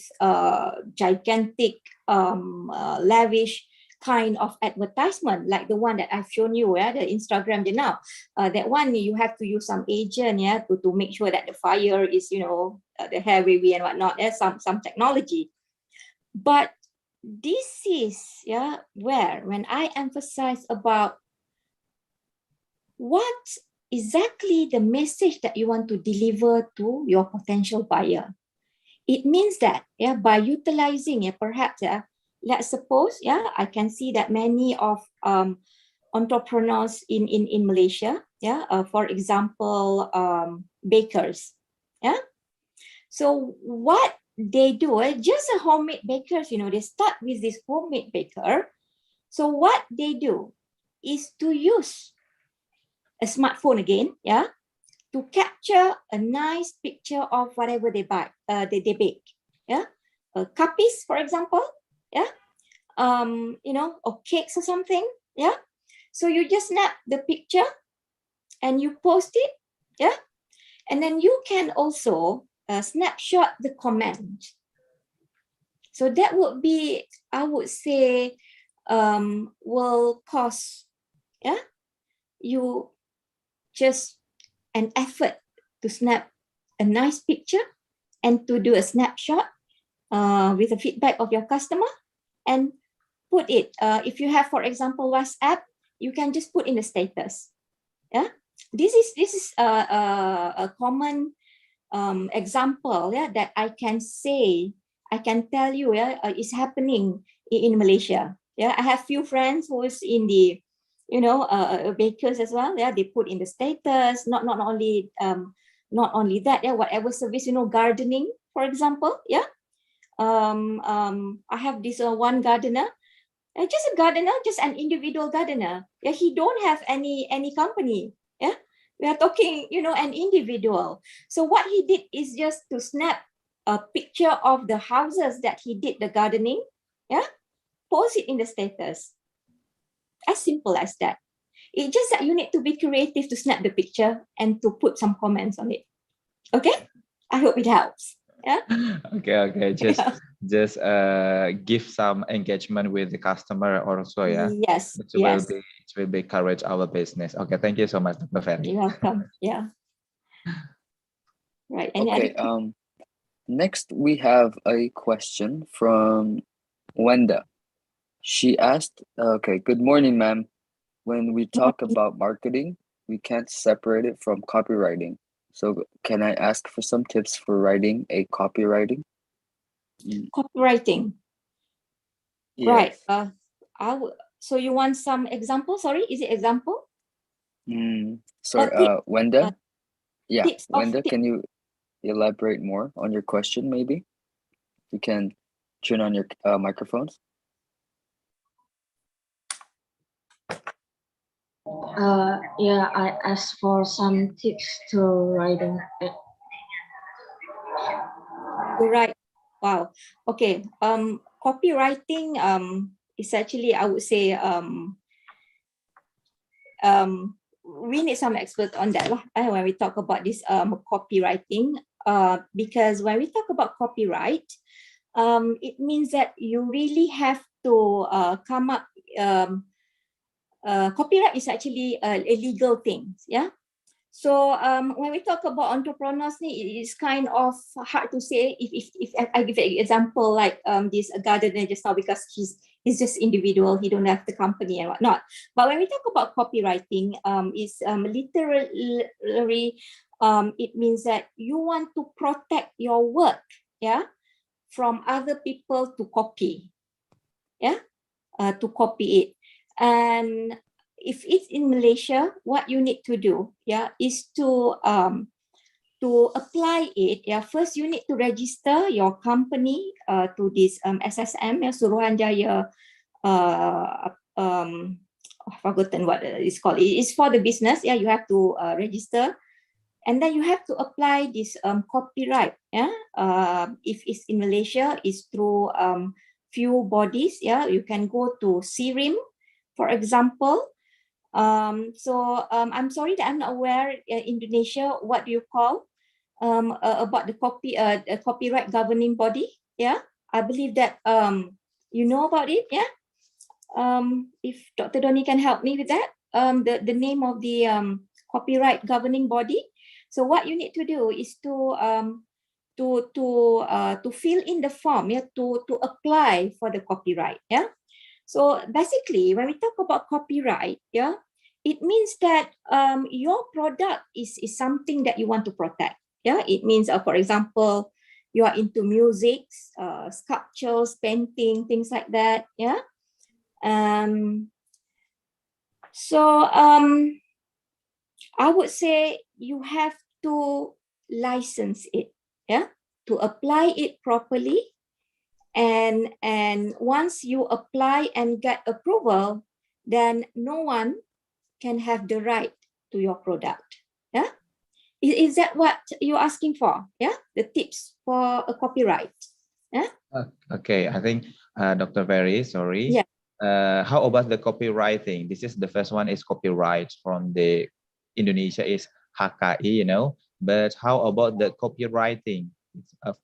L: gigantic, lavish kind of advertisement like the one that I've shown you, the Instagram now. That one you have to use some agent, to make sure that the fire is, the hair wavy and whatnot. There's some technology, but this is where when I emphasize about what exactly the message that you want to deliver to your potential buyer. It means that by utilizing perhaps let's suppose I can see that many of entrepreneurs in Malaysia, for example, bakers, so what they do, just a homemade bakers, they start with this homemade baker. So what they do is to use a smartphone again, to capture a nice picture of whatever they buy, they bake, cuppies, for example, or cakes or something, So you just snap the picture and you post it, and then you can also snapshot the comment. So that would be, I would say, will cost, you just an effort to snap a nice picture and to do a snapshot with the feedback of your customer and put it. If you have, for example, WhatsApp, you can just put in the status. This is a common example that I can say, I can tell you is happening in Malaysia. I have few friends who is in the bakers as well. They put in the status, not only that, whatever service, gardening, for example. I have this one gardener, just a gardener, just an individual gardener. He don't have any company. We are talking, an individual. So what he did is just to snap a picture of the houses that he did the gardening, post it in the status. As simple as that. It's just that you need to be creative to snap the picture and to put some comments on it. Okay? I hope it helps.
K: Okay. Just give some engagement with the customer also.
L: Yes.
K: It will be encourage our business. Okay. Thank you so much, Dr. Ferry.
L: You're welcome. Yeah. Right.
N: Okay. Next we have a question from Wenda. She asked, okay, good morning, ma'am. When we talk about marketing, we can't separate it from copywriting. So can I ask for some tips for writing a copywriting?
L: Copywriting.
N: Yes.
L: Right. So you want some example? Sorry, is it example?
N: Sorry, Wenda? Yeah, Wenda,
L: tips.
N: Can you elaborate more on your question, maybe? You can turn on your microphones.
O: I asked for some tips to writing.
L: Right. Wow. Okay. Copywriting is actually, I would say, we need some expert on that when we talk about this copywriting. Because when we talk about copyright, it means that you really have to come up copyright is actually a legal thing. Yeah. So when we talk about entrepreneurs, it is kind of hard to say. If I give an example like this gardener just now, because he's just individual, he don't have the company and whatnot. But when we talk about copywriting, it's literally it means that you want to protect your work, yeah, from other people to copy, yeah, to copy it. And if it's in Malaysia, what you need to do, yeah, is to apply it. Yeah, first you need to register your company to this SSM, Suruhanjaya. I've forgotten what it's called. It's for the business. Yeah, you have to register, and then you have to apply this copyright. Yeah, if it's in Malaysia, it's through few bodies. Yeah, you can go to SIRIM, for example. So I'm sorry that I'm not aware Indonesia, what do you call about the copyright governing body? Yeah, I believe that you know about it. Yeah, if Dr. Doni can help me with that, the name of the copyright governing body. So what you need to do is to fill in the form, yeah, to apply for the copyright. Yeah. So basically, when we talk about copyright, yeah, it means that your product is something that you want to protect. Yeah, it means, for example, you are into music, sculptures, painting, things like that. Yeah. So I would say you have to license it. Yeah, to apply it properly. And once you apply and get approval, then no one can have the right to your product. Yeah, is that what you're asking for? Yeah, the tips for a copyright. Yeah.
K: Okay, I think Dr. Ferry, sorry.
L: Yeah.
K: How about the copywriting? This is the first one is copyright from the Indonesia is HKI, you know. But how about the copywriting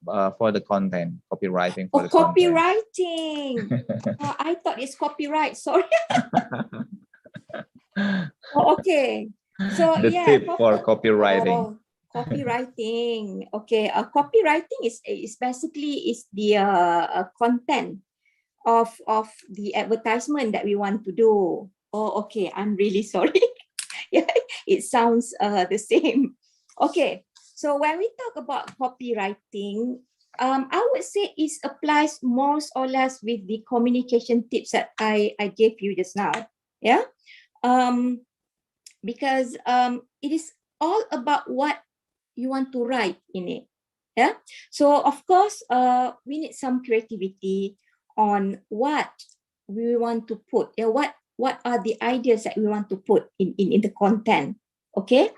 K: for the content? Copywriting for the
L: Copywriting. I thought it's copyright. Sorry. Okay. So
K: the
L: yeah,
K: tip for copywriting.
L: Copywriting. Okay. Copywriting is basically is the content of the advertisement that we want to do. Oh, okay. I'm really sorry. Yeah, it sounds the same. Okay. So when we talk about copywriting, I would say it applies more or less with the communication tips that I gave you just now. Yeah. Because it is all about what you want to write in it. Yeah. So of course, we need some creativity on what we want to put. Yeah. What are the ideas that we want to put in the content? Okay.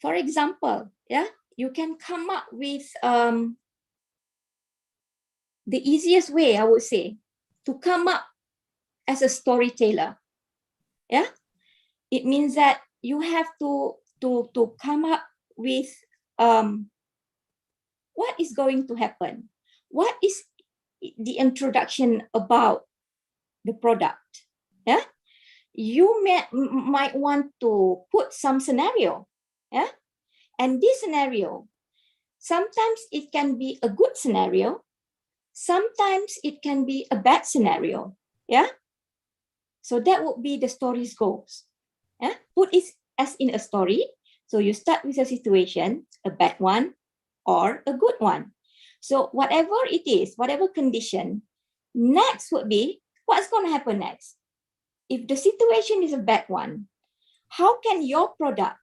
L: For example, yeah, you can come up with the easiest way, I would say, to come up as a storyteller. Yeah, it means that you have to come up with what is going to happen. What is the introduction about the product? Yeah, you might want to put some scenario. Yeah, and this scenario, sometimes it can be a good scenario. Sometimes it can be a bad scenario. Yeah. So that would be the story's goals. Yeah? Put it as in a story. So you start with a situation, a bad one or a good one. So whatever it is, whatever condition, next would be what's going to happen next. If the situation is a bad one, how can your product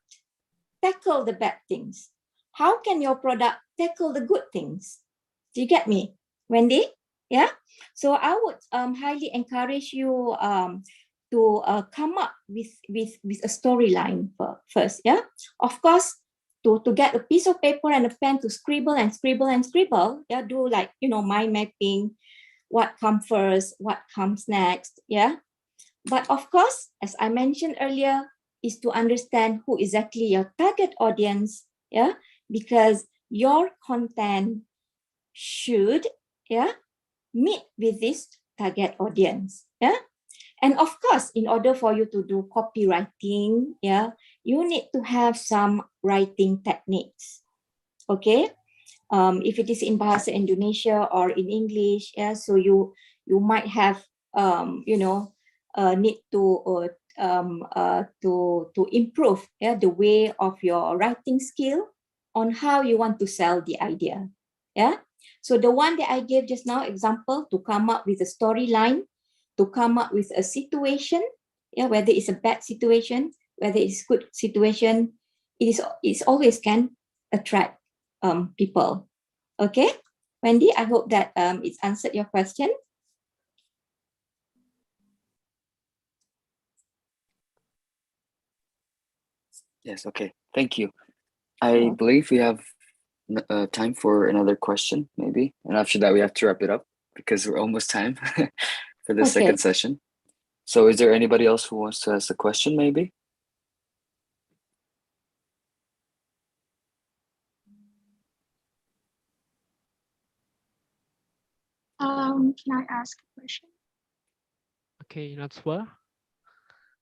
L: tackle the bad things? How can your product tackle the good things? Do you get me, Wendy? Yeah. So I would highly encourage you to come up with a storyline first. Yeah. Of course, to get a piece of paper and a pen to scribble and scribble and scribble. Yeah. Do like, mind mapping, what comes first, what comes next. Yeah. But of course, as I mentioned earlier, is to understand who exactly your target audience. Yeah. Because your content should meet with this target audience. Yeah. And of course, in order for you to do copywriting, yeah, you need to have some writing techniques. Okay. If it is in Bahasa Indonesia or in English, yeah, so you might have need to improve, yeah, the way of your writing skill on how you want to sell the idea. Yeah. So the one that I gave just now, example, to come up with a storyline, to come up with a situation, yeah, whether it's a bad situation, whether it's good situation, it's always can attract people. Okay, Wendy, I hope that it's answered your question.
N: Yes, okay. Thank you. I believe we have time for another question, maybe. And after that, we have to wrap it up because we're almost time for the second session. So is there anybody else who wants to ask a question, maybe?
P: Can I ask a question?
E: Okay, Natswa.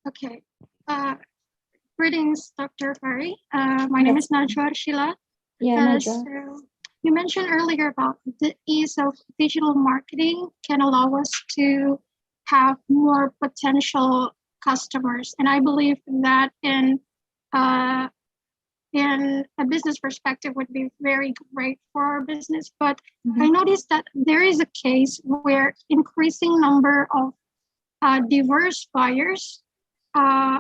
P: Okay. Greetings, Dr. Ferry. My name is Najwa Sheila.
L: Yeah, Najwa.
P: So you mentioned earlier about the ease of digital marketing can allow us to have more potential customers. And I believe that in a business perspective would be very great for our business. But I noticed that there is a case where increasing number of diverse buyers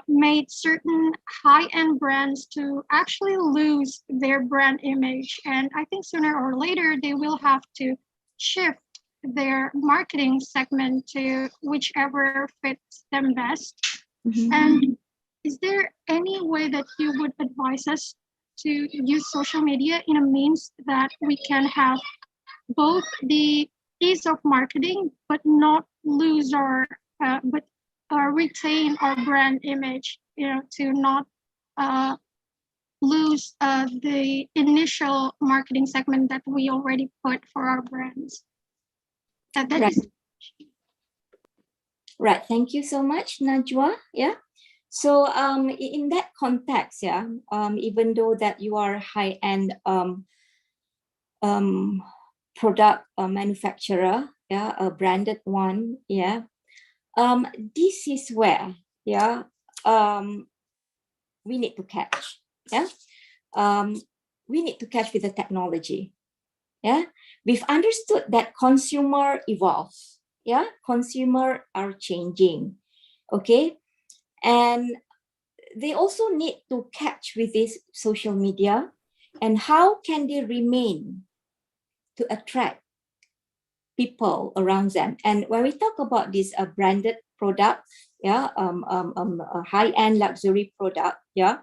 P: made certain high-end brands to actually lose their brand image. And I think sooner or later, they will have to shift their marketing segment to whichever fits them best. And is there any way that you would advise us to use social media in a means that we can have both the ease of marketing, but not lose our, retain our brand image, to not lose the initial marketing segment that we already put for our brands?
L: Right. Thank you so much, Najwa. Yeah. So in that context, yeah, even though that you are high-end product manufacturer, yeah, a branded one, yeah, this is where, yeah, we need to catch, yeah, we need to catch with the technology, yeah. We've understood that consumer evolves, yeah, consumer are changing, okay, and they also need to catch with this social media, and how can they remain to attract people around them. And when we talk about this branded product, yeah, a high-end luxury product, yeah,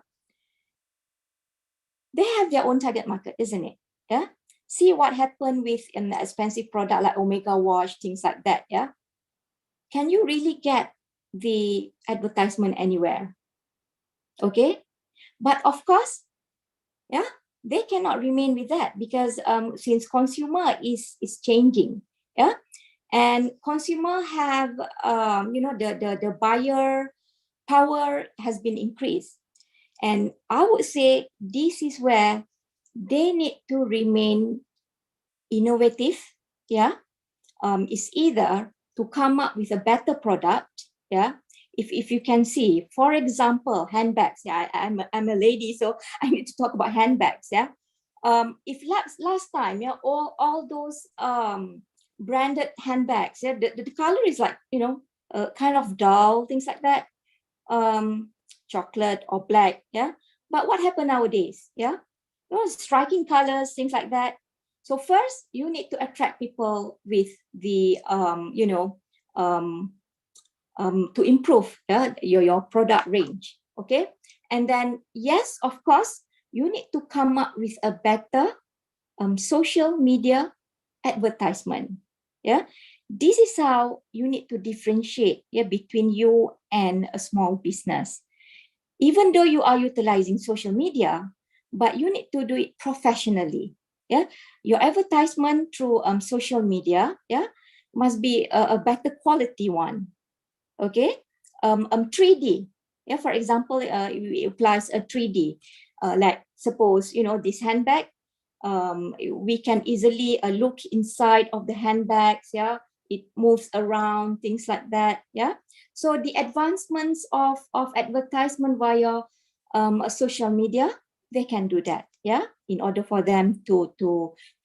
L: they have their own target market, isn't it? Yeah. See what happened with an expensive product like Omega watch, things like that. Yeah. Can you really get the advertisement anywhere? Okay. But of course, yeah, they cannot remain with that because since consumer is changing, yeah, and consumer have the buyer power has been increased, and I would say this is where they need to remain innovative. Yeah, is either to come up with a better product. Yeah. If you can see, for example, handbags. Yeah, I'm a lady, so I need to talk about handbags. Yeah, if last time, yeah, all those branded handbags, yeah, the color is like kind of dull, things like that, chocolate or black. Yeah, but what happened nowadays? Yeah, striking colors, things like that. So first, you need to attract people with the to improve your product range, okay? And then, yes, of course, you need to come up with a better social media advertisement, yeah? This is how you need to differentiate, yeah, between you and a small business. Even though you are utilizing social media, but you need to do it professionally, yeah? Your advertisement through social media, yeah, must be a better quality one. Okay, 3D. Yeah, for example, it applies a 3D. Like suppose, you know, this handbag, we can easily look inside of the handbags. Yeah, it moves around, things like that. Yeah, so the advancements of advertisement via social media, they can do that. Yeah, in order for them to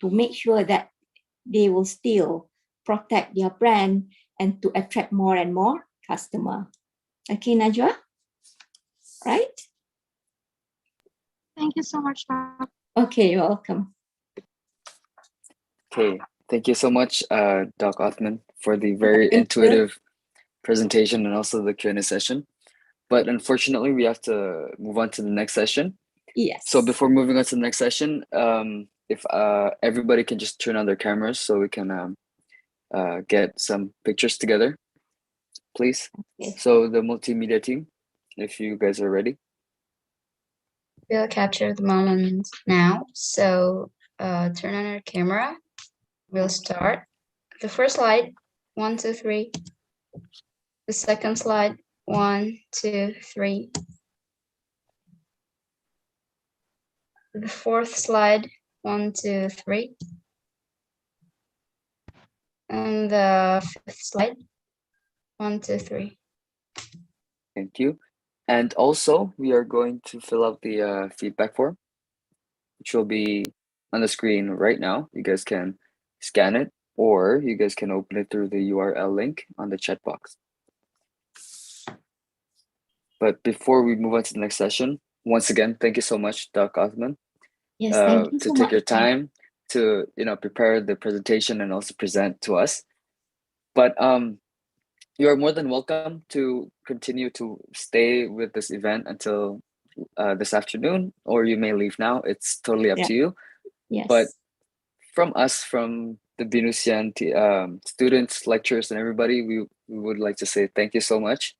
L: make sure that they will still protect their brand and to attract more and more customer. Okay, Najwa, right?
P: Thank you so much, Doc.
L: Okay, you're welcome.
N: Okay, thank you so much, Doc Othman, for the very intuitive presentation and also the Q&A session. But unfortunately, we have to move on to the next session.
L: Yes.
N: So before moving on to the next session, if everybody can just turn on their cameras so we can get some pictures together, please.
J: Okay.
N: So the multimedia team, if you guys are ready.
J: We'll capture the moment now. So turn on our camera. We'll start. The first slide, 1, 2, 3. The second slide, 1, 2, 3. The fourth slide, 1, 2, 3. And the fifth slide, 1, 2, 3.
N: Thank you. And also, we are going to fill out the feedback form, which will be on the screen right now. You guys can scan it, or you guys can open it through the URL link on the chat box. But before we move on to the next session, once again, thank you so much, Doc Othman,
L: Yes, thank you
N: to
L: so
N: take
L: much.
N: your time to prepare the presentation and also present to us. But you are more than welcome to continue to stay with this event until this afternoon, or you may leave now. It's totally up to you.
L: Yes.
N: But from us, from the Binusian students, lecturers, and everybody, we would like to say thank you so much.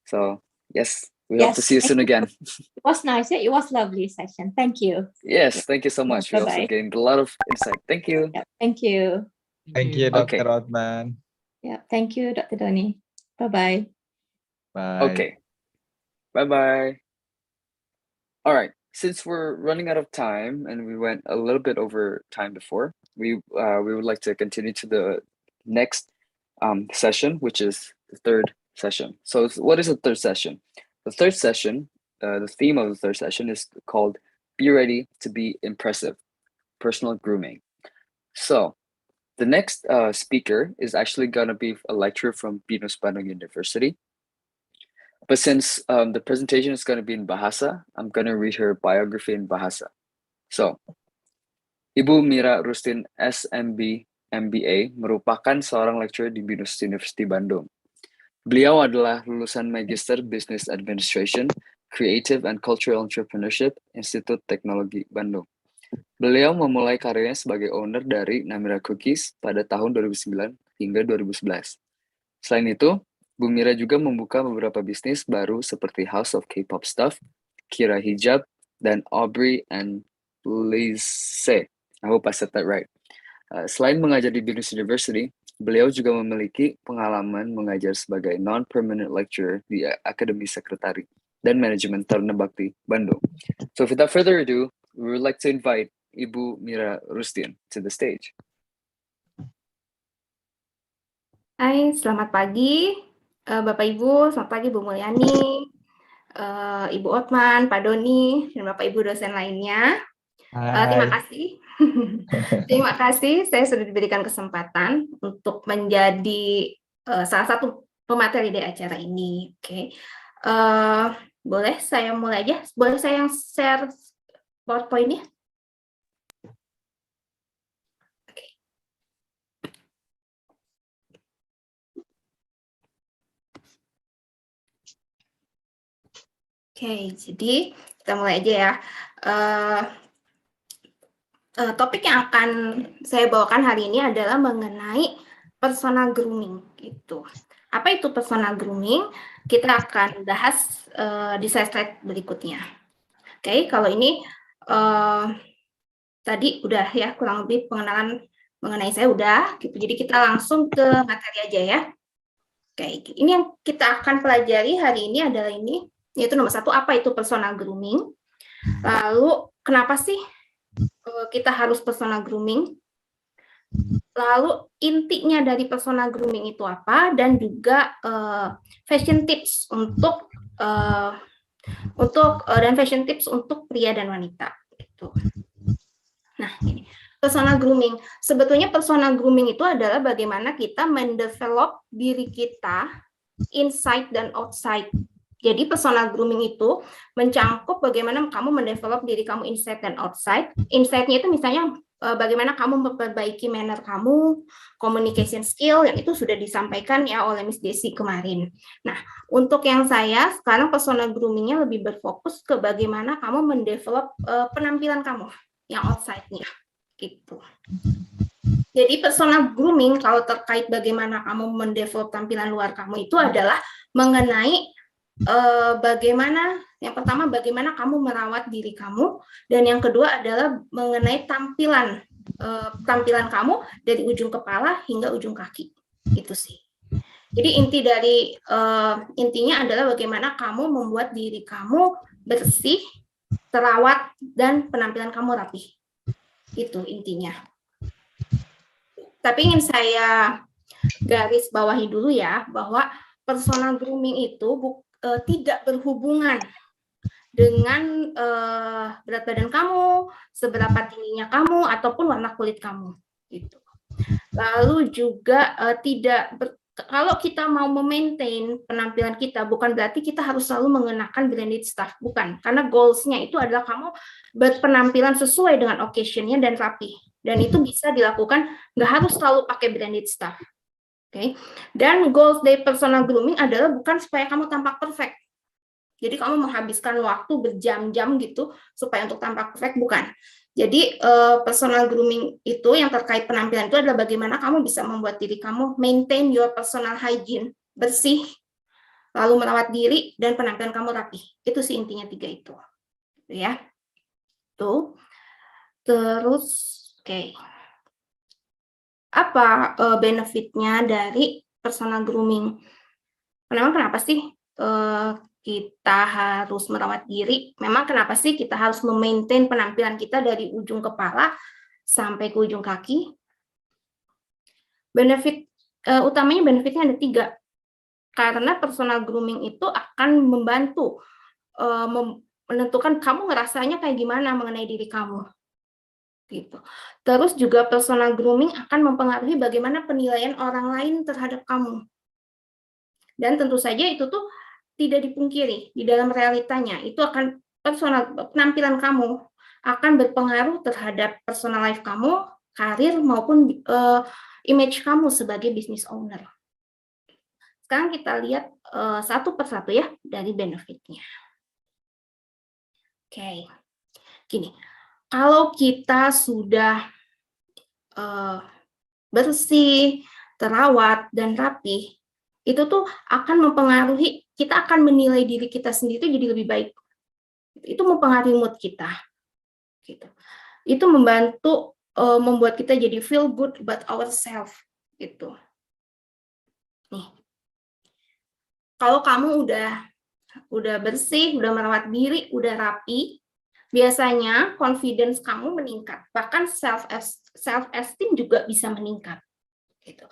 N: So yes, we hope to see you soon again.
L: It was nice. It was lovely session. Thank you.
N: Yes, thank you so much. We also
L: Bye-bye.
N: gained a lot of insight. Thank you.
L: Yeah, thank you.
K: Thank you,
N: Okay.
K: Dr. Othman.
L: Yeah, thank you, Dr. Doni. Bye-bye.
K: Bye.
N: Okay. Bye-bye. All right. Since we're running out of time and we went a little bit over time before, we would like to continue to the next session, which is the third session. So what is the third session? The third session, the theme of the third session is called Be Ready to Be Impressive, Personal Grooming. So the next speaker is actually going to be a lecturer from Binus Bandung University. But since the presentation is going to be in Bahasa, I'm going to read her biography in Bahasa. So, Ibu Mira Rustin SMB MBA merupakan seorang lecturer di Binus University Bandung. Beliau adalah lulusan Magister Business Administration, Creative and Cultural Entrepreneurship, Institut Teknologi Bandung. Beliau memulai karirnya sebagai owner dari Namira Cookies pada tahun 2009 hingga 2011. Selain itu, Bu Mira juga membuka beberapa bisnis baru seperti House of K-pop Stuff, Kira Hijab, dan Aubrey and Lise. I hope I said that right. Selain mengajar di Binus University, beliau juga memiliki pengalaman mengajar sebagai non-permanent lecturer di Akademi Sekretari dan Manajemen Taruna Bakti Bandung. So without further ado, we would like to invite Ibu Mira Rustin to the stage.
Q: Hai, selamat pagi Bapak Ibu, selamat pagi Bu Mulyani, Ibu Othman, Pak Doni, dan Bapak Ibu dosen lainnya. Terima kasih. Terima kasih saya sudah diberikan kesempatan untuk menjadi salah satu pemateri dari acara ini. Oke. Boleh saya mulai aja? Boleh saya yang share PowerPoint-nya? Oke, jadi kita mulai aja ya. Topik yang akan saya bawakan hari ini adalah mengenai personal grooming. Gitu. Apa itu personal grooming? Kita akan bahas di slide berikutnya. Oke, kalau ini tadi udah ya kurang lebih pengenalan mengenai saya udah. Gitu. Jadi kita langsung ke materi aja ya. Oke, ini yang kita akan pelajari hari ini adalah ini, yaitu nomor 1, apa itu personal grooming? Lalu, kenapa sih kita harus personal grooming? Lalu, intinya dari personal grooming itu apa? Dan juga fashion tips dan fashion tips untuk pria dan wanita. Gitu. Nah, ini personal grooming. Sebetulnya personal grooming itu adalah bagaimana kita mendevelop diri kita inside dan outside. Jadi personal grooming itu mencangkup bagaimana kamu mendevelop diri kamu inside dan outside. Inside-nya itu misalnya bagaimana kamu memperbaiki manner kamu, communication skill, yang itu sudah disampaikan ya oleh Miss Desi kemarin. Nah, untuk yang saya sekarang personal grooming-nya lebih berfokus ke bagaimana kamu mendevelop penampilan kamu yang outside-nya gitu. Jadi personal grooming kalau terkait bagaimana kamu mendevelop tampilan luar kamu itu adalah mengenai bagaimana, yang pertama bagaimana kamu merawat diri kamu, dan yang kedua adalah mengenai tampilan kamu dari ujung kepala hingga ujung kaki. Itu sih. Jadi intinya adalah bagaimana kamu membuat diri kamu bersih, terawat, dan penampilan kamu rapi. Itu intinya. Tapi ingin saya garis bawahi dulu ya, bahwa personal grooming itu tidak berhubungan dengan berat badan kamu, seberapa tingginya kamu, ataupun warna kulit kamu. Gitu. Lalu juga kalau kita mau memaintain penampilan kita, bukan berarti kita harus selalu mengenakan branded stuff, bukan. Karena goals-nya itu adalah kamu berpenampilan sesuai dengan occasion-nya dan rapi. Dan itu bisa dilakukan, nggak harus selalu pakai branded stuff. Okay. Dan goals dari personal grooming adalah bukan supaya kamu tampak perfect. Jadi kamu menghabiskan waktu berjam-jam gitu supaya untuk tampak perfect, bukan. Jadi personal grooming itu yang terkait penampilan itu adalah bagaimana kamu bisa membuat diri kamu maintain your personal hygiene, bersih, lalu merawat diri, dan penampilan kamu rapi. Itu sih intinya 3 itu. Ya. Tuh. Terus, oke. Apa benefitnya dari personal grooming? Kenapa sih kita harus merawat diri? Memang kenapa sih kita harus memaintain penampilan kita dari ujung kepala sampai ke ujung kaki? Benefit utamanya benefitnya ada 3. Karena personal grooming itu akan membantu menentukan kamu ngerasanya kayak gimana mengenai diri kamu. Gitu. Terus juga personal grooming akan mempengaruhi bagaimana penilaian orang lain terhadap kamu. Dan tentu saja itu tuh tidak dipungkiri di dalam realitanya, itu akan penampilan kamu akan berpengaruh terhadap personal life kamu, karir maupun image kamu sebagai business owner. Sekarang kita lihat satu persatu ya dari benefitnya. Oke, gini. Kalau kita sudah bersih, terawat, dan rapi, itu tuh akan mempengaruhi, kita akan menilai diri kita sendiri jadi lebih baik. Itu mempengaruhi mood kita. Gitu. Itu membantu membuat kita jadi feel good about ourselves. Gitu. Nih. Kalau kamu udah bersih, udah merawat diri, udah rapi, biasanya confidence kamu meningkat, bahkan self-esteem juga bisa meningkat. Gitu.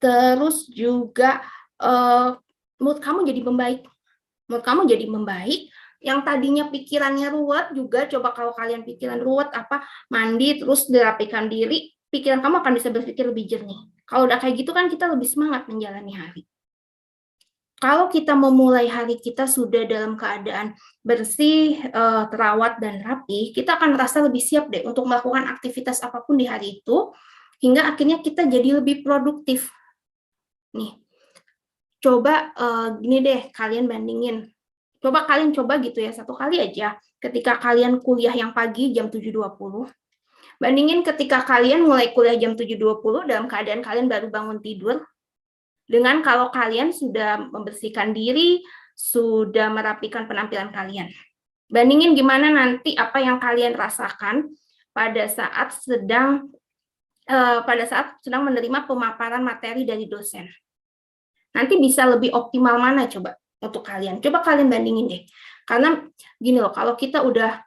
Q: Terus juga mood kamu jadi membaik. Mood kamu jadi membaik, yang tadinya pikirannya ruwet juga, coba kalau kalian pikiran ruwet, mandi terus dirapikan diri, pikiran kamu akan bisa berpikir lebih jernih. Kalau udah kayak gitu kan kita lebih semangat menjalani hari. Kalau kita memulai hari kita sudah dalam keadaan bersih, terawat, dan rapi, kita akan merasa lebih siap deh untuk melakukan aktivitas apapun di hari itu, hingga akhirnya kita jadi lebih produktif. Nih, coba gini deh, kalian bandingin. Kalian coba gitu ya, satu kali aja, ketika kalian kuliah yang pagi jam 7.20, bandingin ketika kalian mulai kuliah jam 7.20 dalam keadaan kalian baru bangun tidur, dengan kalau kalian sudah membersihkan diri, sudah merapikan penampilan kalian. Bandingin gimana nanti apa yang kalian rasakan pada saat sedang menerima pemaparan materi dari dosen. nanti bisa lebih optimal mana coba untuk kalian? Coba kalian bandingin deh. Karena gini loh, kalau kita udah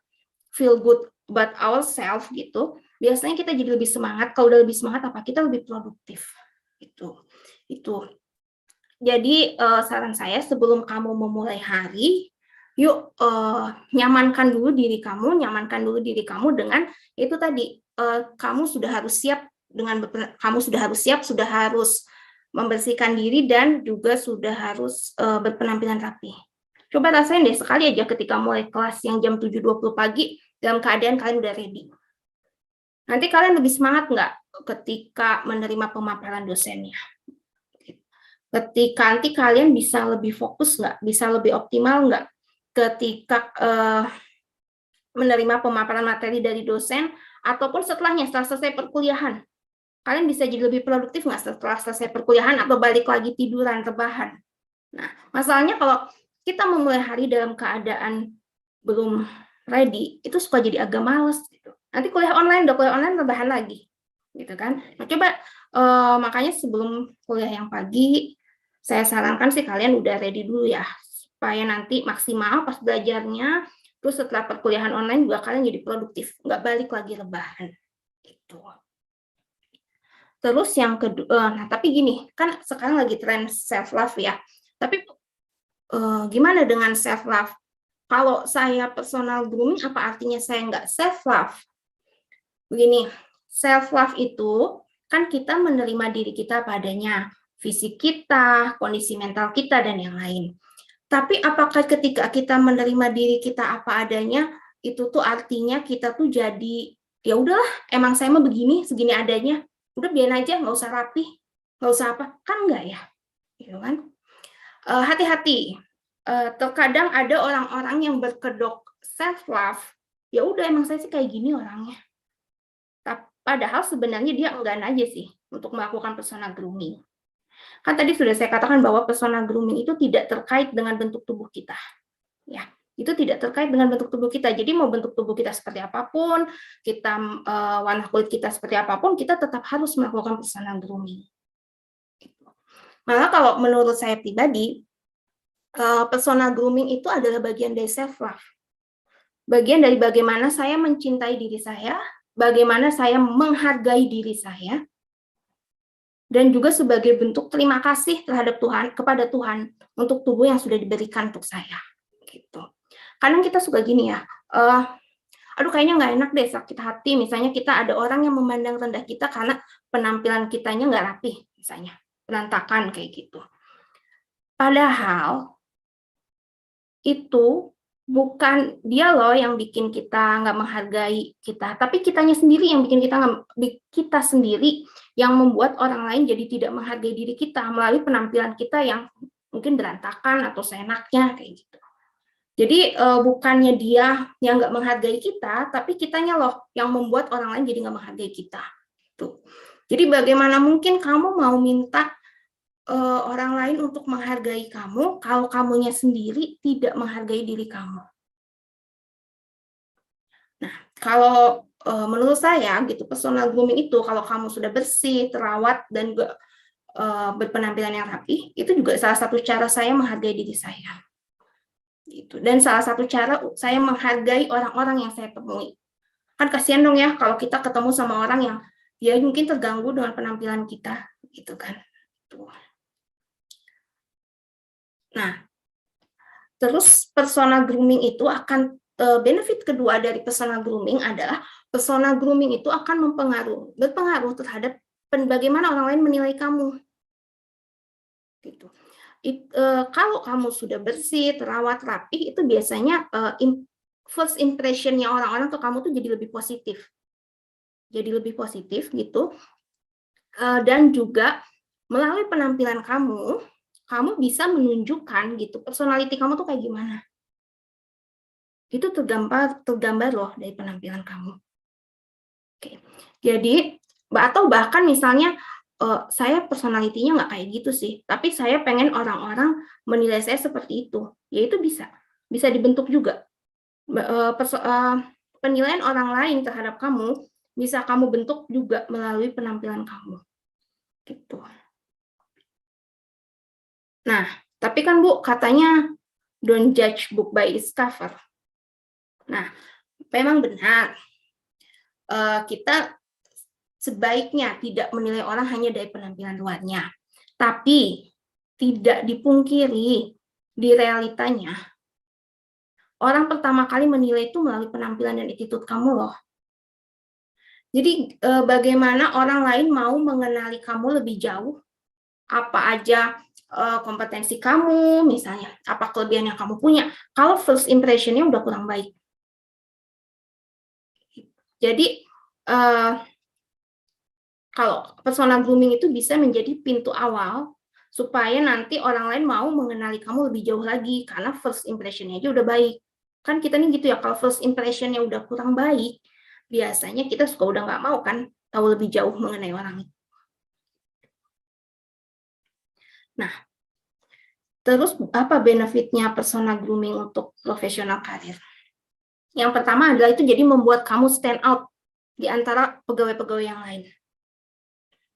Q: feel good about ourselves gitu, biasanya kita jadi lebih semangat. Kalau udah lebih semangat apa? Kita lebih produktif. Itu. Jadi saran saya sebelum kamu memulai hari, yuk nyamankan dulu diri kamu dengan itu tadi, kamu sudah harus siap sudah harus membersihkan diri dan juga sudah harus berpenampilan rapi. Coba rasain deh sekali aja ketika mulai kelas yang jam 7.20 pagi dalam keadaan kalian udah ready. Nanti kalian lebih semangat nggak ketika menerima pemaparan dosennya? Ketika nanti kalian bisa lebih fokus nggak, bisa lebih optimal nggak ketika menerima pemaparan materi dari dosen, ataupun setelah selesai perkuliahan. Kalian bisa jadi lebih produktif nggak setelah selesai perkuliahan atau balik lagi tiduran, rebahan. Nah, masalahnya kalau kita memulai hari dalam keadaan belum ready, itu suka jadi agak males. Gitu. Nanti kuliah online rebahan lagi. Gitu kan. Nah, coba makanya sebelum kuliah yang pagi, saya sarankan sih kalian udah ready dulu ya, supaya nanti maksimal pas belajarnya, terus setelah perkuliahan online juga kalian jadi produktif, nggak balik lagi rebahan. Gitu. Terus yang kedua, nah tapi gini, kan sekarang lagi tren self love ya. Tapi gimana dengan self love? Kalau saya personal grooming, apa artinya saya nggak self love? Begini, self love itu kan kita menerima diri kita padanya, fisik kita, kondisi mental kita, dan yang lain. Tapi apakah ketika kita menerima diri kita apa adanya, itu tuh artinya kita tuh jadi, ya udahlah, emang saya mah begini, segini adanya, udah biarin aja, nggak usah rapi, nggak usah apa, kan enggak ya, gitu kan? Hati-hati, terkadang ada orang-orang yang berkedok self love, ya udah emang saya sih kayak gini orangnya. Padahal sebenarnya dia enggan aja sih untuk melakukan personal grooming. Kan tadi sudah saya katakan bahwa personal grooming itu tidak terkait dengan bentuk tubuh kita. Ya, itu tidak terkait dengan bentuk tubuh kita. Jadi mau bentuk tubuh kita seperti apapun, kita warna kulit kita seperti apapun, kita tetap harus melakukan personal grooming. Malah kalau menurut saya pribadi, personal grooming itu adalah bagian dari self love. Bagian dari bagaimana saya mencintai diri saya, bagaimana saya menghargai diri saya, dan juga sebagai bentuk terima kasih terhadap Tuhan, kepada Tuhan untuk tubuh yang sudah diberikan untuk saya. Gitu. Kadang kita suka gini ya, aduh kayaknya nggak enak deh, sakit hati, misalnya kita ada orang yang memandang rendah kita karena penampilan kitanya nggak rapi, misalnya, berantakan kayak gitu. Padahal, itu bukan dia loh yang bikin kita nggak menghargai kita, tapi kitanya sendiri yang bikin kita sendiri yang membuat orang lain jadi tidak menghargai diri kita melalui penampilan kita yang mungkin berantakan atau seenaknya kayak gitu. Jadi bukannya dia yang nggak menghargai kita, tapi kitanya loh yang membuat orang lain jadi nggak menghargai kita. Tuh. Jadi bagaimana mungkin kamu mau minta orang lain untuk menghargai kamu kalau kamunya sendiri tidak menghargai diri kamu. Nah, kalau menurut saya gitu, personal grooming itu kalau kamu sudah bersih, terawat, dan juga berpenampilan yang rapi, itu juga salah satu cara saya menghargai diri saya. Gitu. Dan salah satu cara saya menghargai orang-orang yang saya temui. Kan kasihan dong ya kalau kita ketemu sama orang yang dia mungkin terganggu dengan penampilan kita, gitu kan. Tuh. Nah, terus personal grooming itu akan benefit kedua dari personal grooming adalah personal grooming itu akan berpengaruh terhadap bagaimana orang lain menilai kamu. Gitu. Kalau kamu sudah bersih, terawat, rapi, itu biasanya first impression-nya orang-orang ke kamu tuh jadi lebih positif. Jadi lebih positif gitu. Dan juga melalui penampilan kamu bisa menunjukkan gitu personality kamu tuh kayak gimana. Itu tergambar loh dari penampilan kamu. Oke. Jadi atau bahkan misalnya saya personality-nya nggak kayak gitu sih, tapi saya pengen orang-orang menilai saya seperti itu. Ya itu bisa dibentuk juga. Penilaian orang lain terhadap kamu bisa kamu bentuk juga melalui penampilan kamu. Gitu. Nah, tapi kan Bu, katanya don't judge book by its cover. Nah, memang benar. Kita sebaiknya tidak menilai orang hanya dari penampilan luarnya. Tapi tidak dipungkiri di realitanya, orang pertama kali menilai itu melalui penampilan dan attitude kamu loh. Jadi bagaimana orang lain mau mengenali kamu lebih jauh, apa aja kompetensi kamu, misalnya apa kelebihan yang kamu punya, kalau first impression-nya udah kurang baik. Jadi kalau personal grooming itu bisa menjadi pintu awal supaya nanti orang lain mau mengenali kamu lebih jauh lagi, karena first impression-nya aja udah baik. Kan kita nih gitu ya, kalau first impression-nya udah kurang baik, biasanya kita suka udah nggak mau kan tahu lebih jauh mengenai orang itu. Nah, terus apa benefitnya personal grooming untuk profesional karir? Yang pertama adalah itu jadi membuat kamu stand out di antara pegawai-pegawai yang lain.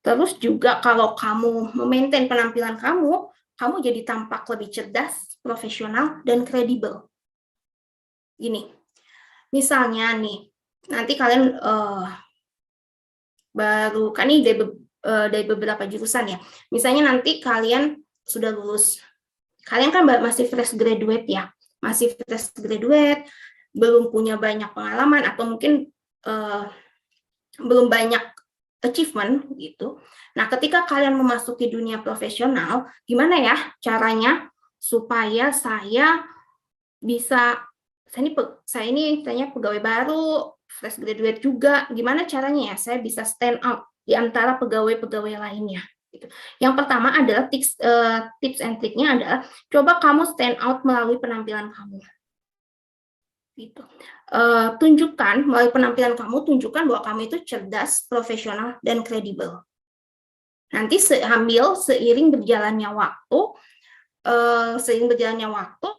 Q: Terus juga kalau kamu memaintain penampilan kamu jadi tampak lebih cerdas, profesional, dan kredibel. Gini, misalnya nih, nanti kalian baru, kan ini dari beberapa jurusan ya, misalnya nanti kalian sudah lulus, kalian kan masih fresh graduate ya, belum punya banyak pengalaman, atau mungkin belum banyak achievement gitu. Nah, ketika kalian memasuki dunia profesional, gimana ya caranya supaya saya bisa, saya ini pegawai baru, fresh graduate juga, gimana caranya ya saya bisa stand out di antara pegawai-pegawai lainnya gitu. Yang pertama adalah tips and triknya adalah coba kamu stand out melalui penampilan kamu. Gitu. Tunjukkan melalui penampilan kamu, tunjukkan bahwa kamu itu cerdas, profesional, dan kredibel. Nanti seiring berjalannya waktu,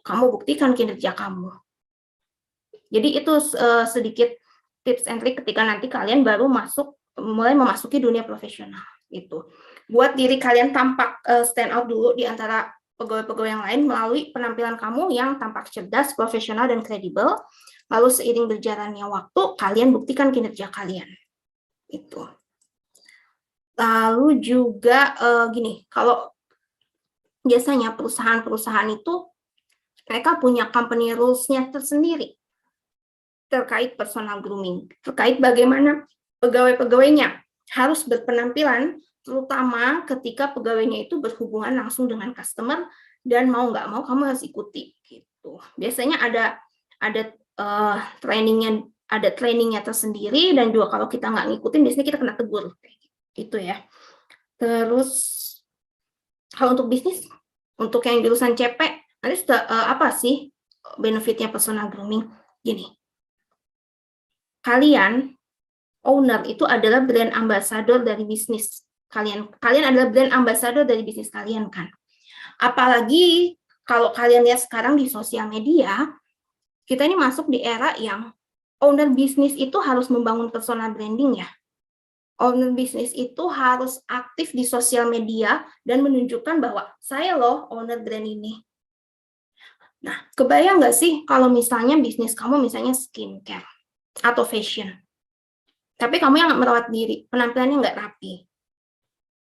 Q: kamu buktikan kinerja kamu. Jadi itu sedikit tips and trick ketika nanti kalian baru mulai memasuki dunia profesional. Itu buat diri kalian tampak stand out dulu di antara pegawai-pegawai yang lain melalui penampilan kamu yang tampak cerdas, profesional, dan kredibel. Lalu seiring berjalannya waktu, kalian buktikan kinerja kalian. Itu. Lalu juga gini, kalau biasanya perusahaan-perusahaan itu mereka punya company rules-nya tersendiri terkait personal grooming, terkait bagaimana pegawai-pegawainya harus berpenampilan, terutama ketika pegawainya itu berhubungan langsung dengan customer dan mau nggak mau kamu harus ikuti gitu. Biasanya ada trainingnya tersendiri, dan juga kalau kita nggak ngikutin biasanya kita kena tegur gitu ya. Terus kalau untuk bisnis, untuk yang jurusan CP, nanti apa sih benefitnya personal grooming? Gini, kalian owner itu adalah brand ambassador dari bisnis kalian. Kalian adalah brand ambassador dari bisnis kalian kan. Apalagi kalau kalian lihat sekarang di sosial media, kita ini masuk di era yang owner bisnis itu harus membangun personal branding ya. Owner bisnis itu harus aktif di sosial media dan menunjukkan bahwa saya loh owner brand ini. Nah, kebayang nggak sih kalau misalnya bisnis kamu misalnya skincare atau fashion, tapi kamu yang nggak merawat diri, penampilannya nggak rapi.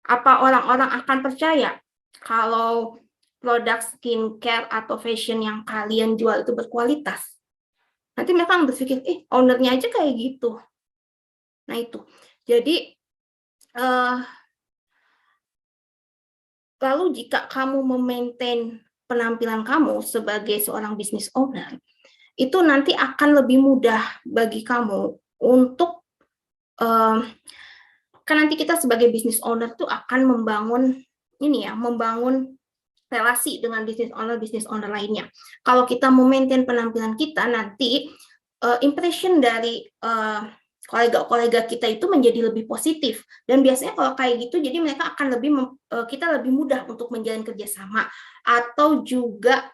Q: Apa orang-orang akan percaya kalau produk skincare atau fashion yang kalian jual itu berkualitas? Nanti mereka akan berpikir, ownernya aja kayak gitu. Nah itu. Jadi, lalu jika kamu memaintain penampilan kamu sebagai seorang business owner, itu nanti akan lebih mudah bagi kamu untuk kan nanti kita sebagai business owner tuh akan membangun relasi dengan business owner lainnya. Kalau kita memaintain penampilan kita, nanti impression dari kolega-kolega kita itu menjadi lebih positif. Dan biasanya kalau kayak gitu, jadi mereka akan kita lebih mudah untuk menjalin kerjasama. Atau juga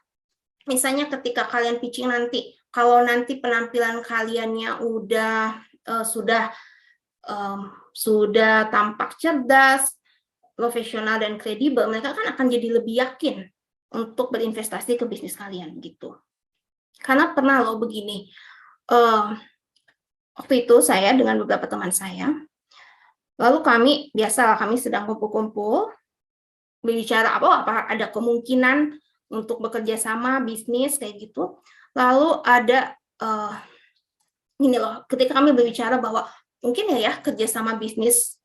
Q: misalnya ketika kalian pitching nanti, kalau nanti penampilan kaliannya sudah tampak cerdas, profesional, dan kredibel, mereka kan akan jadi lebih yakin untuk berinvestasi ke bisnis kalian gitu. Karena pernah loh begini, waktu itu saya dengan beberapa teman saya, lalu kami sedang kumpul-kumpul, berbicara apa ada kemungkinan untuk bekerja sama bisnis kayak gitu. Lalu ada ini loh, ketika kami berbicara bahwa mungkin ya kerjasama bisnis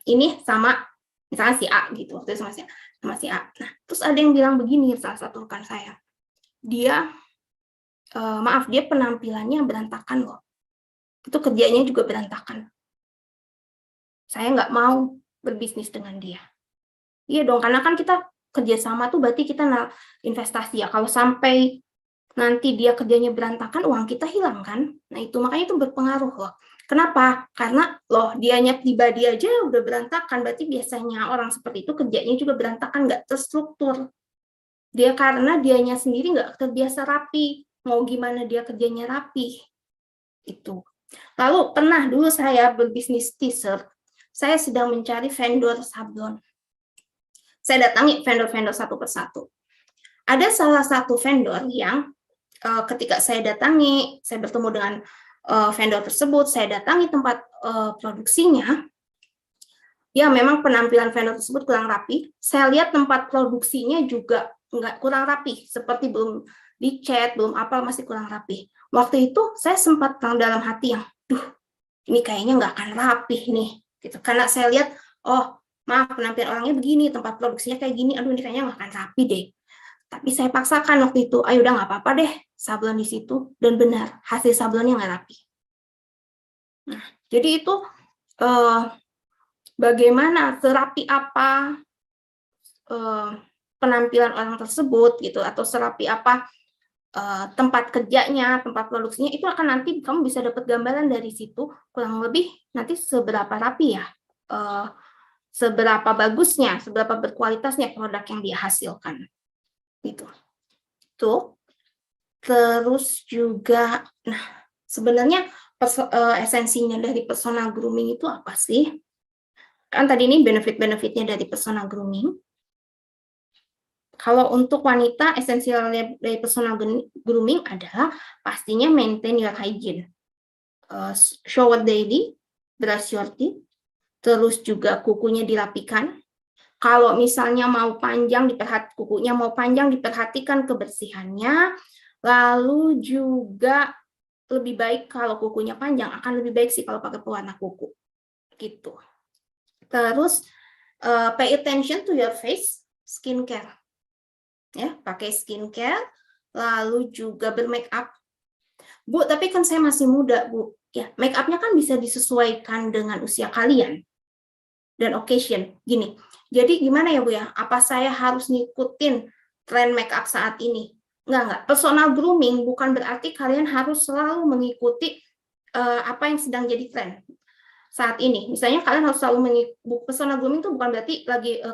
Q: ini sama misalnya si A gitu, waktu itu sama si A. Nah, terus ada yang bilang begini, salah satu rekan saya, dia dia penampilannya berantakan loh, itu kerjanya juga berantakan. Saya nggak mau berbisnis dengan dia. Iya dong, karena kan kita kerjasama tuh berarti kita investasi ya. Kalau sampai nanti dia kerjanya berantakan, uang kita hilang kan? Nah itu makanya itu berpengaruh loh. Kenapa? Karena loh dianya pribadi aja udah berantakan, berarti biasanya orang seperti itu kerjanya juga berantakan, nggak terstruktur. Dia karena dianya sendiri nggak terbiasa rapi, mau gimana dia kerjanya rapi. Itu. Lalu pernah dulu saya berbisnis t-shirt, saya sedang mencari vendor sablon. Saya datangi vendor-vendor satu persatu. Ada salah satu vendor yang ketika saya datangi, saya bertemu dengan vendor tersebut, saya datangi tempat produksinya, ya memang penampilan vendor tersebut kurang rapi. Saya lihat tempat produksinya juga kurang rapi, seperti belum dicat, belum apa, masih kurang rapi. Waktu itu saya sempat dalam hati yang, ini kayaknya nggak akan rapi nih, gitu. Karena saya lihat, maaf penampilan orangnya begini, tempat produksinya kayak gini, aduh ini kayaknya nggak akan rapi deh. Tapi saya paksakan waktu itu, ayo udah nggak apa-apa deh, sablon di situ, dan benar hasil sablonnya nggak rapi. Nah, jadi itu bagaimana serapi apa penampilan orang tersebut gitu, atau serapi apa tempat kerjanya, tempat produksinya, itu akan nanti kamu bisa dapat gambaran dari situ kurang lebih nanti seberapa rapi ya, seberapa bagusnya, seberapa berkualitasnya produk yang dia hasilkan. Gitu. Tuh. Terus juga, nah sebenarnya esensinya dari personal grooming itu apa sih? Kan tadi ini benefit-benefitnya dari personal grooming. Kalau untuk wanita, esensialnya dari personal grooming adalah pastinya maintain your hygiene. Shower daily, brush your teeth, terus juga kukunya dirapikan. Kalau misalnya mau panjang, kukunya mau panjang, diperhatikan kebersihannya. Lalu juga lebih baik kalau kukunya panjang, akan lebih baik sih kalau pakai pewarna kuku. Gitu. Terus, pay attention to your face, skincare. Ya, pakai skincare, lalu juga bermake up. Bu, tapi kan saya masih muda, Bu. Ya, make up-nya kan bisa disesuaikan dengan usia kalian dan occasion. Gini, jadi gimana ya Bu ya? Apa saya harus ngikutin tren make up saat ini? Enggak. Personal grooming bukan berarti kalian harus selalu mengikuti apa yang sedang jadi tren saat ini. Misalnya kalian harus selalu mengikuti personal grooming itu bukan berarti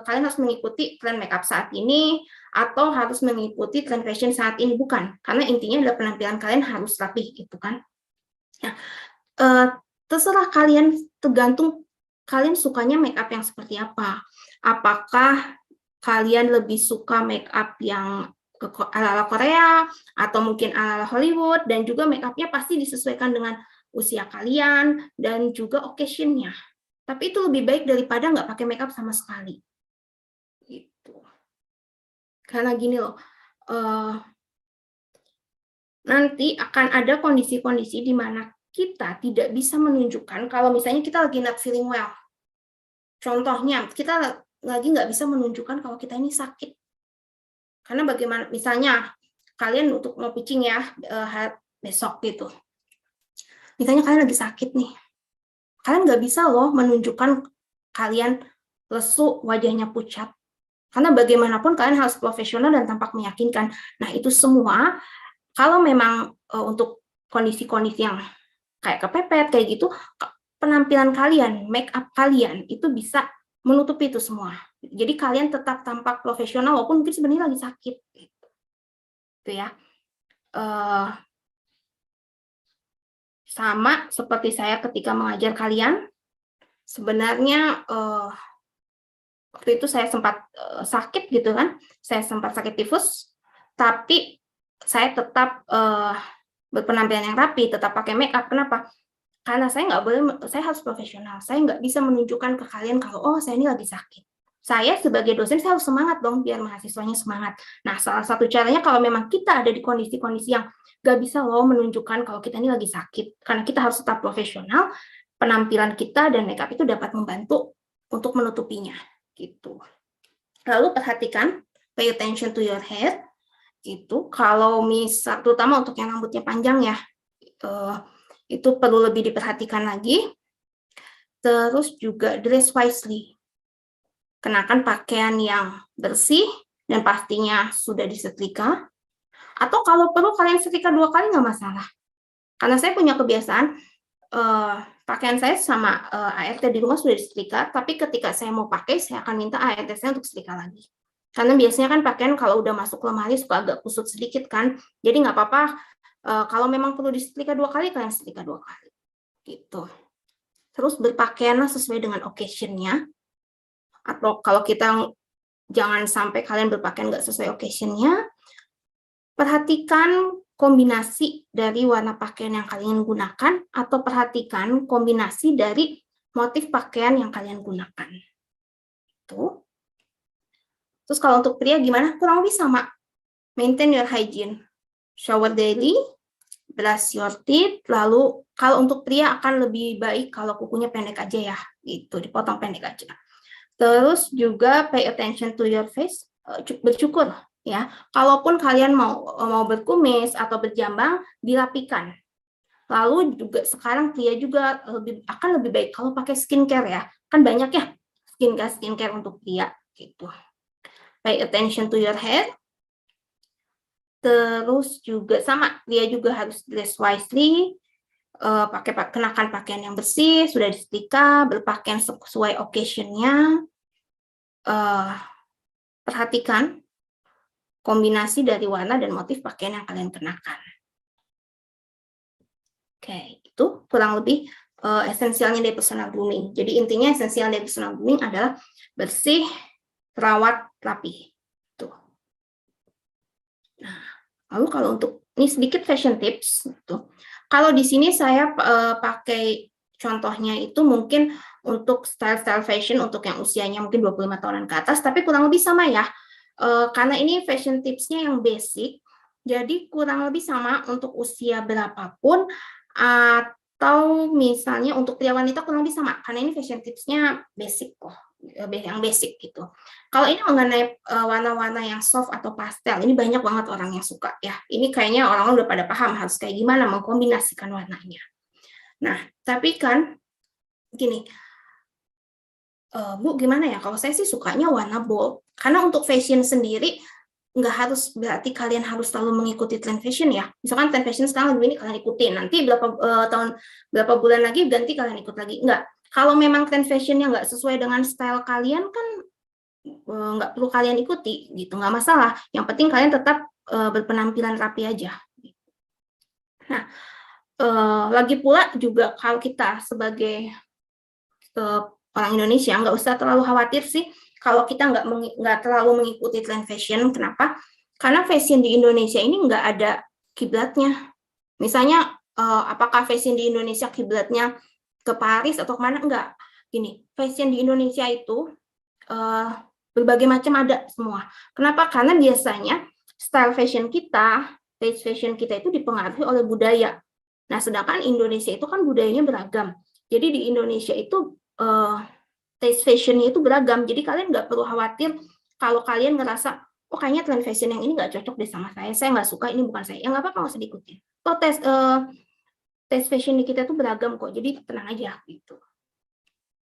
Q: kalian harus mengikuti tren make up saat ini atau harus mengikuti tren fashion saat ini, bukan. Karena intinya adalah penampilan kalian harus rapi gitu kan. Nah, terserah kalian, tergantung kalian sukanya make up yang seperti apa. Apakah kalian lebih suka make up yang ala-ala Korea atau mungkin ala-ala Hollywood, dan juga make up-nya pasti disesuaikan dengan usia kalian dan juga occasion-nya. Tapi itu lebih baik daripada nggak pakai make up sama sekali. Gitu. Karena gini loh, nanti akan ada kondisi-kondisi di mana kita tidak bisa menunjukkan kalau misalnya kita lagi not feeling well. Contohnya, kita lagi nggak bisa menunjukkan kalau kita ini sakit. Karena bagaimana, misalnya kalian untuk mau pitching ya besok gitu. Misalnya kalian lagi sakit nih. Kalian nggak bisa loh menunjukkan kalian lesu, wajahnya pucat. Karena bagaimanapun kalian harus profesional dan tampak meyakinkan. Nah itu semua, kalau memang untuk kondisi-kondisi yang kayak kepepet, kayak gitu, penampilan kalian, make up kalian, itu bisa menutupi itu semua. Jadi kalian tetap tampak profesional, walaupun mungkin sebenarnya lagi sakit. Gitu ya. Sama seperti saya ketika mengajar kalian, sebenarnya waktu itu saya sempat sakit gitu kan, saya sempat sakit tifus, tapi saya tetap berpenampilan yang rapi, tetap pakai make up. Kenapa? Karena saya nggak boleh, saya harus profesional. Saya nggak bisa menunjukkan ke kalian kalau, oh saya ini lagi sakit. Saya sebagai dosen, saya harus semangat dong, biar mahasiswanya semangat. Nah, salah satu caranya kalau memang kita ada di kondisi-kondisi yang nggak bisa loh menunjukkan kalau kita ini lagi sakit, karena kita harus tetap profesional, penampilan kita dan makeup itu dapat membantu untuk menutupinya, gitu. Lalu perhatikan, pay attention to your hair, gitu. Kalau misal, terutama untuk yang rambutnya panjang ya, itu perlu lebih diperhatikan lagi. Terus juga dress wisely. Kenakan pakaian yang bersih dan pastinya sudah disetrika. Atau kalau perlu kalian setrika 2 kali nggak masalah. Karena saya punya kebiasaan pakaian saya sama ART di rumah sudah disetrika, tapi ketika saya mau pakai saya akan minta ART saya untuk setrika lagi. Karena biasanya kan pakaian kalau udah masuk lemari suka agak kusut sedikit kan. Jadi nggak apa-apa kalau memang perlu disetrika 2 kali kalian setrika 2 kali. Gitu. Terus berpakaianlah sesuai dengan occasion-nya. Atau kalau kita jangan sampai kalian berpakaian nggak sesuai occasion-nya, perhatikan kombinasi dari warna pakaian yang kalian gunakan, atau perhatikan kombinasi dari motif pakaian yang kalian gunakan. Tuh. Terus kalau untuk pria gimana? Kurang lebih sama. Maintain your hygiene. Shower daily, brush your teeth, lalu kalau untuk pria akan lebih baik kalau kukunya pendek aja ya, gitu, dipotong pendek aja. Terus juga pay attention to your face, bersyukur ya. Kalaupun kalian mau berkumis atau berjambang, dirapikan. Lalu juga sekarang pria juga akan lebih baik kalau pakai skincare ya. Kan banyak ya skincare untuk pria gitu. Pay attention to your hair. Terus juga sama, dia juga harus dress wisely, kenakan pakaian yang bersih, sudah disetrika, berpakaian sesuai occasion-nya. Perhatikan kombinasi dari warna dan motif pakaian yang kalian kenakan. Oke, itu kurang lebih esensialnya dari personal grooming. Jadi intinya esensial dari personal grooming adalah bersih, terawat, rapi. Tuh. Nah, lalu kalau untuk ini sedikit fashion tips, gitu. Kalau di sini saya pakai contohnya itu mungkin untuk style-style fashion untuk yang usianya mungkin 25 tahunan ke atas, tapi kurang lebih sama ya. Karena ini fashion tipsnya yang basic, jadi kurang lebih sama untuk usia berapapun, atau misalnya untuk pria wanita kurang lebih sama, karena ini fashion tipsnya basic kok, yang basic gitu. Kalau ini mengenai warna-warna yang soft atau pastel, ini banyak banget orang yang suka ya. Ini kayaknya orang udah pada paham harus kayak gimana mengkombinasikan warnanya. Nah, tapi kan gini, Bu, gimana ya? Kalau saya sih sukanya warna bold. Karena untuk fashion sendiri, nggak harus berarti kalian harus selalu mengikuti tren fashion ya. Misalkan tren fashion sekarang lagi ini kalian ikutin, nanti berapa bulan lagi ganti kalian ikut lagi. Enggak. Kalau memang tren fashion yang nggak sesuai dengan style kalian kan nggak perlu kalian ikuti, gitu. Nggak masalah. Yang penting kalian tetap berpenampilan rapi aja. Nah, lagi pula juga kalau kita sebagai orang Indonesia nggak usah terlalu khawatir sih kalau kita nggak terlalu mengikuti tren fashion. Kenapa? Karena fashion di Indonesia ini nggak ada kiblatnya. Misalnya apakah fashion di Indonesia kiblatnya ke Paris atau kemana? Enggak. Gini, fashion di Indonesia itu berbagai macam ada semua. Kenapa? Karena biasanya style fashion kita, taste fashion kita itu dipengaruhi oleh budaya. Nah, sedangkan Indonesia itu kan budayanya beragam. Jadi di Indonesia itu taste fashionnya itu beragam, jadi kalian nggak perlu khawatir kalau kalian ngerasa, oh kayaknya tren fashion yang ini nggak cocok deh sama saya nggak suka, ini bukan saya, ya nggak apa-apa, nggak usah diikutin. Oh, taste fashion di kita itu beragam kok, jadi tenang aja gitu.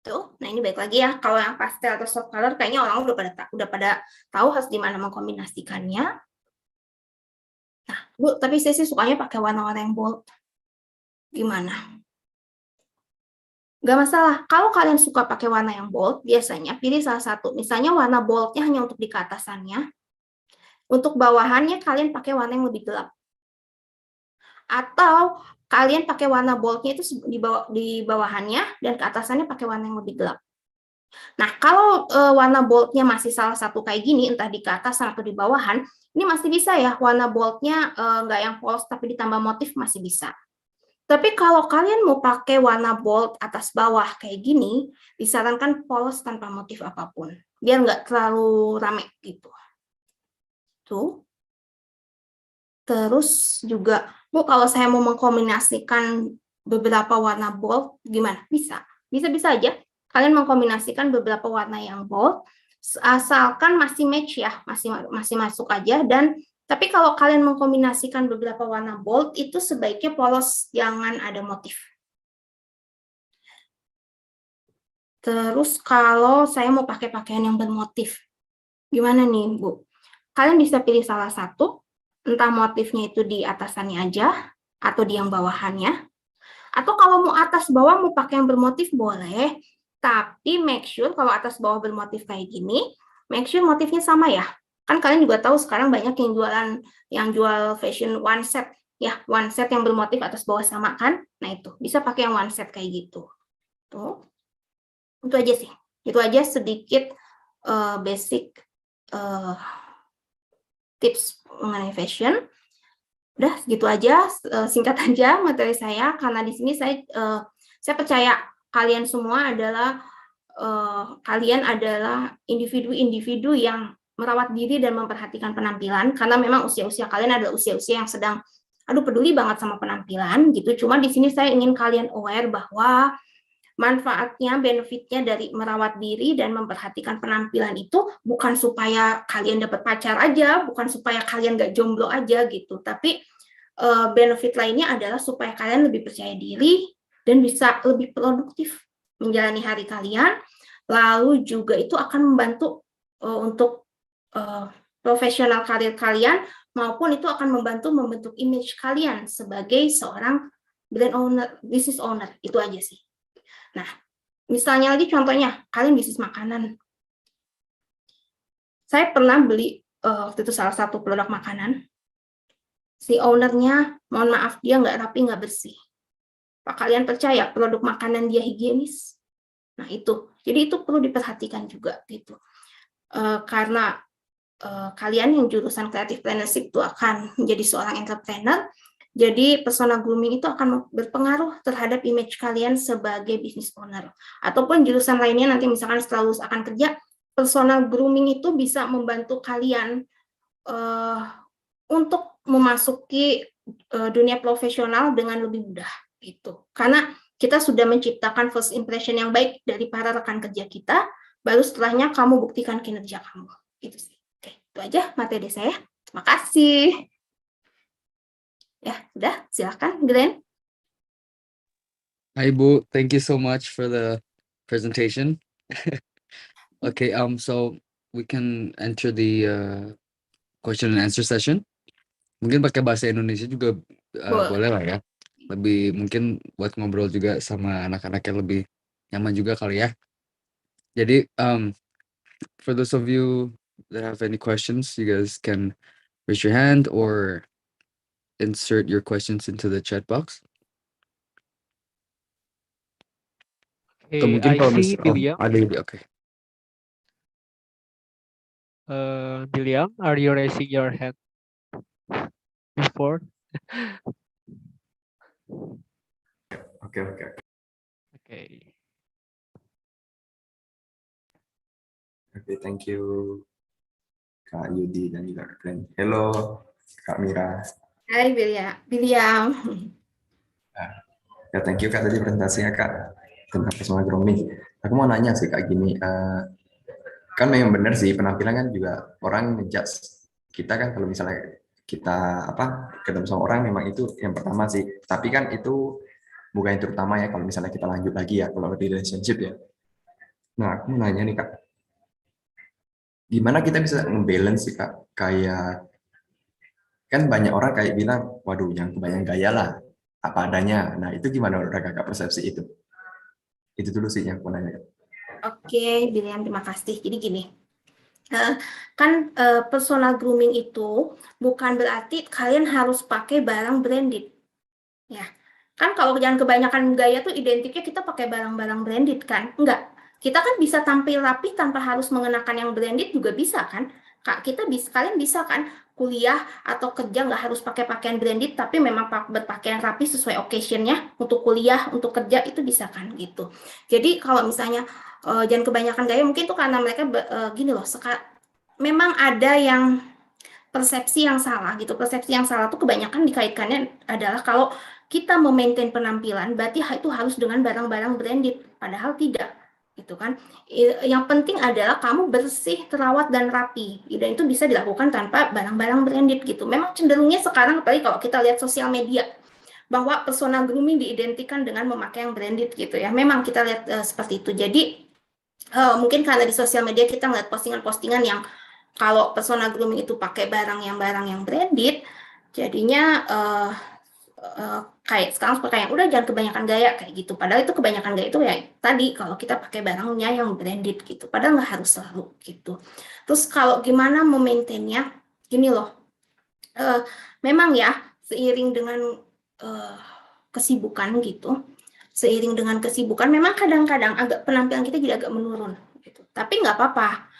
Q: Tuh, nah ini baik lagi ya, kalau yang pastel atau soft color kayaknya orang udah pada tahu harus gimana mengkombinasikannya. Nah, Bu, tapi saya sih sukanya pakai warna-warna yang bold. Gimana? Gak masalah, kalau kalian suka pakai warna yang bold, biasanya pilih salah satu. Misalnya warna boldnya hanya untuk di keatasannya, untuk bawahannya kalian pakai warna yang lebih gelap. Atau kalian pakai warna boldnya itu di bawahannya, dan ke atasannya pakai warna yang lebih gelap. Nah, kalau warna boldnya masih salah satu kayak gini, entah di ke atas atau di bawahan, ini masih bisa ya, warna boldnya nggak yang polos tapi ditambah motif masih bisa. Tapi kalau kalian mau pakai warna bold atas bawah kayak gini, disarankan polos tanpa motif apapun, biar nggak terlalu rame gitu. Tuh. Terus juga, Bu, kalau saya mau mengkombinasikan beberapa warna bold, gimana? Bisa. Bisa-bisa aja. Kalian mengkombinasikan beberapa warna yang bold, asalkan masih match ya, masih masuk aja. Dan tapi kalau kalian mengkombinasikan beberapa warna bold, itu sebaiknya polos, jangan ada motif. Terus kalau saya mau pakai pakaian yang bermotif, gimana nih, Bu? Kalian bisa pilih salah satu, entah motifnya itu di atasannya aja, atau di yang bawahannya. Atau kalau mau atas bawah mau pakai yang bermotif boleh, tapi make sure kalau atas bawah bermotif kayak gini, make sure motifnya sama ya. Kan kalian juga tahu sekarang banyak yang jualan, yang jual fashion one set, ya one set yang bermotif atas bawah sama kan. Nah itu bisa pakai yang one set kayak gitu. Tuh, itu aja sih. Itu aja sedikit basic tips mengenai fashion. Udah gitu aja, singkat aja materi saya, karena di sini saya percaya kalian semua adalah individu-individu yang merawat diri dan memperhatikan penampilan, karena memang usia-usia kalian adalah usia-usia yang sedang peduli banget sama penampilan gitu. Cuma di sini saya ingin kalian aware bahwa manfaatnya, benefitnya dari merawat diri dan memperhatikan penampilan itu bukan supaya kalian dapat pacar aja, bukan supaya kalian gak jomblo aja gitu, tapi benefit lainnya adalah supaya kalian lebih percaya diri dan bisa lebih produktif menjalani hari kalian, lalu juga itu akan membantu untuk profesional karir kalian, maupun itu akan membantu membentuk image kalian sebagai seorang brand owner, business owner, itu aja sih. Nah, misalnya lagi contohnya, kalian bisnis makanan. Saya pernah beli waktu itu salah satu produk makanan. Si ownernya, mohon maaf, dia nggak rapi, nggak bersih. Pak, kalian percaya produk makanan dia higienis? Nah itu, jadi itu perlu diperhatikan juga gitu. Karena kalian yang jurusan creative plannership itu akan menjadi seorang entrepreneur, jadi persona grooming itu akan berpengaruh terhadap image kalian sebagai business owner. Ataupun jurusan lainnya nanti misalkan setelah lulus akan kerja, persona grooming itu bisa membantu kalian untuk memasuki dunia profesional dengan lebih mudah gitu. Karena kita sudah menciptakan first impression yang baik dari para rekan kerja kita, baru setelahnya kamu buktikan kinerja kamu. Gitu sih. Oke, itu aja materi saya. Terima kasih. Ya, udah, silakan Glenn.
D: Hi, Bu. Thank you so much for the presentation. Okay, so we can enter the question and answer session. Mungkin pakai bahasa Indonesia juga boleh lah ya. Lebih mungkin buat ngobrol juga sama anak-anak yang lebih nyaman juga kali ya. Jadi, for those of you that have any questions, you guys can raise your hand or insert your questions into the chat box. Atau
E: Okay,
D: mungkin
E: I
D: kalau
E: see William.
D: okay.
E: William, are you raising your hand before?
R: Okay.
E: Okay.
R: Okay, thank you Kak Yudi dan juga Kak Glenn. Hello Kak Mira.
Q: Hai William.
R: Ya, thank you Kak tadi presentasinya Kak tentang personal grooming. Aku mau nanya sih Kak gini, kan memang benar sih penampilan kan juga orang ngejudge kita kan kalau misalnya kita ketemu sama orang memang itu yang pertama sih. Tapi kan itu bukan yang terutama ya kalau misalnya kita lanjut lagi ya kalau di relationship ya. Nah aku mau nanya nih Kak, gimana kita bisa nge-balance sih Kak? Kayak kan banyak orang kayak bilang, waduh yang kebanyakan gaya lah, apa adanya. Nah itu gimana menurut Kakak persepsi itu? Itu dulu sih yang aku nanya.
Q: Oke, William, terima kasih. Jadi gini, kan personal grooming itu bukan berarti kalian harus pakai barang branded. Ya, kan kalau jangan kebanyakan gaya tuh identiknya kita pakai barang-barang branded kan? Enggak. Kita kan bisa tampil rapi tanpa harus mengenakan yang branded juga bisa kan? Kak, kalian bisa kan kuliah atau kerja nggak harus pakai pakaian branded, tapi memang berpakaian rapi sesuai occasion-nya untuk kuliah, untuk kerja itu bisa kan gitu. Jadi kalau misalnya jangan kebanyakan gaya, mungkin tuh karena mereka gini loh, memang ada yang persepsi yang salah gitu. Persepsi yang salah tuh kebanyakan dikaitkannya adalah kalau kita memaintain penampilan berarti itu harus dengan barang-barang branded, padahal tidak gitu kan. Yang penting adalah kamu bersih, terawat dan rapi. Dan itu bisa dilakukan tanpa barang-barang branded gitu. Memang cenderungnya sekarang apalagi kalau kita lihat sosial media bahwa persona grooming diidentikan dengan memakai yang branded gitu ya. Memang kita lihat seperti itu. Jadi mungkin karena di sosial media kita ngeliat postingan-postingan yang kalau persona grooming itu pakai barang yang branded, jadinya kayak sekarang seperti yang udah jangan kebanyakan gaya kayak gitu. Padahal itu kebanyakan gaya itu ya tadi kalau kita pakai barangnya yang branded gitu. Padahal nggak harus selalu gitu. Terus kalau gimana memaintainnya, gini loh. Memang ya seiring dengan kesibukan gitu, seiring dengan kesibukan memang kadang-kadang agak penampilan kita jadi agak menurun. Gitu. Tapi nggak apa-apa.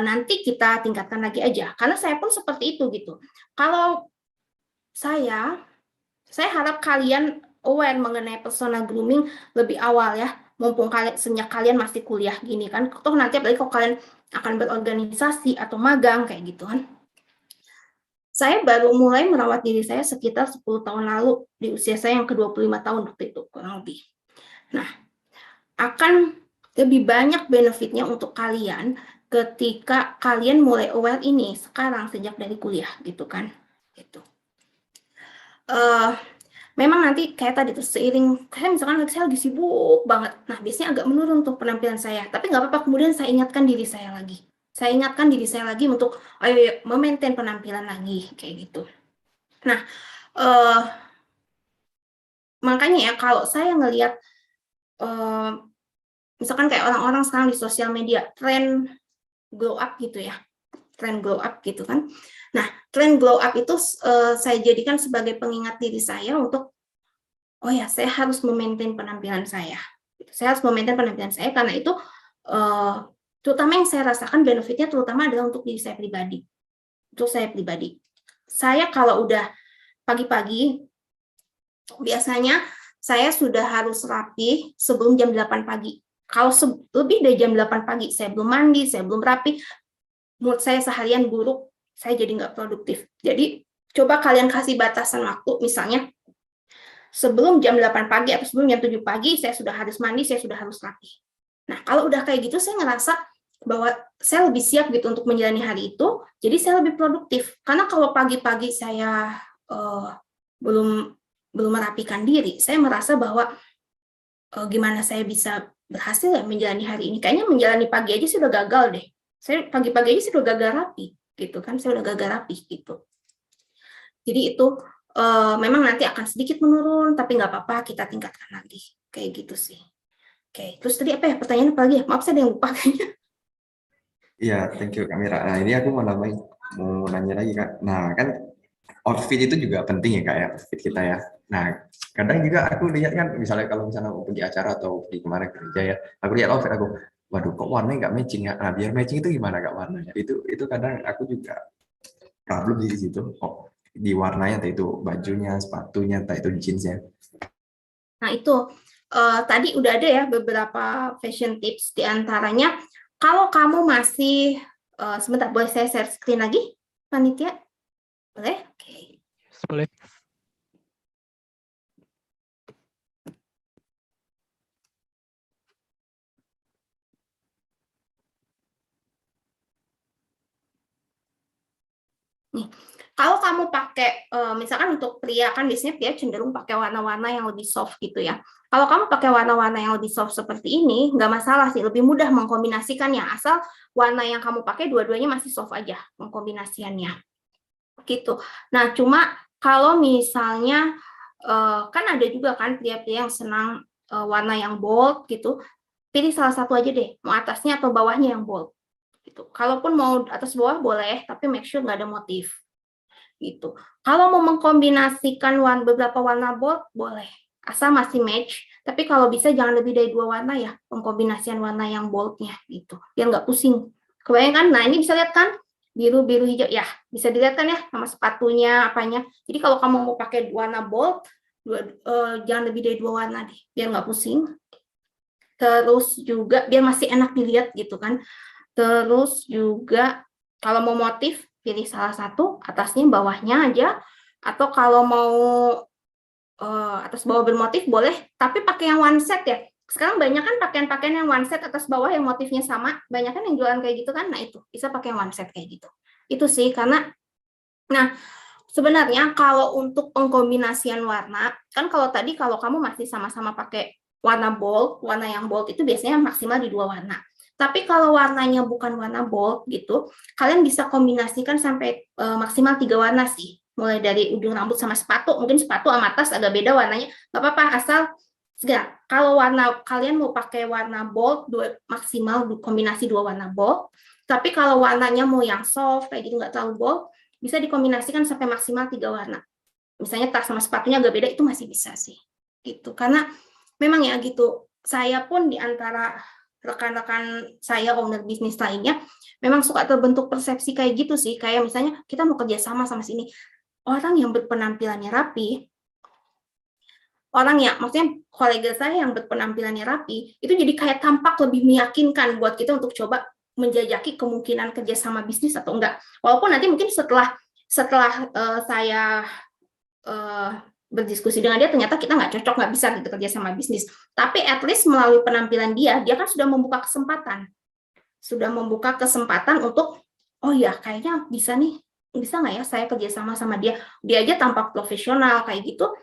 Q: Nanti kita tingkatkan lagi aja. Karena saya pun seperti itu gitu. Kalau saya harap kalian aware mengenai persona grooming lebih awal ya. Mumpung sejak kalian masih kuliah gini kan. Toh nanti apalagi kalau kalian akan berorganisasi atau magang kayak gitu kan. Saya baru mulai merawat diri saya sekitar 10 tahun lalu di usia saya yang ke-25 tahun waktu itu kurang lebih. Nah, akan lebih banyak benefitnya untuk kalian ketika kalian mulai aware ini sekarang sejak dari kuliah gitu kan. Gitu. Memang nanti kayak tadi tuh seiring saya misalkan saya lagi sibuk banget, nah biasanya agak menurun tuh penampilan saya, tapi nggak apa-apa kemudian saya ingatkan diri saya lagi. Saya ingatkan diri saya lagi untuk ayo memaintain penampilan lagi kayak gitu. Nah, makanya ya kalau saya ngelihat misalkan kayak orang-orang sekarang di sosial media tren glow up gitu ya, tren glow up gitu kan. Nah, tren glow up itu saya jadikan sebagai pengingat diri saya untuk oh ya, saya harus memaintain penampilan saya. Saya harus memaintain penampilan saya karena itu terutama yang saya rasakan benefitnya terutama adalah untuk diri saya pribadi. Untuk saya pribadi. Saya kalau udah pagi-pagi biasanya saya sudah harus rapi sebelum jam 8 pagi. Kalau lebih dari jam 8 pagi saya belum mandi, saya belum rapi, mood saya seharian buruk, saya jadi nggak produktif. Jadi coba kalian kasih batasan waktu, misalnya sebelum jam 8 pagi atau sebelum jam 7 pagi, saya sudah harus mandi, saya sudah harus rapi. Nah, kalau udah kayak gitu, saya ngerasa bahwa saya lebih siap gitu untuk menjalani hari itu, jadi saya lebih produktif. Karena kalau pagi-pagi saya belum merapikan diri, saya merasa bahwa gimana saya bisa berhasil ya menjalani hari ini. Kayaknya menjalani pagi aja sudah gagal deh. Saya pagi-pagi aja sudah gagal rapi, gitu kan? Saya udah gagal rapi gitu. Jadi itu memang nanti akan sedikit menurun, tapi nggak apa-apa, kita tingkatkan lagi. Kayak gitu sih. Oke, terus tadi apa ya pertanyaan apa lagi ya? Maaf saya ada yang lupa kayaknya.
R: Iya, thank you Kak Mira. Nah ini aku mau nanya lagi Kak. Nah kan outfit itu juga penting ya Kak ya, outfit kita ya. Nah kadang juga aku lihat kan, misalnya kalau misalnya mau pergi acara atau pergi kemana kerja ya, aku lihat outfit aku, waduh kok warnanya nggak matching ya. Nah biar matching itu gimana Kak warnanya? Itu kadang aku juga problem di situ. Oh, di warnanya, entah itu bajunya, sepatunya, entah itu jeansnya.
Q: Nah itu tadi udah ada ya beberapa fashion tips, diantaranya kalau kamu masih sebentar, boleh saya share screen lagi panitia? Boleh? Oke.
E: Boleh.
Q: Nih, kalau kamu pakai, misalkan untuk pria kan biasanya pria cenderung pakai warna-warna yang lebih soft gitu ya. Kalau kamu pakai warna-warna yang lebih soft seperti ini, nggak masalah sih, lebih mudah mengkombinasikannya. Asal warna yang kamu pakai dua-duanya masih soft aja mengkombinasikannya. Gitu. Nah, cuma kalau misalnya, kan ada juga kan pria-pria yang senang warna yang bold gitu, pilih salah satu aja deh, mau atasnya atau bawahnya yang bold. Gitu. Kalaupun mau atas bawah boleh, tapi make sure nggak ada motif. Gitu. Kalau mau mengkombinasikan beberapa warna bold boleh, asal masih match. Tapi kalau bisa jangan lebih dari 2 warna ya, pengkombinasian warna yang boldnya gitu, biar nggak pusing. Kebayang kan? Nah ini bisa lihat kan, biru, biru, hijau, ya bisa dilihat kan ya sama sepatunya apanya. Jadi kalau kamu mau pakai warna bold, jangan lebih dari 2 warna deh, biar nggak pusing. Terus juga biar masih enak dilihat gitu kan. Terus juga kalau mau motif, pilih salah satu, atasnya, bawahnya aja. Atau kalau mau atas bawah bermotif boleh, tapi pakai yang one set ya. Sekarang banyak kan pakaian-pakaian yang one set atas bawah yang motifnya sama, banyak kan yang jualan kayak gitu kan. Nah itu bisa pakai yang one set kayak gitu. Itu sih karena, nah sebenarnya kalau untuk pengkombinasian warna, kan kalau tadi kalau kamu masih sama-sama pakai warna bold, warna yang bold itu biasanya maksimal di 2 warna. Tapi kalau warnanya bukan warna bold gitu, kalian bisa kombinasikan sampai maksimal 3 warna sih. Mulai dari ujung rambut sama sepatu, mungkin sepatu sama tas agak beda warnanya, nggak apa-apa, asal ya, kalau warna kalian mau pakai warna bold, maksimal kombinasi 2 warna bold. Tapi kalau warnanya mau yang soft kayak gitu nggak terlalu bold, bisa dikombinasikan sampai maksimal 3 warna. Misalnya tas sama sepatunya agak beda, itu masih bisa sih. Gitu. Karena memang ya gitu, saya pun di antara rekan-rekan saya owner bisnis lainnya, memang suka terbentuk persepsi kayak gitu sih. Kayak misalnya kita mau kerja sama sini, orang yang berpenampilannya rapi, maksudnya kolega saya yang berpenampilannya rapi, itu jadi kayak tampak lebih meyakinkan buat kita untuk coba menjajaki kemungkinan kerjasama bisnis atau enggak. Walaupun nanti mungkin setelah saya berdiskusi dengan dia, ternyata kita nggak cocok, nggak bisa gitu kerja sama bisnis. Tapi at least melalui penampilan dia kan sudah membuka kesempatan untuk, oh ya kayaknya bisa nih, bisa nggak ya saya kerja sama dia. Dia aja tampak profesional kayak gitu.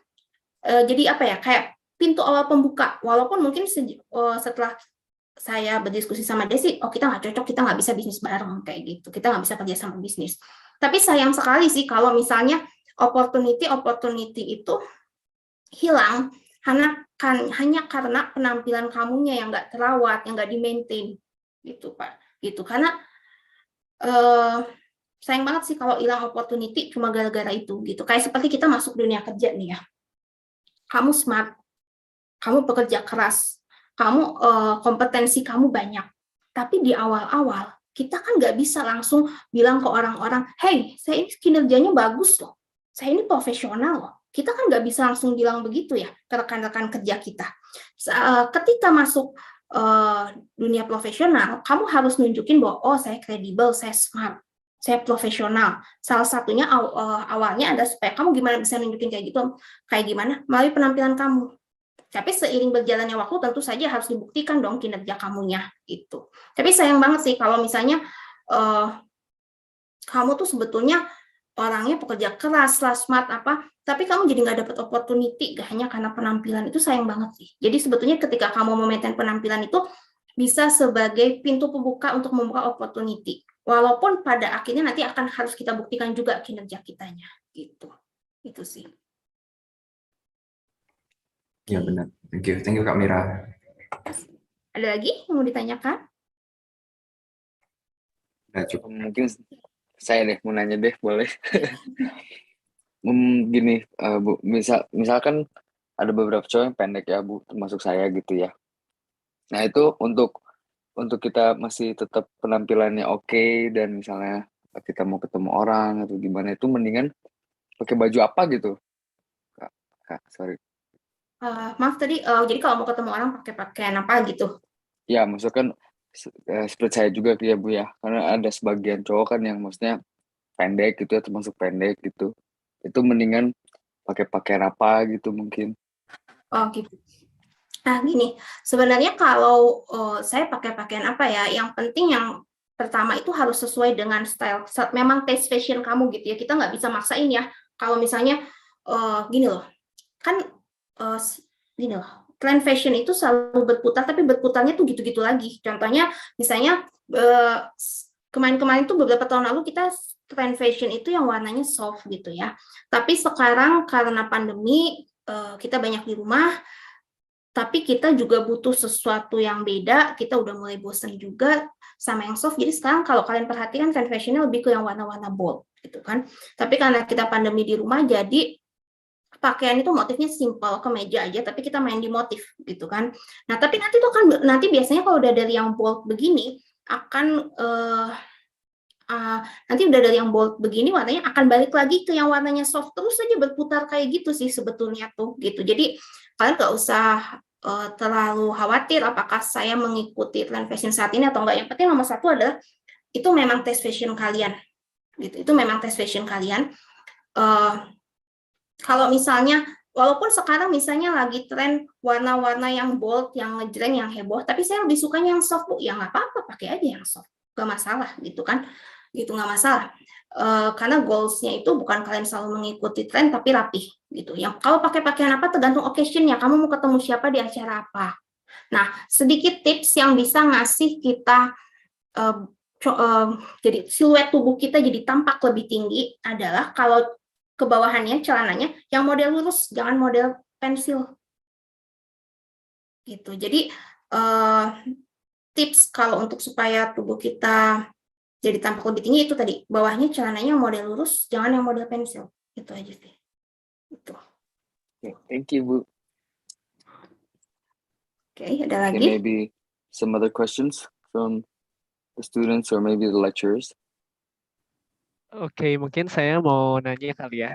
Q: Jadi apa ya, kayak pintu awal pembuka. Walaupun mungkin setelah saya berdiskusi sama dia sih, oh kita nggak cocok, kita nggak bisa bisnis bareng kayak gitu, kita nggak bisa kerja sama bisnis. Tapi sayang sekali sih kalau misalnya opportunity itu hilang hanya karena penampilan kamunya yang nggak terawat, yang nggak di-maintain gitu Pak. Gitu. Karena sayang banget sih kalau hilang opportunity cuma gara-gara itu gitu. Kayak seperti kita masuk dunia kerja nih ya. Kamu smart, kamu pekerja keras, kamu kompetensi kamu banyak. Tapi di awal-awal kita kan nggak bisa langsung bilang ke orang-orang, hey, saya ini kinerjanya bagus loh, saya ini profesional loh. Kita kan nggak bisa langsung bilang begitu ya ke rekan-rekan kerja kita. Ketika masuk dunia profesional, kamu harus nunjukin bahwa, oh saya kredibel, saya smart, saya profesional. Salah satunya awalnya ada supaya kamu gimana bisa nunjukin kayak gitu, kayak gimana? Melalui penampilan kamu. Tapi seiring berjalannya waktu tentu saja harus dibuktikan dong kinerja kamunya gitu. Tapi sayang banget sih kalau misalnya kamu tuh sebetulnya orangnya pekerja keras, smart apa, tapi kamu jadi nggak dapat opportunity hanya karena penampilan, itu sayang banget sih. Jadi sebetulnya ketika kamu memaintain penampilan itu bisa sebagai pintu pembuka untuk membuka opportunity. Walaupun pada akhirnya nanti akan harus kita buktikan juga kinerja kitanya gitu. Itu sih.
R: Ya benar. Thank you Kak Mira.
Q: Ada lagi yang mau ditanyakan?
R: Nah, cukup.
N: Mungkin saya deh mau nanya deh, boleh? Gini, Bu, misalkan ada beberapa cowok yang pendek ya, Bu, termasuk saya gitu ya. Nah itu untuk kita masih tetap penampilannya oke, dan misalnya kita mau ketemu orang atau gimana, itu mendingan pakai baju apa gitu, Kak, sorry.
Q: Maaf tadi, jadi kalau mau ketemu orang pakai pakaian apa gitu?
N: Ya, maksudnya kan seperti saya juga ya Bu ya, karena ada sebagian cowok kan yang maksudnya pendek gitu ya, termasuk pendek gitu, itu mendingan pakai pakaian apa gitu mungkin.
Q: Oh gitu. Nah gini, sebenarnya kalau saya pakai pakaian apa ya, yang penting yang pertama itu harus sesuai dengan style, memang taste fashion kamu gitu ya, kita nggak bisa maksain ya. Kalau misalnya gini loh, kan gini loh, trend fashion itu selalu berputar, tapi berputarnya tuh gitu-gitu lagi. Contohnya misalnya kemarin-kemarin tuh beberapa tahun lalu kita trend fashion itu yang warnanya soft gitu ya. Tapi sekarang karena pandemi kita banyak di rumah, tapi kita juga butuh sesuatu yang beda, kita udah mulai bosan juga sama yang soft. Jadi sekarang kalau kalian perhatikan trend fashionnya lebih ke yang warna-warna bold gitu kan. Tapi karena kita pandemi di rumah, jadi pakaian itu motifnya simple kemeja aja, tapi kita main di motif gitu kan. Nah tapi nanti tuh kan nanti biasanya kalau udah dari yang bold begini akan nanti udah dari yang bold begini warnanya akan balik lagi ke yang warnanya soft, terus aja berputar kayak gitu sih sebetulnya tuh gitu. Jadi kalian nggak usah terlalu khawatir apakah saya mengikuti tren fashion saat ini atau enggak. Yang penting nomor satu adalah itu memang tes fashion kalian gitu. Itu memang tes fashion kalian. Kalau misalnya walaupun sekarang misalnya lagi tren warna-warna yang bold, yang ngejreng, yang heboh, tapi saya lebih sukanya yang soft, Bu. Ya nggak apa-apa, pakai aja yang soft. Nggak masalah gitu kan. Gitu nggak masalah. Karena goals-nya itu bukan kalian selalu mengikuti tren, tapi rapih gitu. Yang kalau pakai pakaian apa tergantung occasion-nya. Kamu mau ketemu siapa di acara apa. Nah, sedikit tips yang bisa ngasih kita jadi siluet tubuh kita jadi tampak lebih tinggi adalah kalau ke bawahannya celananya yang model lurus, jangan model pensil gitu. Jadi tips kalau untuk supaya tubuh kita jadi tampak lebih tinggi itu tadi bawahnya celananya model lurus, jangan yang model pensil. Itu aja sih. Itu.
N: Thank you, Bu.
Q: Ada lagi?
N: Okay, maybe some other questions from the students or maybe the lecturers.
E: Oke, mungkin saya mau nanya kali ya.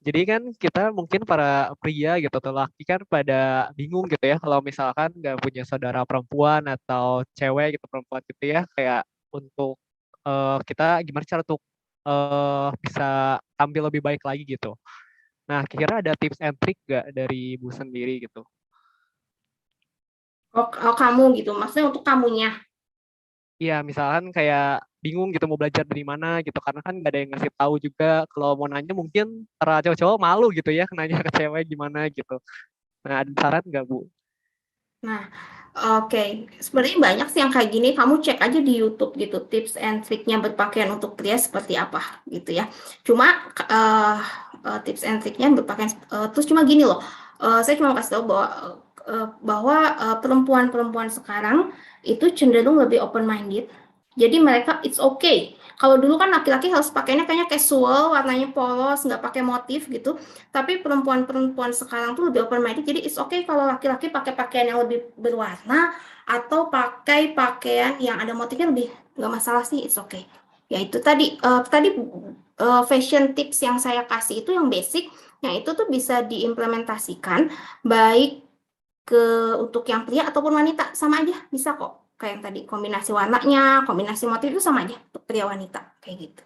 E: Jadi kan kita mungkin para pria gitu atau laki kan pada bingung gitu ya kalau misalkan nggak punya saudara perempuan atau cewek gitu perempuan gitu ya kayak untuk kita gimana cara untuk bisa tampil lebih baik lagi gitu. Nah, kira-kira ada tips and trick nggak dari Ibu sendiri gitu?
Q: Oh, kamu gitu, maksudnya untuk kamunya?
E: Iya, misalkan kayak bingung gitu mau belajar dari mana gitu karena kan nggak ada yang ngasih tahu juga. Kalau mau nanya mungkin para cowok-cowok malu gitu ya nanya ke cewek gimana gitu. Nah, ada saran nggak, Bu?
Q: Nah, oke. Sebenarnya banyak sih yang kayak gini. Kamu cek aja di YouTube gitu, tips and triknya berpakaian untuk pria seperti apa gitu ya. Cuma tips and triknya berpakaian terus cuma gini loh. Saya cuma kasih tahu bahwa perempuan-perempuan sekarang itu cenderung lebih open minded. Jadi mereka it's okay. Kalau dulu kan laki-laki harus pakainya kayaknya casual, warnanya polos, nggak pakai motif gitu. Tapi perempuan-perempuan sekarang tuh lebih open minded. Jadi it's okay kalau laki-laki pakai pakaian yang lebih berwarna atau pakai pakaian yang ada motifnya lebih nggak masalah sih, it's okay. Ya itu tadi fashion tips yang saya kasih itu yang basic, yang itu tuh bisa diimplementasikan baik untuk yang pria ataupun wanita sama aja bisa kok. Kayak yang tadi kombinasi warnanya, kombinasi motif itu sama aja untuk pria wanita kayak gitu.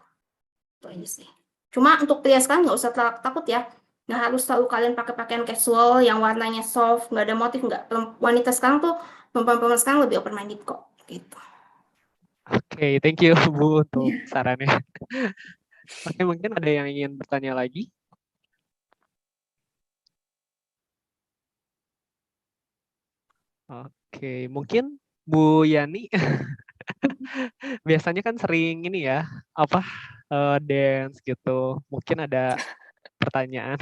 Q: Itu aja sih. Cuma untuk pria sekarang nggak usah takut ya. Nggak harus selalu kalian pakai pakaian casual yang warnanya soft, nggak ada motif, nggak. Wanita sekarang tuh, perempuan sekarang lebih open minded kok gitu.
E: Oke, thank you Bu untuk sarannya. Oke, mungkin ada yang ingin bertanya lagi? Oke, mungkin Bu Yani biasanya kan sering ini ya, apa dance gitu. Mungkin ada pertanyaan.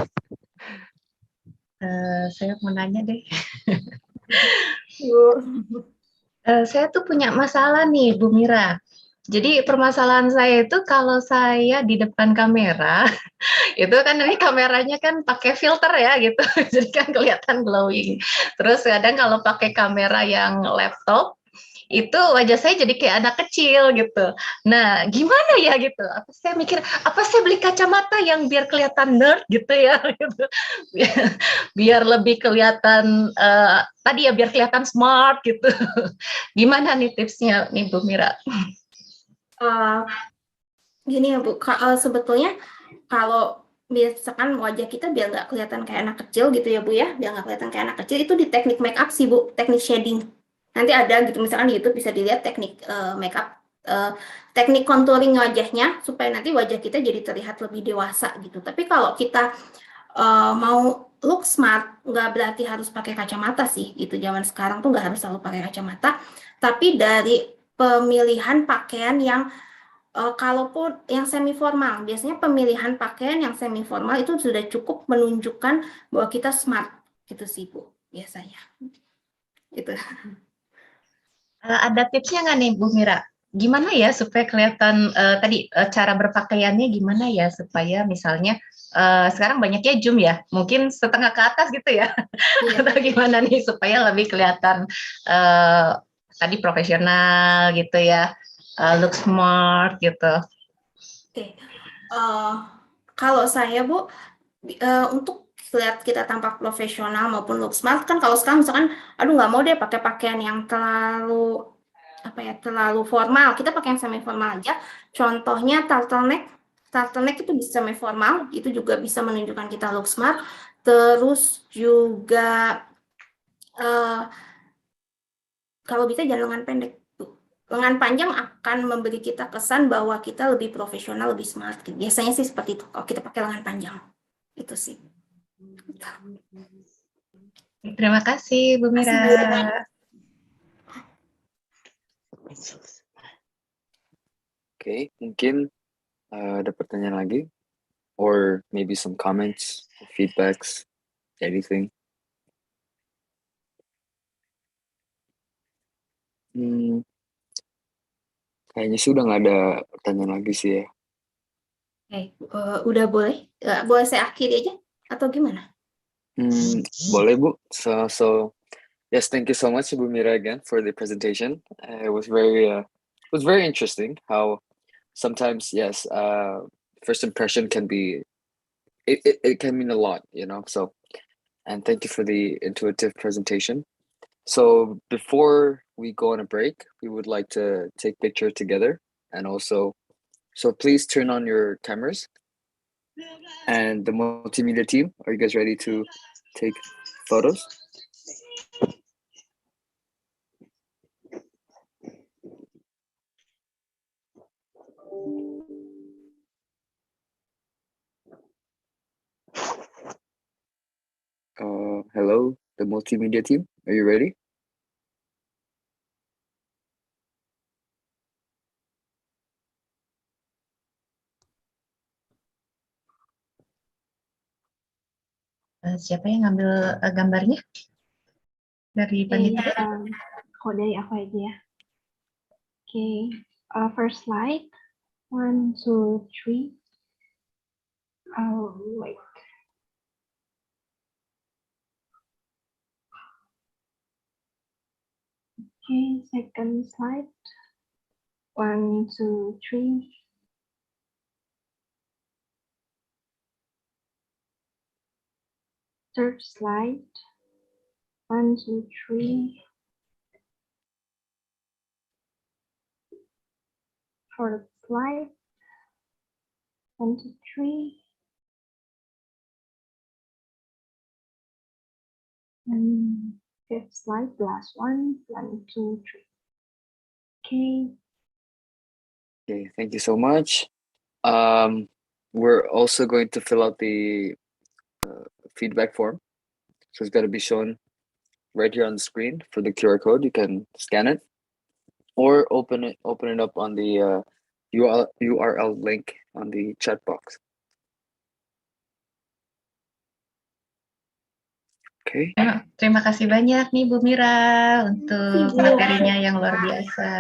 S: Saya mau nanya deh.
Q: Bu.
S: Saya tuh punya masalah nih, Bu Mira. Jadi permasalahan saya itu kalau saya di depan kamera, itu kan ini kameranya kan pakai filter ya gitu, jadi kan kelihatan glowing. Terus kadang kalau pakai kamera yang laptop, itu wajah saya jadi kayak anak kecil gitu. Nah, gimana ya gitu? Saya mikir, apa saya beli kacamata yang biar kelihatan nerd gitu ya? Gitu. Biar lebih kelihatan, tadi ya biar kelihatan smart gitu. Gimana nih tipsnya nih Bu Mira?
Q: Gini ya Bu, sebetulnya kalau misalkan wajah kita biar nggak kelihatan kayak anak kecil gitu ya Bu ya, biar nggak kelihatan kayak anak kecil itu di teknik make up sih Bu, teknik shading. Nanti ada gitu misalkan di YouTube bisa dilihat teknik make up, teknik contouring wajahnya supaya nanti wajah kita jadi terlihat lebih dewasa gitu. Tapi kalau kita mau look smart nggak berarti harus pakai kacamata sih gitu. Zaman sekarang tuh nggak harus selalu pakai kacamata, tapi dari pemilihan pakaian yang kalaupun yang semi formal, biasanya pemilihan pakaian yang semi formal itu sudah cukup menunjukkan bahwa kita smart gitu sih Bu, biasanya. Gitu.
S: Ada tipsnya nggak nih Bu Mira? gimana ya supaya kelihatan tadi cara berpakaiannya gimana ya supaya misalnya sekarang banyaknya Zoom ya, mungkin setengah ke atas gitu ya, atau gimana nih supaya lebih kelihatan tadi profesional gitu ya, look smart gitu.
Q: Oke. Kalau saya Bu, untuk lihat kita tampak profesional maupun look smart kan kalau sekarang misalkan, aduh nggak mau deh pakai pakaian yang terlalu apa ya terlalu formal, kita pakai yang semi formal aja. Contohnya turtleneck itu bisa semi formal, itu juga bisa menunjukkan kita look smart. Terus juga kalau bisa jangan lengan pendek. Lengan panjang akan memberi kita kesan bahwa kita lebih profesional, lebih smart. Biasanya sih seperti itu kalau kita pakai lengan panjang. Itu sih.
S: Terima kasih Bu Mira.
N: Oke, mungkin ada pertanyaan lagi, or maybe some comments, feedbacks, anything. Kayaknya sih udah nggak ada pertanyaan lagi sih ya.
Q: Udah boleh? Boleh saya akhiri aja atau gimana?
N: Boleh Bu. So yes, thank you so much Bu Mira again for the presentation. It was very interesting how sometimes yes, first impression can be it can mean a lot, you know. So and thank you for the intuitive presentation. So before we go on a break, we would like to take picture together, and also so please turn on your cameras. And the multimedia team, are you guys ready to take photos? Hello, the multimedia team, are you ready?
S: Siapa yang ngambil gambarnya dari panitia?
O: Kok dari aku aja ya. Okay, first slide, 1, 2, 3. Wait. Okay, second slide, 1, 2, 3. Third slide, 1, 2, 3. Fourth slide, 1, 2, 3. And fifth slide, last one, 1, 2, 3. Okay.
N: Okay, thank you so much. We're also going to fill out the feedback form. So it's got to be shown right here on the screen for the QR code. You can scan it or open it up on the URL link on the chat box. Okay.
S: Terima kasih banyak nih Bu Mira untuk materinya yang luar biasa.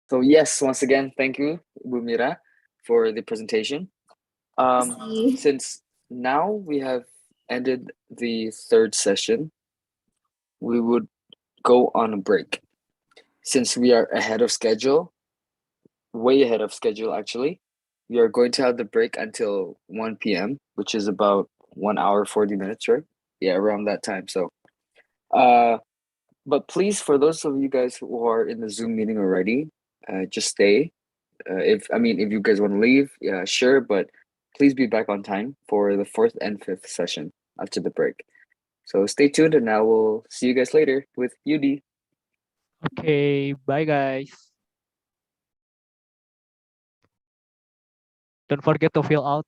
N: So yes, once again, thank you, Bu Mira, for the presentation. Since now we have ended the third session, we would go on a break. Since we are ahead of schedule, way ahead of schedule actually, we are going to have the break until 1 p.m., which is about 1 hour, 40 minutes, right? Yeah, around that time. So, but please, for those of you guys who are in the Zoom meeting already, just stay. If you guys want to leave, yeah, sure, but please be back on time for the fourth and fifth session after the break. So stay tuned, and now we'll see you guys later with UD.
E: Okay, bye guys. Don't forget to fill out